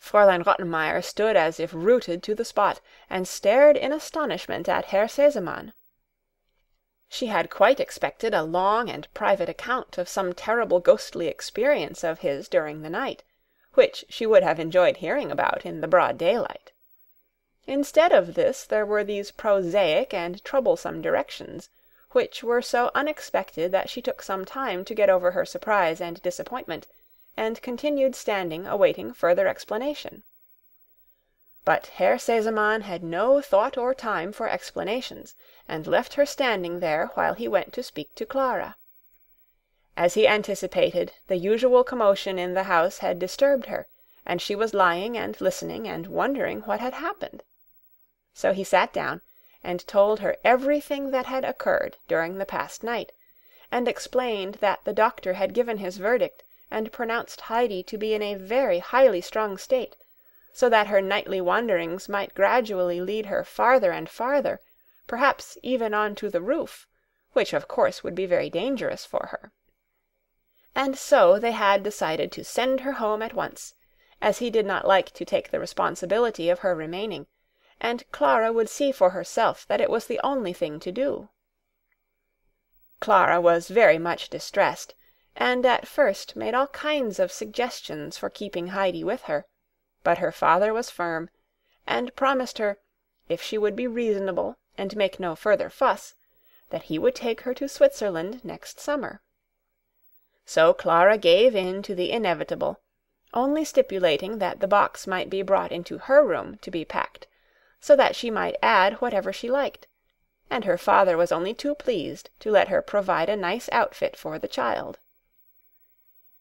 Fräulein Rottenmeier stood as if rooted to the spot, and stared in astonishment at Herr Sesemann. She had quite expected a long and private account of some terrible ghostly experience of his during the night, which she would have enjoyed hearing about in the broad daylight. Instead of this there were these prosaic and troublesome directions, which were so unexpected that she took some time to get over her surprise and disappointment, and continued standing awaiting further explanation. But Herr Sesemann had no thought or time for explanations, and left her standing there while he went to speak to Clara. As he anticipated, the usual commotion in the house had disturbed her, and she was lying and listening and wondering what had happened. So he sat down and told her everything that had occurred during the past night, and explained that the doctor had given his verdict and pronounced Heidi to be in a very highly strung state, so that her nightly wanderings might gradually lead her farther and farther, perhaps even on to the roof, which of course would be very dangerous for her. And so they had decided to send her home at once, as he did not like to take the responsibility of her remaining, and Clara would see for herself that it was the only thing to do. Clara was very much distressed, and at first made all kinds of suggestions for keeping Heidi with her, but her father was firm, and promised her, if she would be reasonable and make no further fuss, that he would take her to Switzerland next summer. So Clara gave in to the inevitable, only stipulating that the box might be brought into her room to be packed, so that she might add whatever she liked, and her father was only too pleased to let her provide a nice outfit for the child.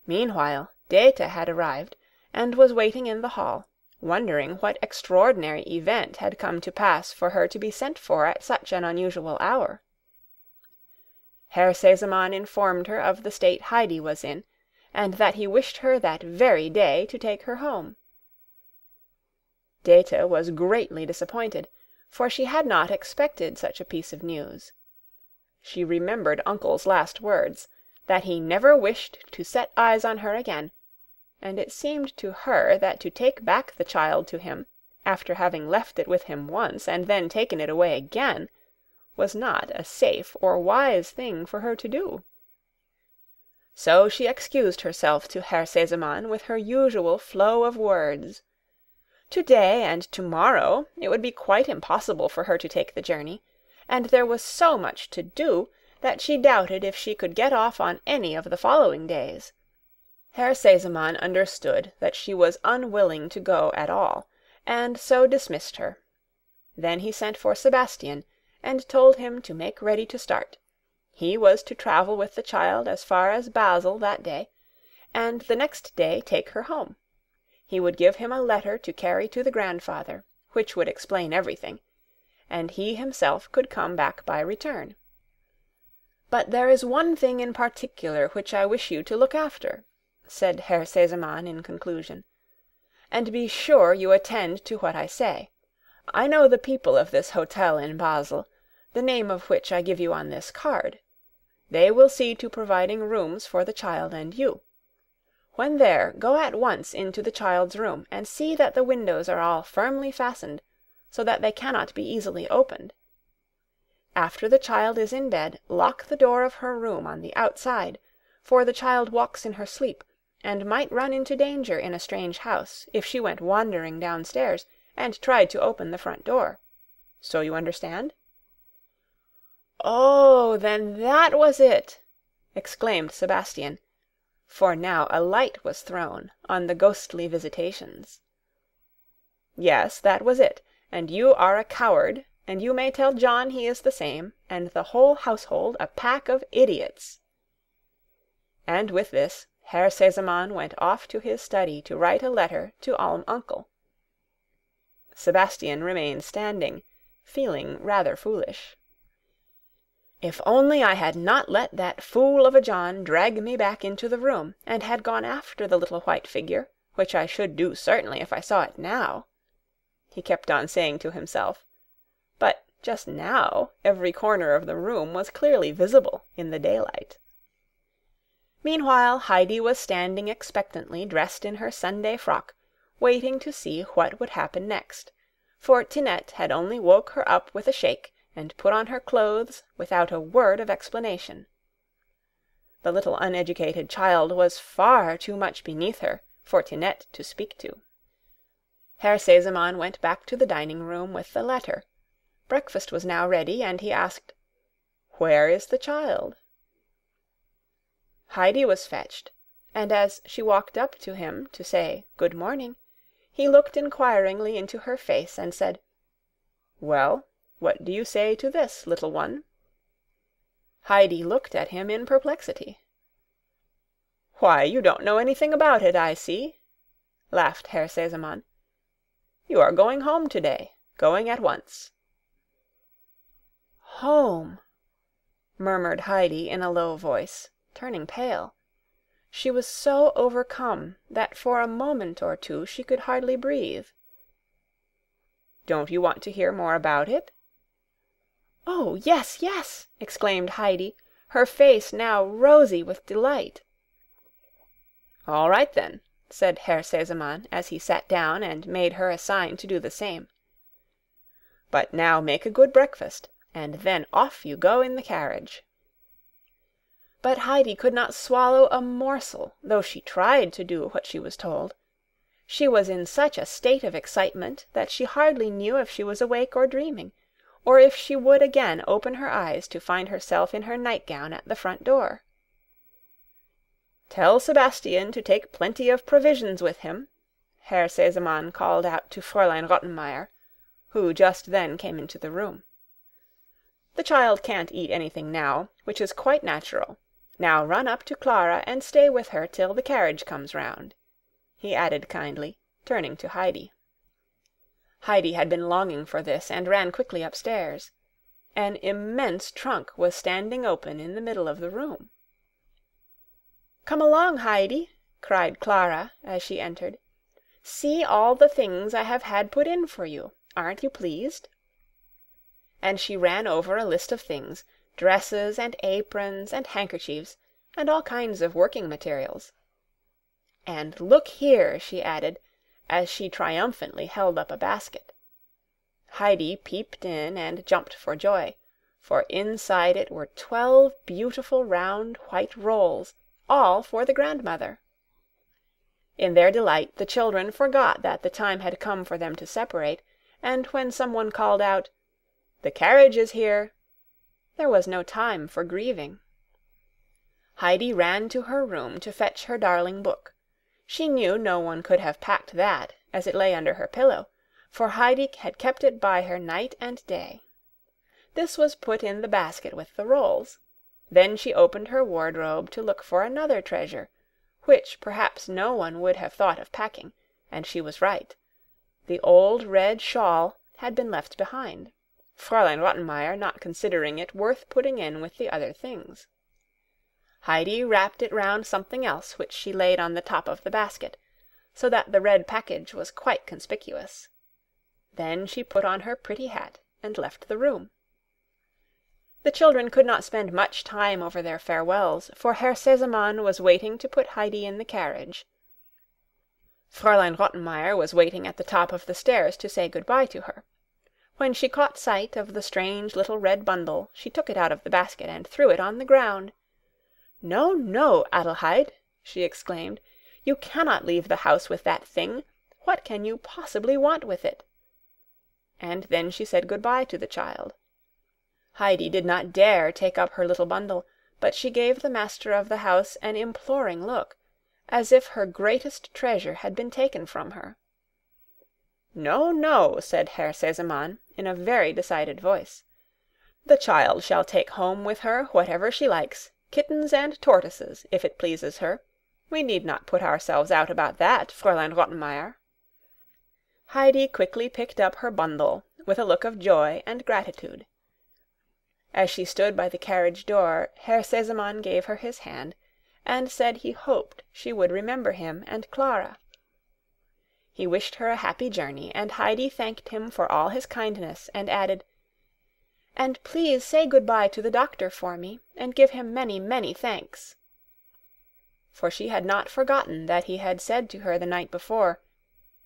Meanwhile, Dete had arrived, and was waiting in the hall, wondering what extraordinary event had come to pass for her to be sent for at such an unusual hour. Herr Sesemann informed her of the state Heidi was in, and that he wished her that very day to take her home. Dete was greatly disappointed, for she had not expected such a piece of news. She remembered uncle's last words, that he never wished to set eyes on her again, and it seemed to her that to take back the child to him, after having left it with him once and then taken it away again, was not a safe or wise thing for her to do. So she excused herself to Herr Sesemann with her usual flow of words. To-day and to-morrow it would be quite impossible for her to take the journey, and there was so much to do that she doubted if she could get off on any of the following days. Herr Sesemann understood that she was unwilling to go at all, and so dismissed her. Then he sent for Sebastian, and told him to make ready to start. He was to travel with the child as far as Basel that day, and the next day take her home. He would give him a letter to carry to the grandfather, which would explain everything, and he himself could come back by return. "But there is one thing in particular which I wish you to look after," said Herr Sesemann in conclusion, "and be sure you attend to what I say. I know the people of this hotel in Basel, the name of which I give you on this card. They will see to providing rooms for the child and you. When there, go at once into the child's room, and see that the windows are all firmly fastened, so that they cannot be easily opened. After the child is in bed, lock the door of her room on the outside, for the child walks in her sleep, and might run into danger in a strange house if she went wandering downstairs and tried to open the front door. So you understand?" "Oh, then that was it!" exclaimed Sebastian, for now a light was thrown on the ghostly visitations. "Yes, that was it, and you are a coward, and you may tell John he is the same, and the whole household a pack of idiots." And with this, Herr Sesemann went off to his study to write a letter to Alm Uncle. Sebastian remained standing, feeling rather foolish. "If only I had not let that fool of a John drag me back into the room, and had gone after the little white figure, which I should do certainly if I saw it now," he kept on saying to himself. But just now every corner of the room was clearly visible in the daylight. Meanwhile Heidi was standing expectantly dressed in her Sunday frock, waiting to see what would happen next, for Tinette had only woke her up with a shake, and put on her clothes without a word of explanation. The little uneducated child was far too much beneath her for Tinette to speak to. Herr Sesemann went back to the dining-room with the letter. Breakfast was now ready, and he asked, "Where is the child?" Heidi was fetched, and as she walked up to him to say "Good morning," He looked inquiringly into her face and said, "Well, what do you say to this, little one?" Heidi looked at him in perplexity. "Why, you don't know anything about it, I see," laughed Herr Sesemann. "You are going home today, going at once." "Home," murmured Heidi in a low voice, turning pale. She was so overcome that for a moment or two she could hardly breathe. "Don't you want to hear more about it?" "Oh, yes, yes!" exclaimed Heidi, her face now rosy with delight. "All right, then," said Herr Sesemann, as he sat down and made her a sign to do the same. "But now make a good breakfast, and then off you go in the carriage." But Heidi could not swallow a morsel, though she tried to do what she was told. She was in such a state of excitement that she hardly knew if she was awake or dreaming, or if she would again open her eyes to find herself in her nightgown at the front door. "Tell Sebastian to take plenty of provisions with him," Herr Sesemann called out to Fräulein Rottenmeier, who just then came into the room. "The child can't eat anything now, which is quite natural. Now run up to Clara and stay with her till the carriage comes round," he added kindly, turning to Heidi. Heidi had been longing for this and ran quickly upstairs. An immense trunk was standing open in the middle of the room. "Come along, Heidi," cried Clara as she entered. "See all the things I have had put in for you. Aren't you pleased?" And she ran over a list of things, dresses and aprons and handkerchiefs, and all kinds of working materials. "And look here," she added, as she triumphantly held up a basket. Heidi peeped in and jumped for joy, for inside it were 12 beautiful round white rolls, all for the grandmother. In their delight the children forgot that the time had come for them to separate, and when someone called out, "The carriage is here," there was no time for grieving. Heidi ran to her room to fetch her darling book. She knew no one could have packed that, as it lay under her pillow, for Heidi had kept it by her night and day. This was put in the basket with the rolls. Then she opened her wardrobe to look for another treasure, which perhaps no one would have thought of packing, and she was right. The old red shawl had been left behind, Fräulein Rottenmeier not considering it worth putting in with the other things. Heidi wrapped it round something else which she laid on the top of the basket, so that the red package was quite conspicuous. Then she put on her pretty hat and left the room. The children could not spend much time over their farewells, for Herr Sesemann was waiting to put Heidi in the carriage. Fräulein Rottenmeier was waiting at the top of the stairs to say good-bye to her. When she caught sight of the strange little red bundle, she took it out of the basket and threw it on the ground. "No, no, Adelheid," she exclaimed. "You cannot leave the house with that thing. What can you possibly want with it?" And then she said good-bye to the child. Heidi did not dare take up her little bundle, but she gave the master of the house an imploring look, as if her greatest treasure had been taken from her. "No, no," said Herr Sesemann, in a very decided voice. "The child shall take home with her whatever she likes, kittens and tortoises, if it pleases her. We need not put ourselves out about that, Fräulein Rottenmeier." Heidi quickly picked up her bundle, with a look of joy and gratitude. As she stood by the carriage door, Herr Sesemann gave her his hand, and said he hoped she would remember him and Clara. He wished her a happy journey, and Heidi thanked him for all his kindness, and added, "And please say good-bye to the doctor for me, and give him many, many thanks." For she had not forgotten that he had said to her the night before,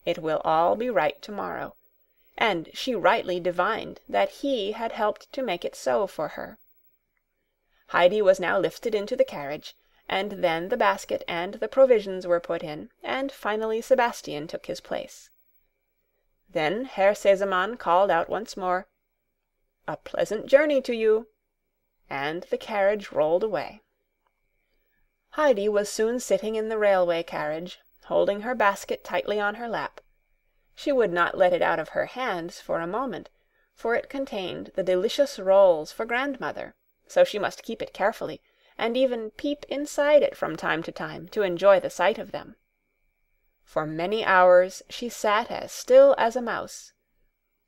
"It will all be right tomorrow," and she rightly divined that he had helped to make it so for her. Heidi was now lifted into the carriage, and then the basket and the provisions were put in, and finally Sebastian took his place. Then Herr Sesemann called out once more, "A pleasant journey to you," and the carriage rolled away. Heidi was soon sitting in the railway carriage, holding her basket tightly on her lap. She would not let it out of her hands for a moment, for it contained the delicious rolls for grandmother, so she must keep it carefully, and even peep inside it from time to time to enjoy the sight of them. For many hours she sat as still as a mouse.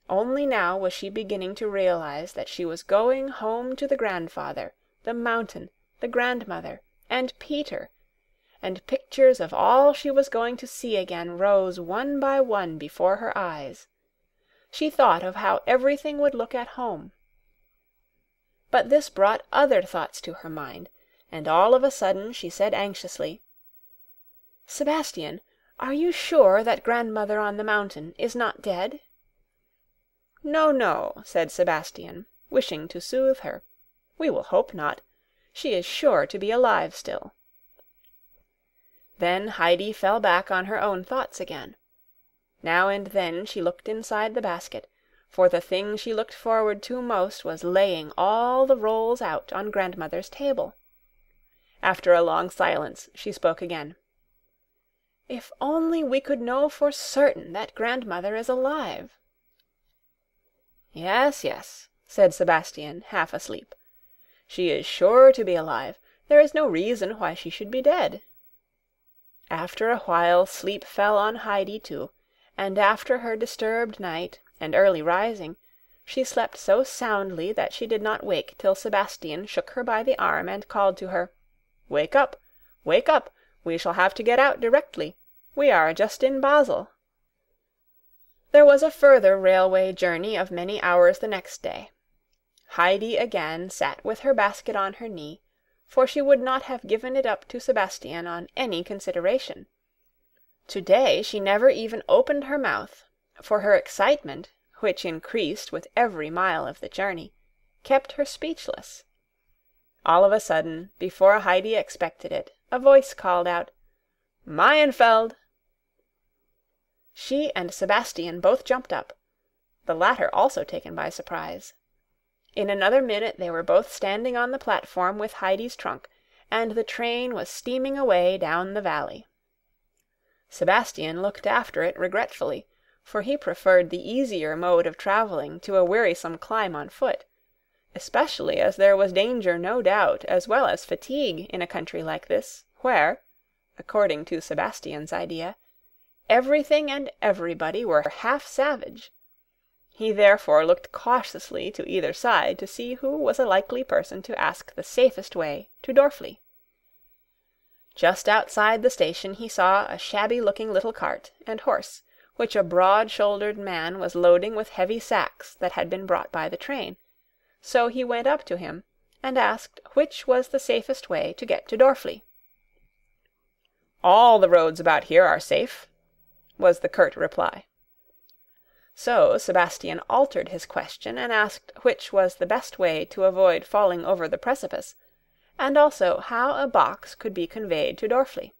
Only now was she beginning to realize that she was going home to the grandfather, the mountain, the grandmother, and Peter, and pictures of all she was going to see again rose one by one before her eyes. She thought of how everything would look at home. But this brought other thoughts to her mind, and all of a sudden she said anxiously, "Sebastian, are you sure that grandmother on the mountain is not dead?" "No, no," said Sebastian, wishing to soothe her. "We will hope not. She is sure to be alive still." Then Heidi fell back on her own thoughts again. Now and then she looked inside the basket, for the thing she looked forward to most was laying all the rolls out on grandmother's table. After a long silence she spoke again. "If only we could know for certain that grandmother is alive." "Yes, yes," said Sebastian, half asleep. "She is sure to be alive. There is no reason why she should be dead." After a while sleep fell on Heidi too, and after her disturbed night and early rising, she slept so soundly that she did not wake till Sebastian shook her by the arm and called to her, "Wake up! Wake up! We shall have to get out directly. We are just in Basel." There was a further railway journey of many hours the next day. Heidi again sat with her basket on her knee, for she would not have given it up to Sebastian on any consideration. To-day she never even opened her mouth, for her excitement, which increased with every mile of the journey, kept her speechless. All of a sudden, before Heidi expected it, a voice called out, "Mayenfeld!" She and Sebastian both jumped up, the latter also taken by surprise. In another minute they were both standing on the platform with Heidi's trunk, and the train was steaming away down the valley. Sebastian looked after it regretfully, for he preferred the easier mode of travelling to a wearisome climb on foot, especially as there was danger, no doubt, as well as fatigue in a country like this, where, according to Sebastian's idea, everything and everybody were half savage. He therefore looked cautiously to either side to see who was a likely person to ask the safest way to Dorfli. Just outside the station he saw a shabby-looking little cart and horse, which a broad-shouldered man was loading with heavy sacks that had been brought by the train, so he went up to him and asked which was the safest way to get to Dorfli. "All the roads about here are safe," was the curt reply. So Sebastian altered his question and asked which was the best way to avoid falling over the precipice, and also how a box could be conveyed to Dorfli.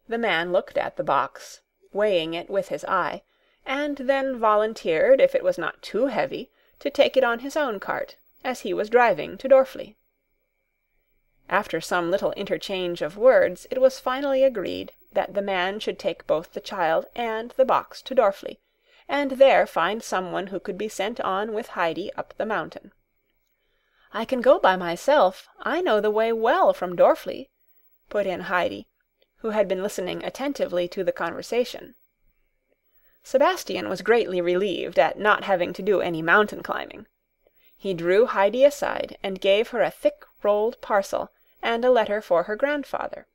The man looked at the box, weighing it with his eye, and then volunteered, if it was not too heavy, to take it on his own cart, as he was driving to Dorfli. After some little interchange of words, it was finally agreed that the man should take both the child and the box to Dorfli, and there find someone who could be sent on with Heidi up the mountain. "I can go by myself. I know the way well from Dorfli," put in Heidi, who had been listening attentively to the conversation. Sebastian was greatly relieved at not having to do any mountain climbing. He drew Heidi aside and gave her a thick rolled parcel and a letter for her grandfather.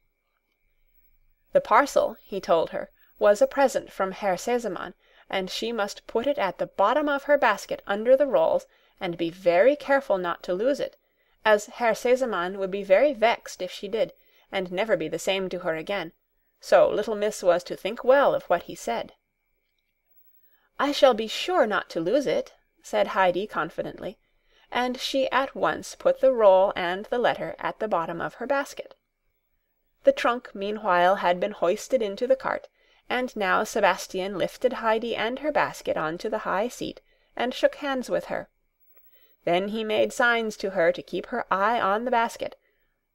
The parcel, he told her, was a present from Herr Sesemann, and she must put it at the bottom of her basket under the rolls, and be very careful not to lose it, as Herr Sesemann would be very vexed if she did, and never be the same to her again, so little miss was to think well of what he said. "I shall be sure not to lose it," said Heidi confidently, and she at once put the roll and the letter at the bottom of her basket. The trunk meanwhile had been hoisted into the cart, and now Sebastian lifted Heidi and her basket onto the high seat, and shook hands with her. Then he made signs to her to keep her eye on the basket,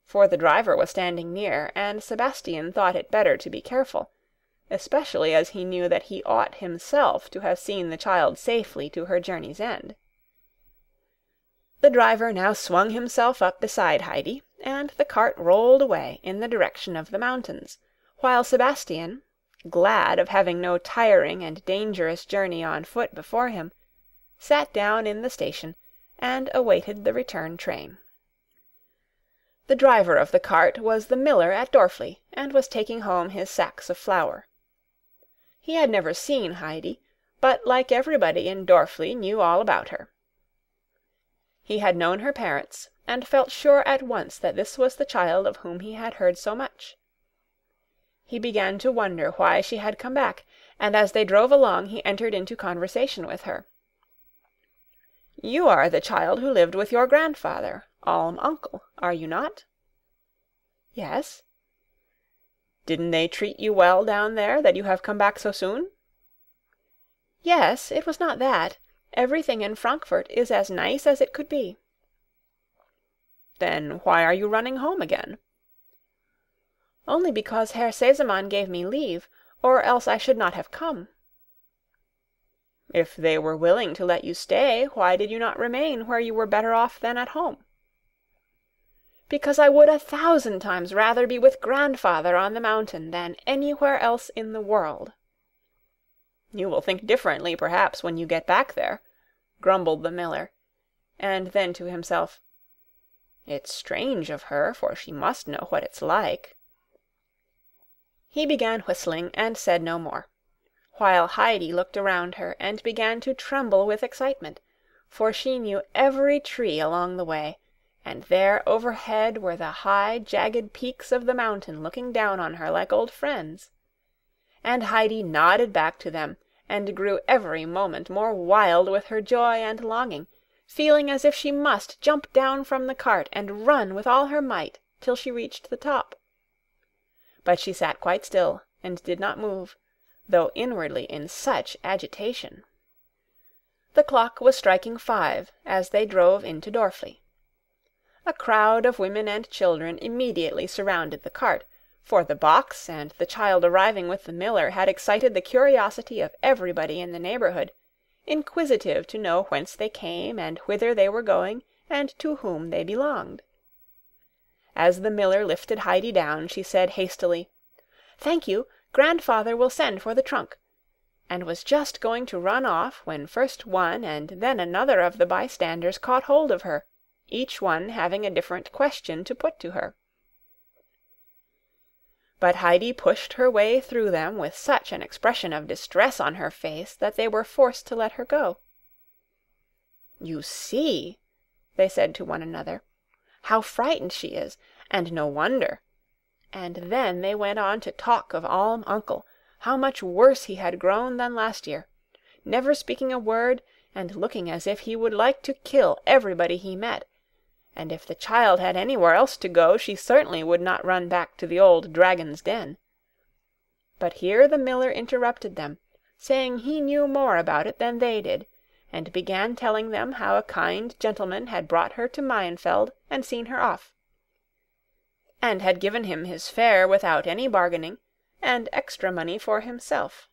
for the driver was standing near, and Sebastian thought it better to be careful, especially as he knew that he ought himself to have seen the child safely to her journey's end. The driver now swung himself up beside Heidi, and the cart rolled away in the direction of the mountains, while Sebastian, glad of having no tiring and dangerous journey on foot before him, sat down in the station and awaited the return train. The driver of the cart was the miller at Dorfli, and was taking home his sacks of flour. He had never seen Heidi, but like everybody in Dorfli knew all about her. He had known her parents, and felt sure at once that this was the child of whom he had heard so much. He began to wonder why she had come back, and as they drove along he entered into conversation with her. "You are the child who lived with your grandfather, Alm uncle, are you not?" "Yes." "Didn't they treat you well down there, that you have come back so soon?" "Yes, it was not that. Everything in Frankfurt is as nice as it could be." "Then why are you running home again?" "Only because Herr Sesemann gave me leave, or else I should not have come." "If they were willing to let you stay, why did you not remain where you were better off than at home?" "Because I would 1,000 times rather be with grandfather on the mountain than anywhere else in the world." "You will think differently, perhaps, when you get back there," grumbled the miller, and then to himself, "It's strange of her, for she must know what it's like." He began whistling and said no more, while Heidi looked around her and began to tremble with excitement, for she knew every tree along the way, and there overhead were the high, jagged peaks of the mountain looking down on her like old friends. And Heidi nodded back to them, and grew every moment more wild with her joy and longing, feeling as if she must jump down from the cart and run with all her might till she reached the top. But she sat quite still, and did not move, though inwardly in such agitation. The clock was striking 5 as they drove into Dorfli. A crowd of women and children immediately surrounded the cart, for the box and the child arriving with the miller had excited the curiosity of everybody in the neighborhood, inquisitive to know whence they came and whither they were going and to whom they belonged. As the miller lifted Heidi down, she said hastily, "Thank you, grandfather will send for the trunk," and was just going to run off when first one and then another of the bystanders caught hold of her, each one having a different question to put to her. But Heidi pushed her way through them with such an expression of distress on her face that they were forced to let her go. "You see," they said to one another, "how frightened she is, and no wonder." And then they went on to talk of Alm uncle, how much worse he had grown than last year, never speaking a word, and looking as if he would like to kill everybody he met, and if the child had anywhere else to go, she certainly would not run back to the old dragon's den. But here the miller interrupted them, saying he knew more about it than they did, and began telling them how a kind gentleman had brought her to Maienfeld and seen her off, and had given him his fare without any bargaining, and extra money for himself.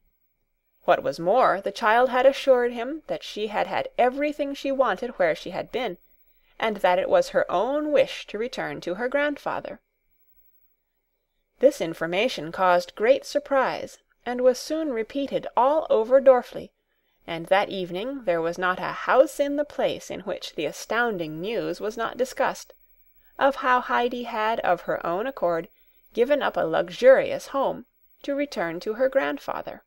What was more, the child had assured him that she had had everything she wanted where she had been, and that it was her own wish to return to her grandfather. This information caused great surprise, and was soon repeated all over Dorfli, and that evening there was not a house in the place in which the astounding news was not discussed, of how Heidi had of her own accord given up a luxurious home to return to her grandfather.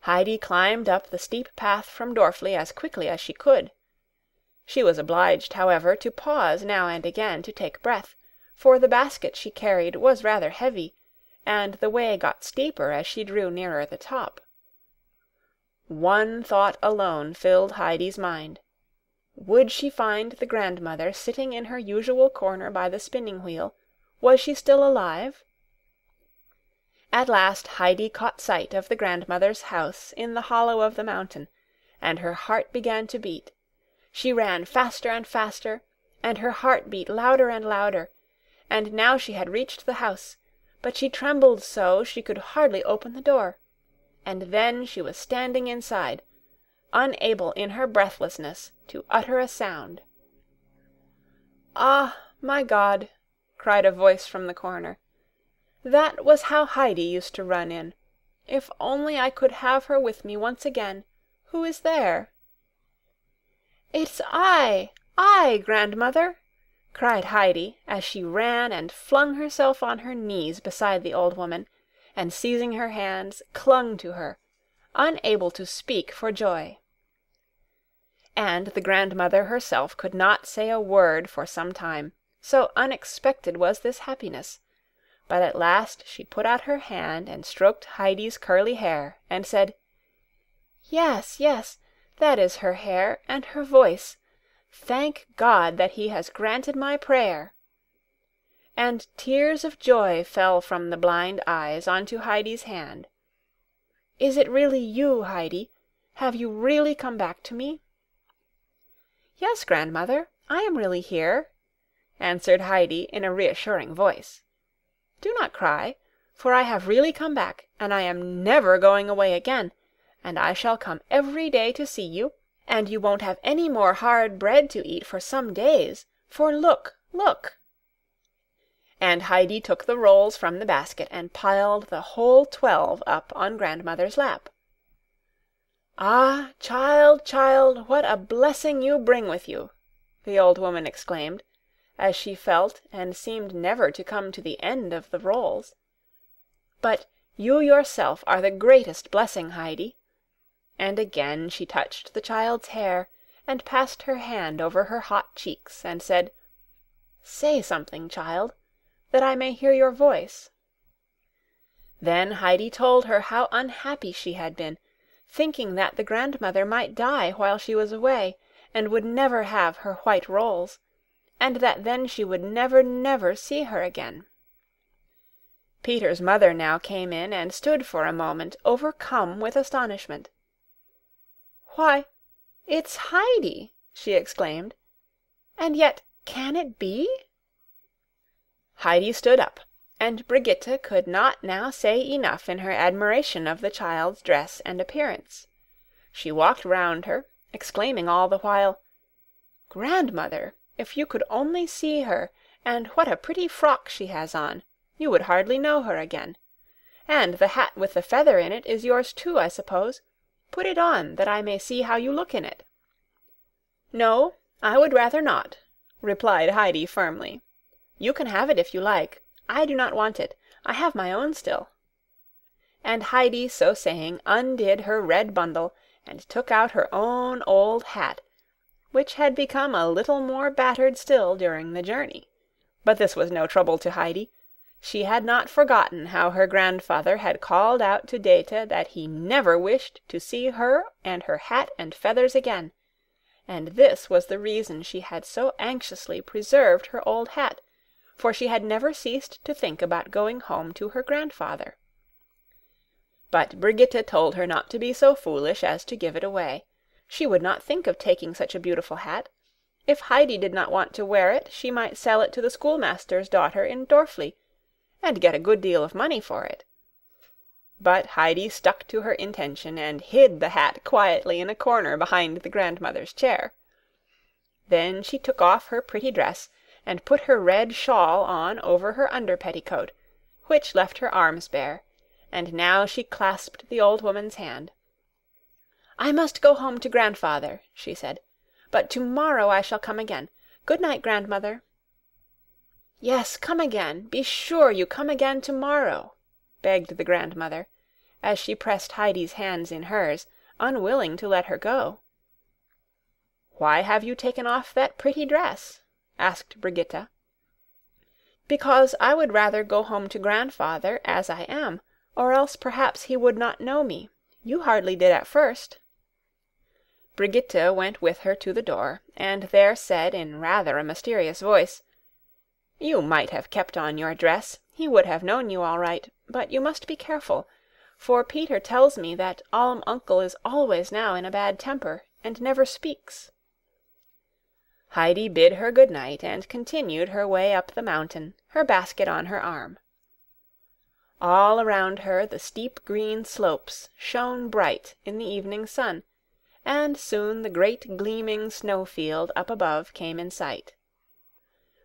Heidi climbed up the steep path from Dorfli as quickly as she could. She was obliged, however, to pause now and again to take breath, for the basket she carried was rather heavy, and the way got steeper as she drew nearer the top. One thought alone filled Heidi's mind. Would she find the grandmother sitting in her usual corner by the spinning-wheel? Was she still alive? At last Heidi caught sight of the grandmother's house in the hollow of the mountain, and her heart began to beat. She ran faster and faster, and her heart beat louder and louder, and now she had reached the house, but she trembled so she could hardly open the door, and then she was standing inside, unable in her breathlessness to utter a sound. "Ah, my God!" cried a voice from the corner. "That was how Heidi used to run in. If only I could have her with me once again. Who is there?" "It's I, grandmother!" cried Heidi, as she ran and flung herself on her knees beside the old woman, and seizing her hands, clung to her, unable to speak for joy. And the grandmother herself could not say a word for some time, so unexpected was this happiness. But at last she put out her hand and stroked Heidi's curly hair, and said, "Yes, yes, that is her hair and her voice. Thank God that he has granted my prayer." And tears of joy fell from the blind eyes onto Heidi's hand. "Is it really you, Heidi? Have you really come back to me?" "Yes, grandmother, I am really here," answered Heidi in a reassuring voice. "Do not cry, for I have really come back, and I am never going away again, and I shall come every day to see you, and you won't have any more hard bread to eat for some days, for look, look!" And Heidi took the rolls from the basket and piled the whole 12 up on grandmother's lap. "Ah, child, child, what a blessing you bring with you!" the old woman exclaimed, as she felt and seemed never to come to the end of the rolls. "But you yourself are the greatest blessing, Heidi." And again she touched the child's hair, and passed her hand over her hot cheeks, and said, "Say something, child, that I may hear your voice." Then Heidi told her how unhappy she had been, thinking that the grandmother might die while she was away, and would never have her white rolls, and that then she would never, never see her again. Peter's mother now came in and stood for a moment overcome with astonishment. "Why, it's Heidi!" she exclaimed. "And yet, can it be?" Heidi stood up, and Brigitte could not now say enough in her admiration of the child's dress and appearance. She walked round her, exclaiming all the while, "Grandmother, if you could only see her, and what a pretty frock she has on, you would hardly know her again. And the hat with the feather in it is yours too, I suppose. Put it on, that I may see how you look in it." "No, I would rather not," replied Heidi firmly. "You can have it if you like. I do not want it. I have my own still." And Heidi, so saying, undid her red bundle, and took out her own old hat, which had become a little more battered still during the journey. But this was no trouble to Heidi. She had not forgotten how her grandfather had called out to Dete that he never wished to see her and her hat and feathers again, and this was the reason she had so anxiously preserved her old hat, for she had never ceased to think about going home to her grandfather. But Brigitte told her not to be so foolish as to give it away. She would not think of taking such a beautiful hat. If Heidi did not want to wear it, she might sell it to the schoolmaster's daughter in Dorfli, and get a good deal of money for it. But Heidi stuck to her intention, and hid the hat quietly in a corner behind the grandmother's chair. Then she took off her pretty dress, and put her red shawl on over her under-petticoat, which left her arms bare, and now she clasped the old woman's hand. "I must go home to grandfather," she said, "but tomorrow I shall come again. Good night, grandmother." "Yes, come again. Be sure you come again tomorrow," begged the grandmother, as she pressed Heidi's hands in hers, unwilling to let her go. "Why have you taken off that pretty dress?" asked Brigitte. "Because I would rather go home to grandfather as I am, or else perhaps he would not know me. You hardly did at first." Brigitte went with her to the door, and there said in rather a mysterious voice, "You might have kept on your dress. He would have known you all right, but you must be careful, for Peter tells me that Alm uncle is always now in a bad temper, and never speaks." Heidi bid her good night, and continued her way up the mountain, her basket on her arm. All around her the steep green slopes shone bright in the evening sun, and soon the great gleaming snow-field up above came in sight.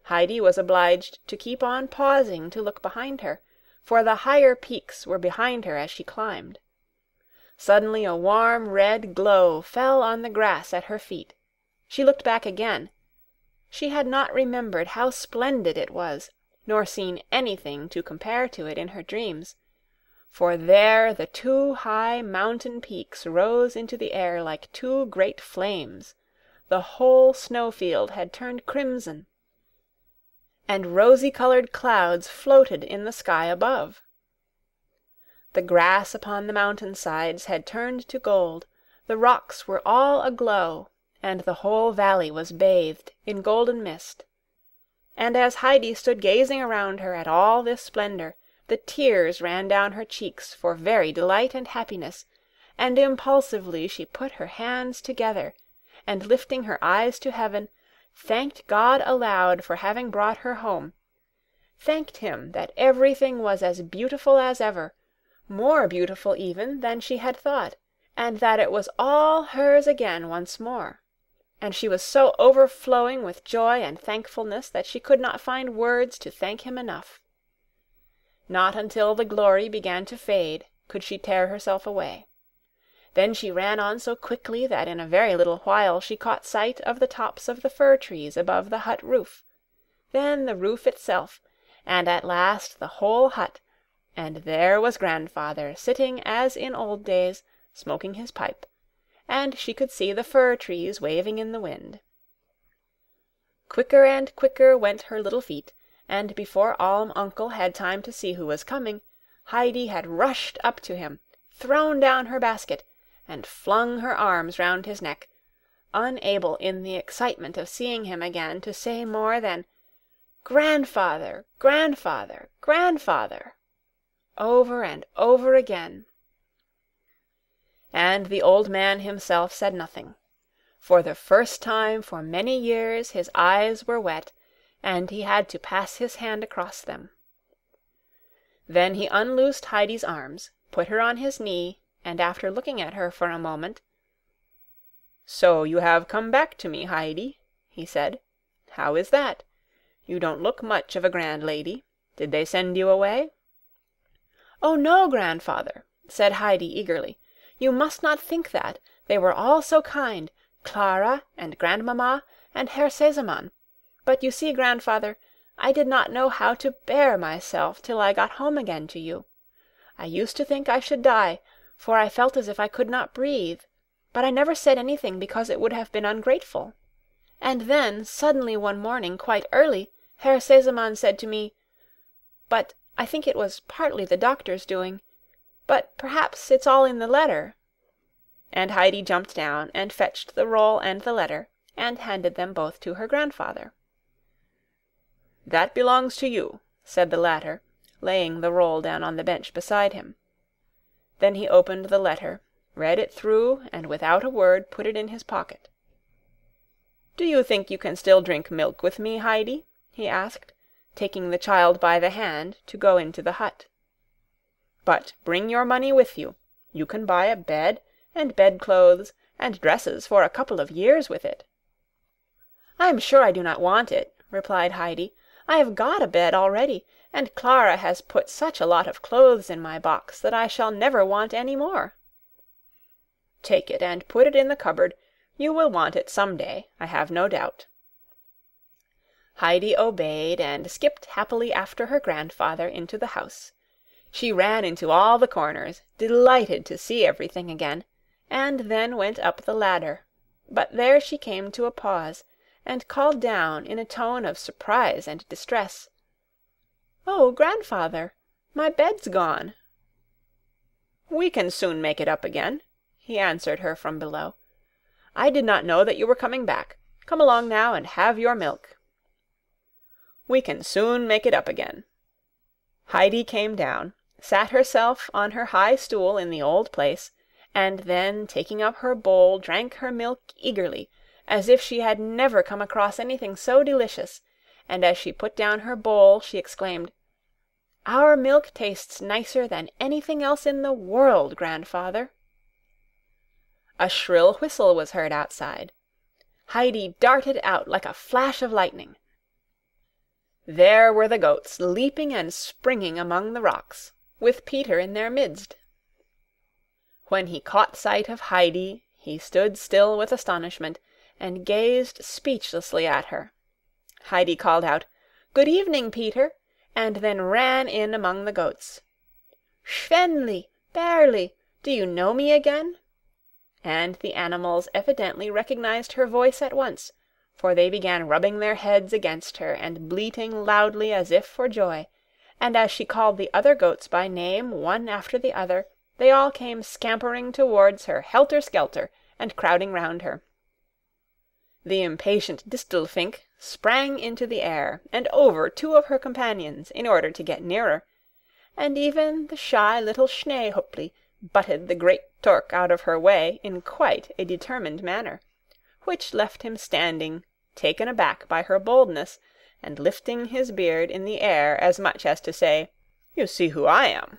Heidi was obliged to keep on pausing to look behind her, for the higher peaks were behind her as she climbed. Suddenly a warm red glow fell on the grass at her feet. She looked back again. She had not remembered how splendid it was, nor seen anything to compare to it in her dreams, for there the two high mountain peaks rose into the air like two great flames. The whole snow-field had turned crimson, and rosy-colored clouds floated in the sky above. The grass upon the mountain-sides had turned to gold, the rocks were all aglow, and the whole valley was bathed in golden mist. And as Heidi stood gazing around her at all this splendor, the tears ran down her cheeks for very delight and happiness, and impulsively she put her hands together, and lifting her eyes to heaven, thanked God aloud for having brought her home, thanked him that everything was as beautiful as ever, more beautiful even than she had thought, and that it was all hers again once more. And she was so overflowing with joy and thankfulness that she could not find words to thank him enough. Not until the glory began to fade could she tear herself away. Then she ran on so quickly that in a very little while she caught sight of the tops of the fir-trees above the hut roof, then the roof itself, and at last the whole hut, and there was grandfather sitting as in old days, smoking his pipe, and she could see the fir-trees waving in the wind. Quicker and quicker went her little feet, and before Alm Uncle had time to see who was coming, Heidi had rushed up to him, thrown down her basket, and flung her arms round his neck, unable in the excitement of seeing him again to say more than "Grandfather, grandfather, grandfather," over and over again. And the old man himself said nothing. For the first time for many years his eyes were wet, and he had to pass his hand across them. Then he unloosed Heidi's arms, put her on his knee, and after looking at her for a moment, "So you have come back to me, Heidi," he said. "How is that? You don't look much of a grand lady. Did they send you away?" "Oh, no, grandfather," said Heidi eagerly. "You must not think that. They were all so kind, Clara and grandmamma and Herr Sesemann. But you see, grandfather, I did not know how to bear myself till I got home again to you. I used to think I should die, for I felt as if I could not breathe, but I never said anything because it would have been ungrateful. And then, suddenly one morning, quite early, Herr Sesemann said to me, but I think it was partly the doctor's doing, but perhaps it's all in the letter." And Heidi jumped down and fetched the roll and the letter, and handed them both to her grandfather. "That belongs to you," said the latter, laying the roll down on the bench beside him. Then he opened the letter, read it through, and without a word put it in his pocket. "Do you think you can still drink milk with me, Heidi?" he asked, taking the child by the hand to go into the hut. "But bring your money with you. You can buy a bed, and bedclothes, and dresses for a couple of years with it." "I am sure I do not want it," replied Heidi. "I have got a bed already, and Clara has put such a lot of clothes in my box that I shall never want any more." "Take it and put it in the cupboard. You will want it some day, I have no doubt." Heidi obeyed and skipped happily after her grandfather into the house. She ran into all the corners, delighted to see everything again, and then went up the ladder. But there she came to a pause, and called down in a tone of surprise and distress, "Oh, grandfather, my bed's gone." "We can soon make it up again," he answered her from below. "I did not know that you were coming back. Come along now and have your milk." "We can soon make it up again." Heidi came down, sat herself on her high stool in the old place, and then, taking up her bowl, drank her milk eagerly, as if she had never come across anything so delicious, and as she put down her bowl she exclaimed, Our milk tastes nicer than anything else in the world, grandfather." A shrill whistle was heard outside. Heidi darted out like a flash of lightning. There were the goats leaping and springing among the rocks, with Peter in their midst. When he caught sight of Heidi, he stood still with astonishment, and gazed speechlessly at her. Heidi called out, "Good evening, Peter," and then ran in among the goats. "Schwänli, Bärli, do you know me again?" And the animals evidently recognized her voice at once, for they began rubbing their heads against her and bleating loudly as if for joy, and as she called the other goats by name one after the other, they all came scampering towards her helter-skelter, and crowding round her. The impatient Distelfink sprang into the air, and over two of her companions, in order to get nearer, and even the shy little Schneehöppli butted the great Turk out of her way in quite a determined manner, which left him standing, taken aback by her boldness, and lifting his beard in the air as much as to say, "You see who I am."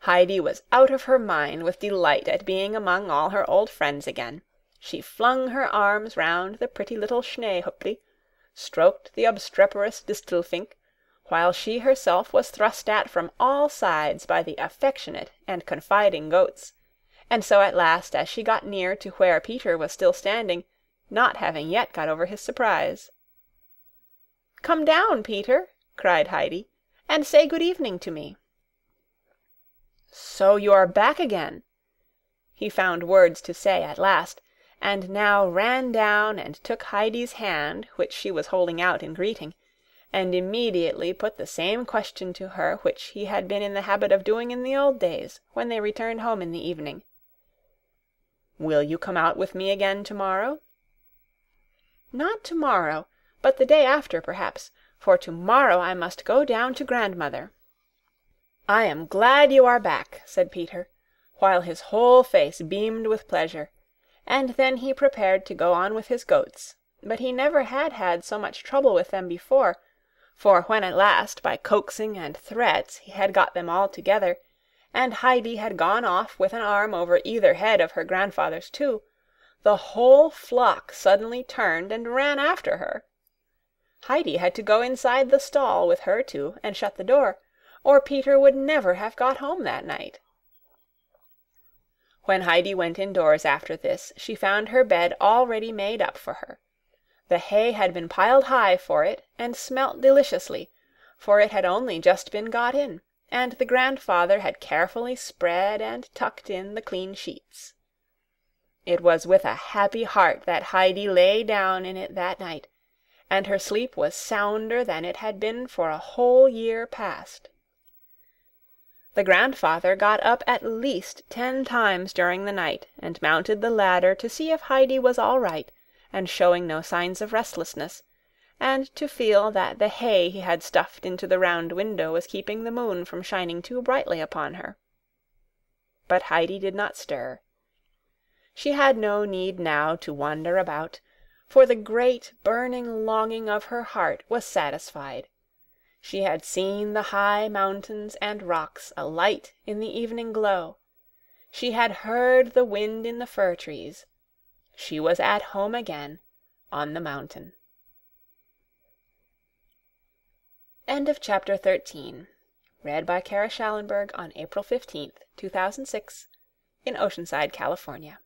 Heidi was out of her mind with delight at being among all her old friends again. She flung her arms round the pretty little Schneehöppli, stroked the obstreperous Distelfink, while she herself was thrust at from all sides by the affectionate and confiding goats, and so at last, as she got near to where Peter was still standing, not having yet got over his surprise. "Come down, Peter," cried Heidi, "and say good evening to me." "So you are back again!" He found words to say at last, and now ran down and took Heidi's hand, which she was holding out in greeting, and immediately put the same question to her which he had been in the habit of doing in the old days, when they returned home in the evening. "Will you come out with me again tomorrow?" "Not tomorrow, but the day after perhaps, for tomorrow I must go down to grandmother." "I am glad you are back," said Peter, while his whole face beamed with pleasure, and then he prepared to go on with his goats, but he never had had so much trouble with them before, for when at last by coaxing and threats he had got them all together, and Heidi had gone off with an arm over either head of her grandfather's too, the whole flock suddenly turned and ran after her. Heidi had to go inside the stall with her two and shut the door, or Peter would never have got home that night. When Heidi went indoors after this, she found her bed already made up for her. The hay had been piled high for it, and smelt deliciously, for it had only just been got in, and the grandfather had carefully spread and tucked in the clean sheets. It was with a happy heart that Heidi lay down in it that night, and her sleep was sounder than it had been for a whole year past. The grandfather got up at least 10 times during the night, and mounted the ladder to see if Heidi was all right, and showing no signs of restlessness, and to feel that the hay he had stuffed into the round window was keeping the moon from shining too brightly upon her. But Heidi did not stir. She had no need now to wander about, for the great burning longing of her heart was satisfied. She had seen the high mountains and rocks alight in the evening glow. She had heard the wind in the fir trees. She was at home again on the mountain. End of chapter 13. Read by Shallenberg on April 15th, 2006, in Oceanside, California.